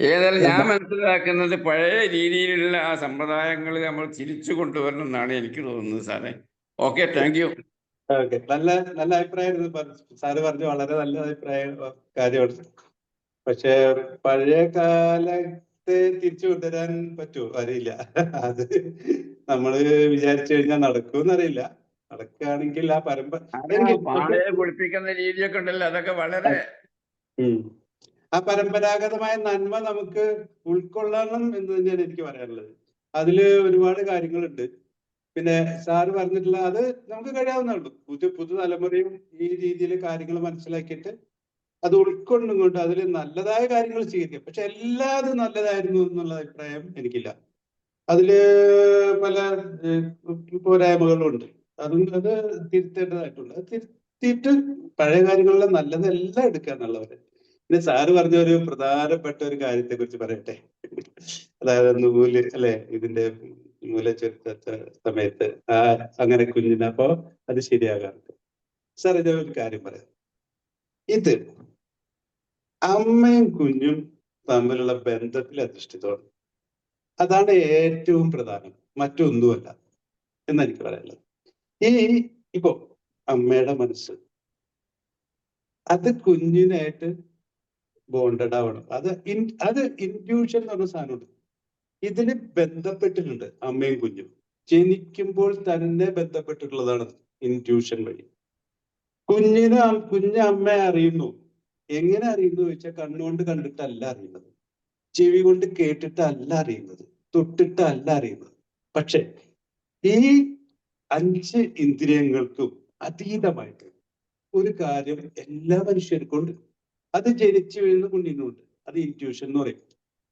ഏതായാലും ഞാൻ മനസ്സിലാക്കുന്നത് പഴയ രീതിയിലുള്ള ആ സമ്പ്രദായങ്ങൾ നമ്മൾ തിരിച്ചു കൊണ്ടുവരണം എന്നാണ് എനിക്ക് തോന്നുന്നത് സാറേ. Okay, thank you. ഓക്കെ, നല്ല അഭിപ്രായമായിരുന്നു സാറ് പറഞ്ഞു. വളരെ നല്ല കാര്യമാണ്. പക്ഷെ പഴയ കാലത്തെ തിരിച്ചു കൊണ്ടുവരാൻ പറ്റുമോ അറിയില്ല. അത് നമ്മള് വിചാരിച്ചു കഴിഞ്ഞാൽ നടക്കുമെന്നറിയില്ല. നടക്കുകയാണെങ്കിൽ ആ കുളിപ്പിക്കുന്ന രീതിയൊക്കെ ഉണ്ടല്ലോ, അതൊക്കെ വളരെ ആ പരമ്പരാഗതമായ നന്മ നമുക്ക് ഉൾക്കൊള്ളണം എന്ന് തന്നെയാണ് എനിക്ക് പറയാനുള്ളത്. അതില് ഒരുപാട് കാര്യങ്ങളുണ്ട്. പിന്നെ സാറ് പറഞ്ഞിട്ടുള്ള അത് നമുക്ക് കഴിയാവുന്നുള്ളൂ. പുതുതലമുറയും ഈ രീതിയിൽ കാര്യങ്ങൾ മനസ്സിലാക്കിയിട്ട് അത് ഉൾക്കൊണ്ടുകൊണ്ട് അതിൽ നല്ലതായ കാര്യങ്ങൾ സ്വീകരിക്കാം. പക്ഷെ എല്ലാതും നല്ലതായിരുന്നു എന്നുള്ള അഭിപ്രായം എനിക്കില്ല. അതില് പല പോരായ്മകളും ഉണ്ട്. അത് തിരുത്തേണ്ടതായിട്ടുണ്ട്. അത് തിരുത്തിയിട്ട് പഴയ കാര്യങ്ങളിലെ നല്ലതെല്ലാം എടുക്കുക എന്നുള്ളവര്. പിന്നെ സാറ് പറഞ്ഞ ഒരു പ്രധാനപ്പെട്ട ഒരു കാര്യത്തെ കുറിച്ച് പറയട്ടെ. അതായത് നൂല് അല്ലെ, ഇതിന്റെ മൂല ചേർക്കാത്ത സമയത്ത് അങ്ങനെ കുഞ്ഞിന് അപ്പോ അത് ശരിയാകാറുണ്ട്. സാർ ഇത് ഒരു കാര്യം പറയാം. ഇത് അമ്മയും കുഞ്ഞും തമ്മിലുള്ള ബന്ധത്തിൽ അധിഷ്ഠിതമാണ്. അതാണ് ഏറ്റവും പ്രധാനം, മറ്റൊന്നുമല്ല എന്നെനിക്ക് പറയാനുള്ളത്. ഇപ്പോ അമ്മയുടെ മനസ്സ് അത് കുഞ്ഞിനായിട്ട് ബോണ്ടഡ് ആവണം. അത് ഇൻട്യൂഷൻ എന്ന് പറഞ്ഞ സാധനമുണ്ട്. ഇതിന് ബന്ധപ്പെട്ടിട്ടുണ്ട് അമ്മയും കുഞ്ഞും. ജനിക്കുമ്പോൾ തന്നെ ബന്ധപ്പെട്ടിട്ടുള്ളതാണ് ഇൻട്യൂഷൻ വഴി. കുഞ്ഞ് അമ്മയെ അറിയുന്നു. എങ്ങനെ അറിയുന്നു ചോദിച്ചാൽ കണ്ണുകൊണ്ട് കണ്ടിട്ടല്ല അറിയുന്നത്, ചെവി കൊണ്ട് കേട്ടിട്ടല്ല അറിയുന്നത്, തൊട്ടിട്ടല്ല അറിയുന്നത്. പക്ഷെ ഈ 5 ഇന്ദ്രിയങ്ങൾക്കും അതീതമായിട്ട് ഒരു കാര്യം എല്ലാ മനുഷ്യർക്കും ഉണ്ട്. അത് ജനിച്ചു വീഴുന്ന കുഞ്ഞിനുണ്ട്. അത് ഇൻട്യൂഷൻ എന്ന് പറയും.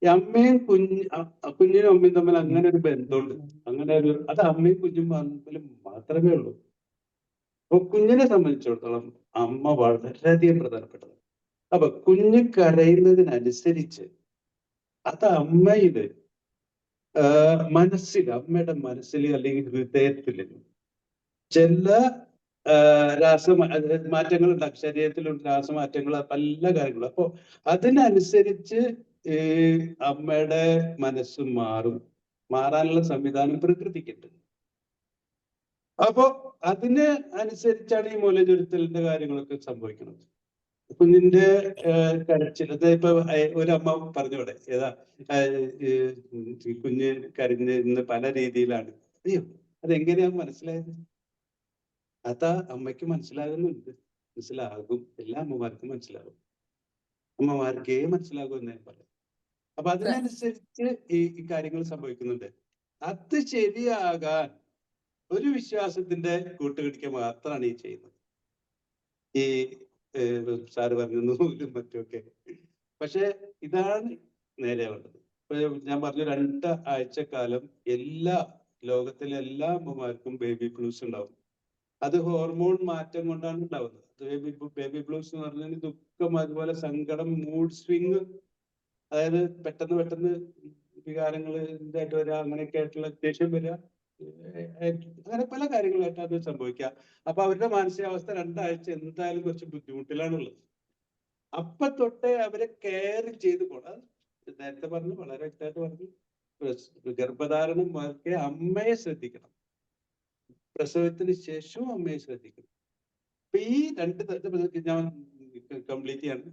ഈ അമ്മയും കുഞ്ഞിനും അമ്മയും തമ്മിൽ അങ്ങനെ ഒരു ബന്ധമുണ്ട്. അങ്ങനെ അത് അമ്മയും കുഞ്ഞും തമ്മിൽ മാത്രമേ ഉള്ളൂ. അപ്പൊ കുഞ്ഞിനെ സംബന്ധിച്ചിടത്തോളം അമ്മ വളരെയധികം പ്രധാനപ്പെട്ടതാണ്. അപ്പൊ കുഞ്ഞ് കരയുന്നതിനനുസരിച്ച് അത് അമ്മയുടെ അമ്മയുടെ മനസ്സിൽ അല്ലെങ്കിൽ ഹൃദയത്തിൽ ചില മാറ്റങ്ങൾ ഉണ്ടാകും. ശരീരത്തിലുള്ള രാസമാറ്റങ്ങൾ, പല കാര്യങ്ങളും. അപ്പോ അതിനനുസരിച്ച് അമ്മയുടെ മനസ്സ് മാറാനുള്ള സംവിധാനം പ്രകൃതിക്കുണ്ട്. അപ്പോ അതിന് അനുസരിച്ചാണ് ഈ മൂലചുരുത്തലിന്റെ കാര്യങ്ങളൊക്കെ സംഭവിക്കുന്നത്. കുഞ്ഞിന്റെ കരച്ചിൽ, ഇപ്പൊ ഒരമ്മ പറഞ്ഞോടെ കുഞ്ഞ് കരഞ്ഞ് പല രീതിയിലാണ്. അയ്യോ, അതെങ്ങനെയാ മനസ്സിലായത്? അതാ അമ്മയ്ക്ക് മനസ്സിലാകുന്നുണ്ട്, മനസ്സിലാകും. എല്ലാ അമ്മമാർക്കും മനസ്സിലാകും. അമ്മമാർക്കേ മനസ്സിലാകും എന്ന് ഞാൻ പറയാം. അപ്പൊ അതിനനുസരിച്ച് ഈ കാര്യങ്ങൾ സംഭവിക്കുന്നുണ്ട്. അത് ശരിയാകാൻ ഒരു വിശ്വാസത്തിന്റെ കൂട്ടുപിടിക്കുക മാത്രമാണ് ഈ ചെയ്യുന്നത്. ഈ സാറ് പറഞ്ഞു നൂലും മറ്റുമൊക്കെ. പക്ഷെ ഇതാണ് നേരെ വേണ്ടത്. ഇപ്പൊ ഞാൻ പറഞ്ഞു 2 ആഴ്ചക്കാലം ലോകത്തിലെ എല്ലാ അമ്മമാർക്കും ബേബി ബ്ലൂസ് ഉണ്ടാവും. അത് ഹോർമോൺ മാറ്റം കൊണ്ടാണ് ഉണ്ടാവുന്നത്. ബേബി ബ്ലൂസ് എന്ന് പറഞ്ഞാൽ ദുഃഖം, അതുപോലെ സങ്കടം, മൂഡ് സ്വിങ്, അതായത് പെട്ടെന്ന് വികാരങ്ങൾ ഇതായിട്ട് വരിക, അങ്ങനെയൊക്കെ ആയിട്ടുള്ള ദേഷ്യം വരിക, അങ്ങനെ പല കാര്യങ്ങളായിട്ട് അത് സംഭവിക്കുക. അപ്പൊ അവരുടെ മാനസികാവസ്ഥ 2 ആഴ്ച എന്തായാലും കുറച്ച് ബുദ്ധിമുട്ടിലാണുള്ളത്. അപ്പൊ തൊട്ടേ അവരെ കെയർ ചെയ്ത് പോകണം. നേരത്തെ പറഞ്ഞു, വളരെ വ്യക്തമായിട്ട് പറഞ്ഞു, ഗർഭധാരണം ഒക്കെ അമ്മയെ ശ്രദ്ധിക്കണം, പ്രസവത്തിന് ശേഷവും അമ്മയെ ശ്രദ്ധിക്കണം. അപ്പൊ ഈ 2 ഞാൻ കംപ്ലീറ്റ് ചെയ്യാണ്.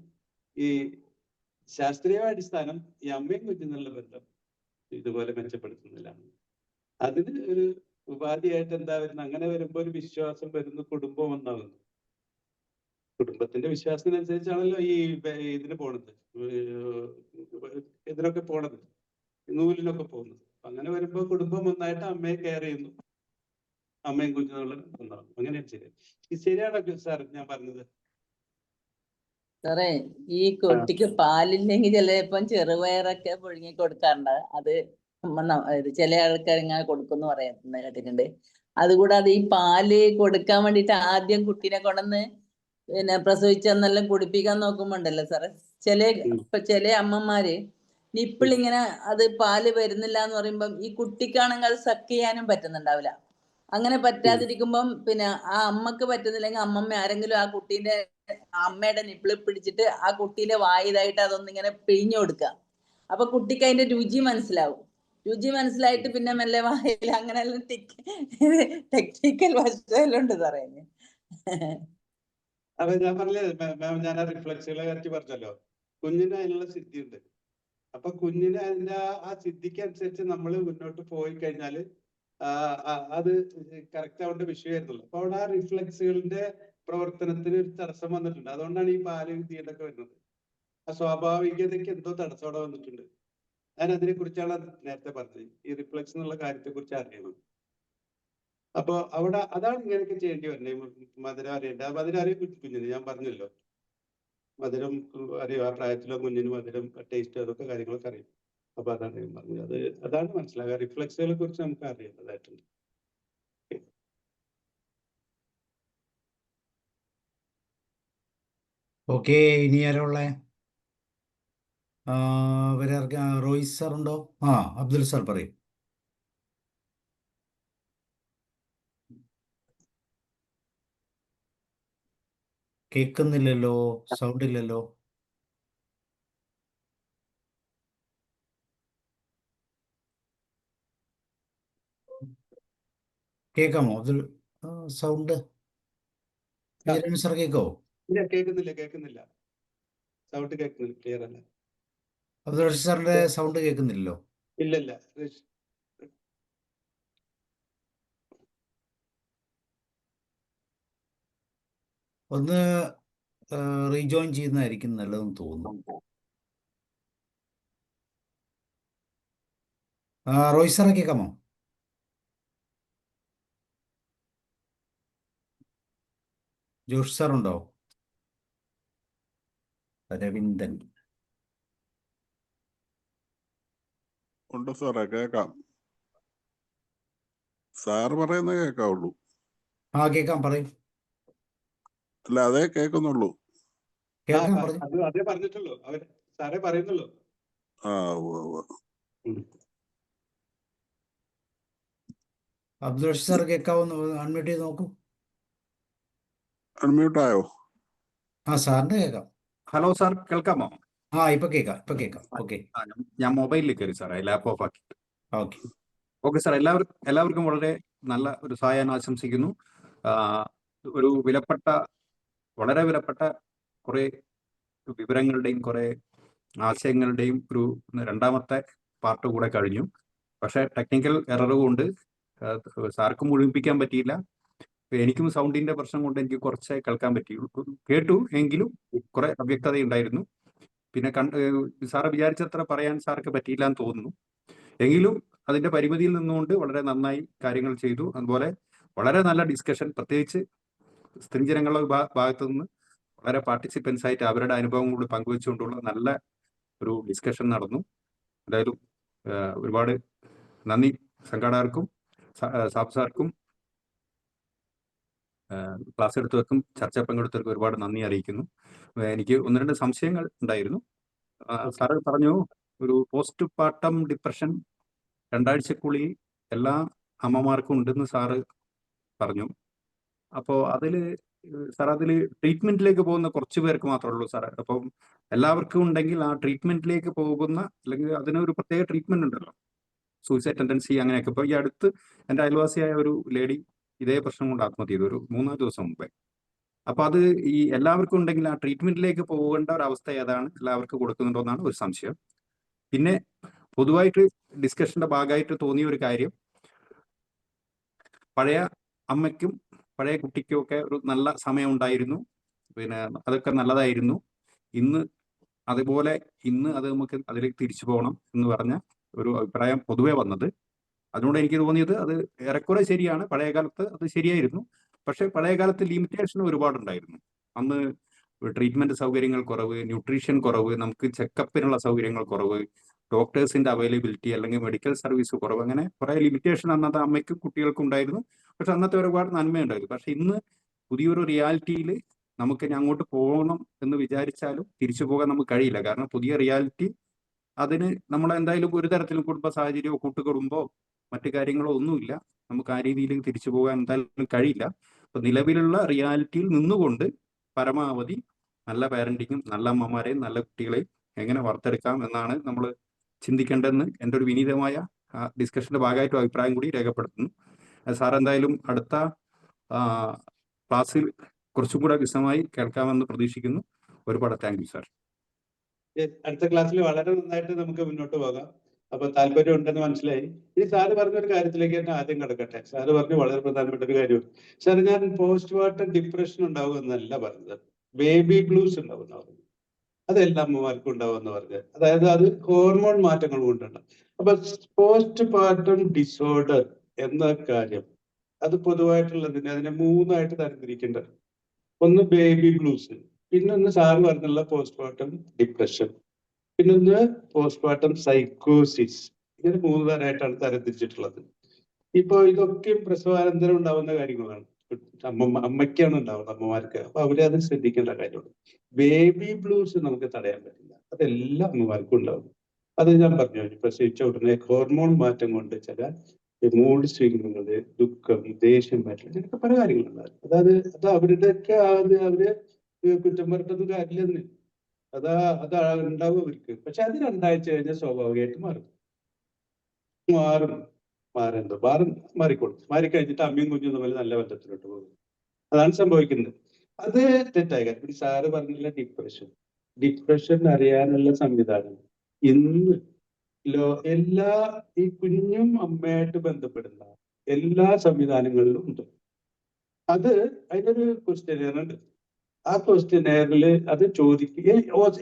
ഈ ശാസ്ത്രീയ അടിസ്ഥാനം ഈ അമ്മയും കുഞ്ഞിനുള്ള ബന്ധം ഇതുപോലെ മെച്ചപ്പെടുത്തുന്നില്ല. അതിന് ഒരു ഉപാധിയായിട്ട് എന്താ വരുന്നത്? അങ്ങനെ വരുമ്പോ ഒരു വിശ്വാസം വരുന്നു, കുടുംബം ഒന്നാകുന്നു. കുടുംബത്തിന്റെ വിശ്വാസത്തിനനുസരിച്ചാണല്ലോ ഈ ഇതിന് പോണത്, ഇതിനൊക്കെ പോണത്, നൂലിനൊക്കെ പോകുന്നത്. അങ്ങനെ വരുമ്പോ കുടുംബം ഒന്നായിട്ട് അമ്മയെ കെയർ ചെയ്യുന്നു, അമ്മയും കുഞ്ഞുങ്ങളും ഒന്നാകും. അങ്ങനെയാണ് ശരി. ശരിയാണോ സാർ ഞാൻ പറഞ്ഞത്? സാറേ, ഈ കുട്ടിക്ക് പാലില്ലെങ്കിൽ ചിലപ്പം ചെറുപയറൊക്കെ പുഴുങ്ങി കൊടുക്കാറുണ്ട്. അത് ചില ആൾക്കാർ ഇങ്ങനെ കൊടുക്കുന്നു പറയുന്നത് കേട്ടിട്ടുണ്ട്. അതുകൂടാതെ ഈ പാല് കൊടുക്കാൻ വേണ്ടിട്ട് ആദ്യം കുട്ടീനെ കൊണ്ടുവന്ന് പിന്നെ പ്രസവിച്ചെന്നെല്ലാം കുടിപ്പിക്കാൻ നോക്കുമ്പോണ്ടല്ലോ സാറേ, ചില അമ്മമാര് നിപ്പിളിങ്ങനെ അത് പാല് വരുന്നില്ല എന്ന് പറയുമ്പം ഈ കുട്ടിക്കാണെങ്കിൽ അത് സക്ക് ചെയ്യാനും പറ്റുന്നുണ്ടാവില്ല. അങ്ങനെ പറ്റാതിരിക്കുമ്പം പിന്നെ ആ അമ്മക്ക് പറ്റുന്നില്ലെങ്കിൽ അമ്മമ്മ ആരെങ്കിലും ആ കുട്ടീന്റെ അമ്മയുടെ നിപ്പിള് പിടിച്ചിട്ട് ആ കുട്ടീന്റെ വായിലായിട്ട് അതൊന്നിങ്ങനെ പിഴിഞ്ഞു കൊടുക്കുക. അപ്പൊ കുട്ടിക്ക് അതിന്റെ രുചി മനസ്സിലാവും. രുചി മനസ്സിലായിട്ട് പിന്നെ മെല്ലെ വായിൽ അങ്ങനെയെല്ലാം ടെക്നിക്കൽ വശമുണ്ട് സാറേ. അപ്പൊ ഞാൻ പറഞ്ഞത് മാം, ഞാൻ ആ റിഫ്ലക്സുകളെ കുറിച്ച് പറഞ്ഞല്ലോ. കുഞ്ഞിന് അതിനുള്ള സിദ്ധിയുണ്ട്. അപ്പൊ കുഞ്ഞിന് അതിന്റെ ആ സിദ്ധിക്ക് അനുസരിച്ച് നമ്മൾ മുന്നോട്ട് പോയി കഴിഞ്ഞാല് അത് കറക്റ്റ് ആവേണ്ട വിഷയമായിരുന്നുള്ളൂ. അപ്പൊ അവിടെ ആ റിഫ്ലക്സുകളുടെ പ്രവർത്തനത്തിന് ഒരു തടസ്സം വന്നിട്ടുണ്ട്. അതുകൊണ്ടാണ് ഈ പാല് തീണ്ടൊക്കെ വരുന്നത്. ആ സ്വാഭാവികതയ്ക്ക് എന്തോ തടസ്സം അവിടെ വന്നിട്ടുണ്ട്. ഞാൻ അതിനെ കുറിച്ചാണ് നേരത്തെ പറഞ്ഞത്. ഈ റിഫ്ലക്സ് എന്നുള്ള കാര്യത്തെ കുറിച്ച് അറിയണം. അപ്പൊ അവിടെ അതാണ് ഇങ്ങനെയൊക്കെ ചെയ്യേണ്ടി വരുന്നത്. മധുരം അറിയണ്ട, മധുരം അറിയും കുഞ്ഞിന്. ഞാൻ പറഞ്ഞല്ലോ, മധുരം അറിയും. ആ പ്രായത്തിലോ കുഞ്ഞിന് മധുരം ടേസ്റ്റ് അതൊക്കെ കാര്യങ്ങളൊക്കെ അറിയും. അപ്പൊ അതാണ് ഞാൻ പറഞ്ഞത്. അതാണ് മനസ്സിലാക്കുക. റിഫ്ലക്സുകളെ കുറിച്ച് നമുക്ക് അറിയേണ്ടതായിട്ടുണ്ട്. ഓക്കെ, ഇനി ആരുള്ളേ? റോയ് സാർ ഉണ്ടോ? അബ്ദുൽ സാർ പറയും. കേൾക്കുന്നില്ലല്ലോ, സൗണ്ട് ഇല്ലല്ലോ. കേൾക്കാമോ അബ്ദുൾ? സൗണ്ട് സാർ കേൾക്കാമോ? ഇല്ല, കേൾക്കുന്നില്ല. സൗണ്ട് കേൾക്കുന്നില്ല, ക്ലിയർ അല്ല. അബ്ദുൾ റഷീദ് സാറിന്റെ സൗണ്ട് കേൾക്കുന്നില്ലല്ലോ. ഇല്ല. ഒന്ന് റീജോയിൻ ചെയ്യുന്നതായിരിക്കും നല്ലതെന്ന് തോന്നുന്നു. റോയ് സാറെ കേൾക്കാമോ? ജോഷ് സാർ ഉണ്ടോ? രവിന്ദൻ ഉണ്ട് സാറേ, കേക്കാം. സാറ് പറയുന്നത് കേക്കാവുള്ളൂ. കേൾക്കാം, പറയും. അല്ല, അതേ കേൾക്കുന്നുള്ളൂ. കേൾക്കാം, പറഞ്ഞു. അതേ പറഞ്ഞിട്ടുള്ളൂ, അവർ സാറേ പറയുന്നുള്ളൂ. ഉവ്വ്. അബ്ദുൾ റഷീദ് സാർ കേൾക്കാവുന്ന അൺമ്യൂട്ട് ചെയ്ത് നോക്കൂ. അൺമ്യൂട്ടായോ? സാറിന്റെ കേൾക്കാം. ഹലോ സാർ, കേൾക്കാമോ? ഇപ്പൊ കേൾക്കാം. ഓക്കെ. ഞാൻ മൊബൈലിൽ കയറി സാറേ, ലാപ്പ് ഓഫ് ആക്കി. ഓക്കെ സാർ, എല്ലാവർക്കും വളരെ നല്ല ഒരു സായാഹ്നം ആശംസിക്കുന്നു. ഒരു വളരെ വിലപ്പെട്ട കുറെ വിവരങ്ങളുടെയും കുറെ ആശയങ്ങളുടെയും ഒരു രണ്ടാമത്തെ പാർട്ട് കൂടെ കഴിഞ്ഞു. പക്ഷെ ടെക്നിക്കൽ എറർ കൊണ്ട് സാർക്കും മുഴുമിപ്പിക്കാൻ പറ്റിയില്ല. എനിക്കും സൗണ്ടിന്റെ പ്രശ്നം കൊണ്ട് എനിക്ക് കുറച്ചേ കേൾക്കാൻ പറ്റിയുള്ളൂ. കേട്ടു, എങ്കിലും കുറെ അവ്യക്തത ഉണ്ടായിരുന്നു. പിന്നെ സാറ് വിചാരിച്ചത്ര പറയാൻ സാർക്ക് പറ്റിയില്ല എന്ന് തോന്നുന്നു. എങ്കിലും അതിന്റെ പരിമിതിയിൽ നിന്നുകൊണ്ട് വളരെ നന്നായി കാര്യങ്ങൾ ചെയ്തു. അതുപോലെ വളരെ നല്ല ഡിസ്കഷൻ, പ്രത്യേകിച്ച് സ്ത്രീജനങ്ങളുടെ ഭാഗത്തു നിന്ന് വളരെ പാർട്ടിസിപ്പൻസ് ആയിട്ട് അവരുടെ അനുഭവം കൂടി പങ്കുവെച്ചുകൊണ്ടുള്ള നല്ല ഒരു ഡിസ്കഷൻ നടന്നു. എന്തായാലും ഒരുപാട് നന്ദി സംഘാടകർക്കും സാബ് സാർക്കും ക്ലാസ് എടുത്തവർക്കും ചർച്ച പങ്കെടുത്തവർക്കും ഒരുപാട് നന്ദി അറിയിക്കുന്നു. എനിക്ക് 1-2 സംശയങ്ങൾ ഉണ്ടായിരുന്നു. സാറ് പറഞ്ഞു ഒരു പോസ്റ്റ് പാർട്ടം ഡിപ്രഷൻ 2 ആഴ്ചക്കുള്ളിൽ എല്ലാ അമ്മമാർക്കും ഉണ്ടെന്ന് സാറ് പറഞ്ഞു. അപ്പോൾ സാർ അതിൽ ട്രീറ്റ്മെന്റിലേക്ക് പോകുന്ന കുറച്ച് പേർക്ക് മാത്രമേ ഉള്ളൂ സാറേ. അപ്പം എല്ലാവർക്കും ഉണ്ടെങ്കിൽ ആ ട്രീറ്റ്മെന്റിലേക്ക് പോകുന്ന, അല്ലെങ്കിൽ അതിനൊരു പ്രത്യേക ട്രീറ്റ്മെന്റ് ഉണ്ടല്ലോ, സൂയിസൈഡ് ടെൻഡൻസി അങ്ങനെയൊക്കെ. ഇപ്പോൾ ഈ അടുത്ത് എൻ്റെ അയൽവാസിയായ ഒരു ലേഡി ഇതേ പ്രശ്നം കൊണ്ട് ആത്മഹത്യ ചെയ്തു, ഒരു 3-4 ദിവസം മുമ്പേ. അപ്പൊ അത് ഈ എല്ലാവർക്കും ഉണ്ടെങ്കിൽ ആ ട്രീറ്റ്മെന്റിലേക്ക് പോകേണ്ട ഒരു അവസ്ഥ ഏതാണ്, എല്ലാവർക്കും കൊടുക്കുന്നുണ്ടോ എന്നാണ് ഒരു സംശയം. പിന്നെ പൊതുവായിട്ട് ഡിസ്കഷന്റെ ഭാഗമായിട്ട് തോന്നിയ ഒരു കാര്യം, പഴയ അമ്മയ്ക്കും പഴയ കുട്ടിക്കും ഒക്കെ ഒരു നല്ല സമയം ഉണ്ടായിരുന്നു, പിന്നെ അതൊക്കെ നല്ലതായിരുന്നു. ഇന്ന് അത് നമുക്ക് അതിലേക്ക് തിരിച്ചു പോകണം എന്ന് പറഞ്ഞ ഒരു അഭിപ്രായം പൊതുവെ വന്നത്. അതുകൊണ്ട് എനിക്ക് തോന്നിയത് അത് ഏറെക്കുറെ ശരിയാണ്. പഴയ കാലത്ത് അത് ശരിയായിരുന്നു. പക്ഷെ പഴയ കാലത്ത് ലിമിറ്റേഷൻ ഒരുപാടുണ്ടായിരുന്നു. അന്ന് ട്രീറ്റ്മെന്റ് സൗകര്യങ്ങൾ കുറവ്, ന്യൂട്രീഷൻ കുറവ്, നമുക്ക് ചെക്കപ്പിനുള്ള സൗകര്യങ്ങൾ കുറവ്, ഡോക്ടേഴ്സിന്റെ അവൈലബിലിറ്റി അല്ലെങ്കിൽ മെഡിക്കൽ സർവീസ് കുറവ്, അങ്ങനെ കുറെ ലിമിറ്റേഷൻ അന്നത്തെ അമ്മയ്ക്കും കുട്ടികൾക്കും ഉണ്ടായിരുന്നു. പക്ഷെ അന്നത്തെ ഒരുപാട് നന്മയുണ്ടായിരുന്നു. പക്ഷെ ഇന്ന് പുതിയൊരു റിയാലിറ്റിയിൽ നമുക്ക് ഇനി അങ്ങോട്ട് പോകണം എന്ന് വിചാരിച്ചാലും തിരിച്ചു പോകാൻ നമുക്ക് കഴിയില്ല. കാരണം പുതിയ റിയാലിറ്റി അതിന് നമ്മളെന്തായാലും ഒരു തരത്തിലും കുടുംബ സാഹചര്യമോ കൂട്ടുകുടുംബമോ മറ്റു കാര്യങ്ങളോ ഒന്നുമില്ല. നമുക്ക് ആ രീതിയിൽ തിരിച്ചു പോകാൻ എന്തായാലും കഴിയില്ല. അപ്പൊ നിലവിലുള്ള റിയാലിറ്റിയിൽ നിന്നുകൊണ്ട് പരമാവധി നല്ല പാരന്റിങ്ങും നല്ല അമ്മമാരെയും നല്ല കുട്ടികളെയും എങ്ങനെ വാർത്തെടുക്കാം എന്നാണ് നമ്മൾ ചിന്തിക്കേണ്ടതെന്ന് എൻ്റെ ഒരു വിനീതമായ ഡിസ്കഷന്റെ ഭാഗമായിട്ട് അഭിപ്രായം കൂടി രേഖപ്പെടുത്തുന്നു. സാർ എന്തായാലും അടുത്ത ക്ലാസ്സിൽ കുറച്ചും കൂടെ വിശദമായി കേൾക്കാമെന്ന് പ്രതീക്ഷിക്കുന്നു. ഒരുപാട് താങ്ക് യു സാർ. അടുത്ത ക്ലാസ്സിൽ വളരെ നന്നായിട്ട് നമുക്ക് മുന്നോട്ട് പോകാം. അപ്പൊ താല്പര്യം ഉണ്ടെന്ന് മനസ്സിലായി. ഇനി സാറ് പറഞ്ഞൊരു കാര്യത്തിലേക്ക് തന്നെ ആദ്യം കിടക്കട്ടെ. സാറ് പറഞ്ഞു വളരെ പ്രധാനപ്പെട്ട ഒരു കാര്യം. സാർ, ഞാൻ പോസ്റ്റ് പാർട്ടം ഡിപ്രഷൻ ഉണ്ടാവും എന്നല്ല പറഞ്ഞത്, ബേബി ബ്ലൂസ് ഉണ്ടാവും എന്ന് പറഞ്ഞു. അതെല്ലാ അമ്മമാർക്കും ഉണ്ടാവും എന്ന് പറഞ്ഞത്. അതായത് അത് ഹോർമോൺ മാറ്റങ്ങൾ കൊണ്ടുണ്ട്. അപ്പൊ പോസ്റ്റ് പാർട്ടം ഡിസോർഡർ എന്ന കാര്യം അത് പൊതുവായിട്ടുള്ളതിന് അതിനെ 3 തരംതിരിക്കേണ്ടത്. ഒന്ന് ബേബി ബ്ലൂസ്, പിന്നൊന്ന് സാറ് പറഞ്ഞുള്ള പോസ്റ്റ് പാർട്ടം ഡിപ്രഷൻ, പിന്നൊന്ന് പോസ്റ്റ് പാർട്ടം സൈക്കോസിസ്. ഇങ്ങനെ 3 തരമായിട്ടാണ് തരംതിരിച്ചിട്ടുള്ളത്. ഇപ്പൊ ഇതൊക്കെയും പ്രസവാനന്തരം ഉണ്ടാവുന്ന കാര്യങ്ങളാണ്. അമ്മയ്ക്കാണ് ഉണ്ടാവുന്നത്, അമ്മമാർക്ക്. അപ്പൊ അവര് അത് ശ്രദ്ധിക്കേണ്ട കാര്യമാണ്. ബേബി ബ്ലൂസ് നമുക്ക് തടയാൻ പറ്റില്ല, അതെല്ലാ അമ്മമാർക്കും ഉണ്ടാവും. അത് ഞാൻ പറഞ്ഞു, പ്രസവിച്ച ഉടനെ ഹോർമോൺ മാറ്റം കൊണ്ട് ചില മൂഡ് സ്വിങ്ങുകള്, ദുഃഖം, ദേഷ്യം, പറ്റില്ല, ഇങ്ങനത്തെ പല കാര്യങ്ങളുണ്ടാകും. അത് അവരുടെയൊക്കെ അവര് കുറ്റം പറഞ്ഞിട്ടൊന്നും കാര്യമില്ലെന്ന്. അതാ ഉണ്ടാവും അവർക്ക്. പക്ഷെ അത് 2 ആഴ്ച കഴിഞ്ഞാൽ സ്വാഭാവികമായിട്ട് മാറിക്കോളും. മാറിക്കഴിഞ്ഞിട്ട് അമ്മയും കുഞ്ഞും തമ്മിൽ നല്ല ബന്ധത്തിലോട്ട് പോകും. അതാണ് സംഭവിക്കുന്നത്. അത് തെറ്റായ കാര്യം. പിന്നെ സാറ് പറഞ്ഞില്ല ഡിപ്രഷൻ അറിയാനുള്ള സംവിധാനം ഇന്ന് എല്ലാ ഈ കുഞ്ഞും അമ്മയായിട്ട് ബന്ധപ്പെടുന്ന എല്ലാ സംവിധാനങ്ങളിലും ഉണ്ട്. അതിനൊരു ക്വസ്റ്റ്യനെയർ ഉണ്ട്. ആ ക്വസ്റ്റ്യനെയറിൽ അത് ചോദിക്കുക.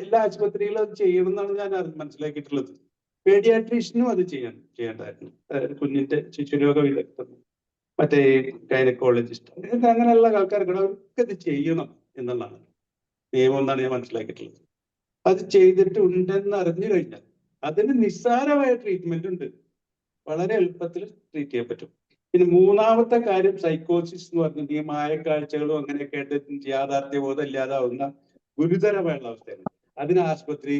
എല്ലാ ആശുപത്രികളും അത് ചെയ്യണം എന്നാണ് ഞാൻ മനസ്സിലാക്കിയിട്ടുള്ളത്. പീഡിയാട്രീഷ്യനും അത് ചെയ്യേണ്ടതായിരുന്നു. കുഞ്ഞിന്റെ ശിശുരോഗ വിദഗ്ധൻ, മറ്റേ ഗൈനക്കോളജിസ്റ്റ്, അങ്ങനെയുള്ള ആൾക്കാർക്ക് അവർക്ക് അത് ചെയ്യണം എന്നുള്ളതാണ് നിയമം എന്നാണ് ഞാൻ മനസ്സിലാക്കിയിട്ടുള്ളത്. അത് ചെയ്തിട്ട് ഉണ്ടെന്ന് അറിഞ്ഞു കഴിഞ്ഞാൽ അതിന് നിസ്സാരമായ ട്രീറ്റ്മെന്റ് ഉണ്ട്. വളരെ എളുപ്പത്തിൽ ട്രീറ്റ് ചെയ്യാൻ പറ്റും. പിന്നെ 3ാമത്തെ കാര്യം സൈക്കോസിസ് എന്ന് പറഞ്ഞിട്ട് ഈ മായക്കാഴ്ചകളും അങ്ങനെയൊക്കെ ആയിട്ട് യാഥാർത്ഥ്യബോധം ഇല്ലാതാവുന്ന ഗുരുതരമായുള്ള അവസ്ഥയാണ്. അതിന് ആശുപത്രി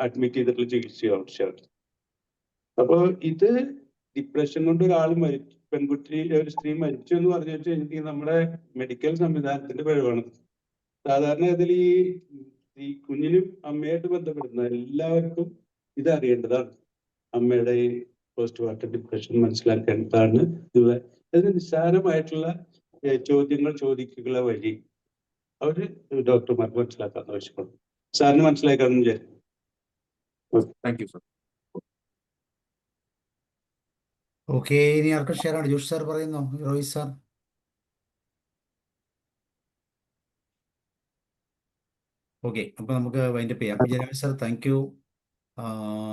അഡ്മിറ്റ് ചെയ്തിട്ടുള്ള ചികിത്സ ആവശ്യമാണ്. അപ്പോൾ ഇത് ഡിപ്രഷൻ കൊണ്ട് ഒരാൾ ഒരു സ്ത്രീ മരിച്ചു എന്ന് പറഞ്ഞു വെച്ചാൽ നമ്മുടെ മെഡിക്കൽ സംവിധാനത്തിന്റെ പിഴവാണ്. സാധാരണ ഇതിൽ ഈ കുഞ്ഞിനും അമ്മയായിട്ട് ബന്ധപ്പെടുന്ന എല്ലാവർക്കും ഇത് അറിയേണ്ടതാണ്. അമ്മയുടെ ഈ പോസ്റ്റ്മോർട്ടം ഡിപ്രഷൻ മനസ്സിലാക്കേണ്ടതാണ്. അതിന് നിസ്സാരമായിട്ടുള്ള ചോദ്യങ്ങൾ ചോദിക്കുക വഴി അവര് ഡോക്ടർമാർക്ക് മനസ്സിലാക്കാൻ ആവശ്യമാണ്. സാറിന് മനസ്സിലാക്കാമെന്ന് വിചാരിക്കും. Thank you sir. ഓക്കെ, ഇനി ആർക്കും ഷെയർ ആണ്? ജോഷ് സാർ പറയുന്നു, റോഹിത് സാർ. ഓക്കെ, അപ്പോൾ നമുക്ക് വൈൻഡപ്പ് ചെയ്യാം. Vijayaraman sir, thank you.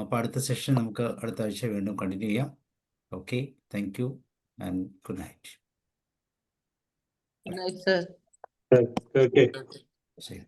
അപ്പോൾ അടുത്ത സെഷൻ നമുക്ക് അടുത്ത ആഴ്ച വീണ്ടും കണ്ടിന്യൂ ചെയ്യാം. Okay, thank you and good night. Sir. Okay. ശരി.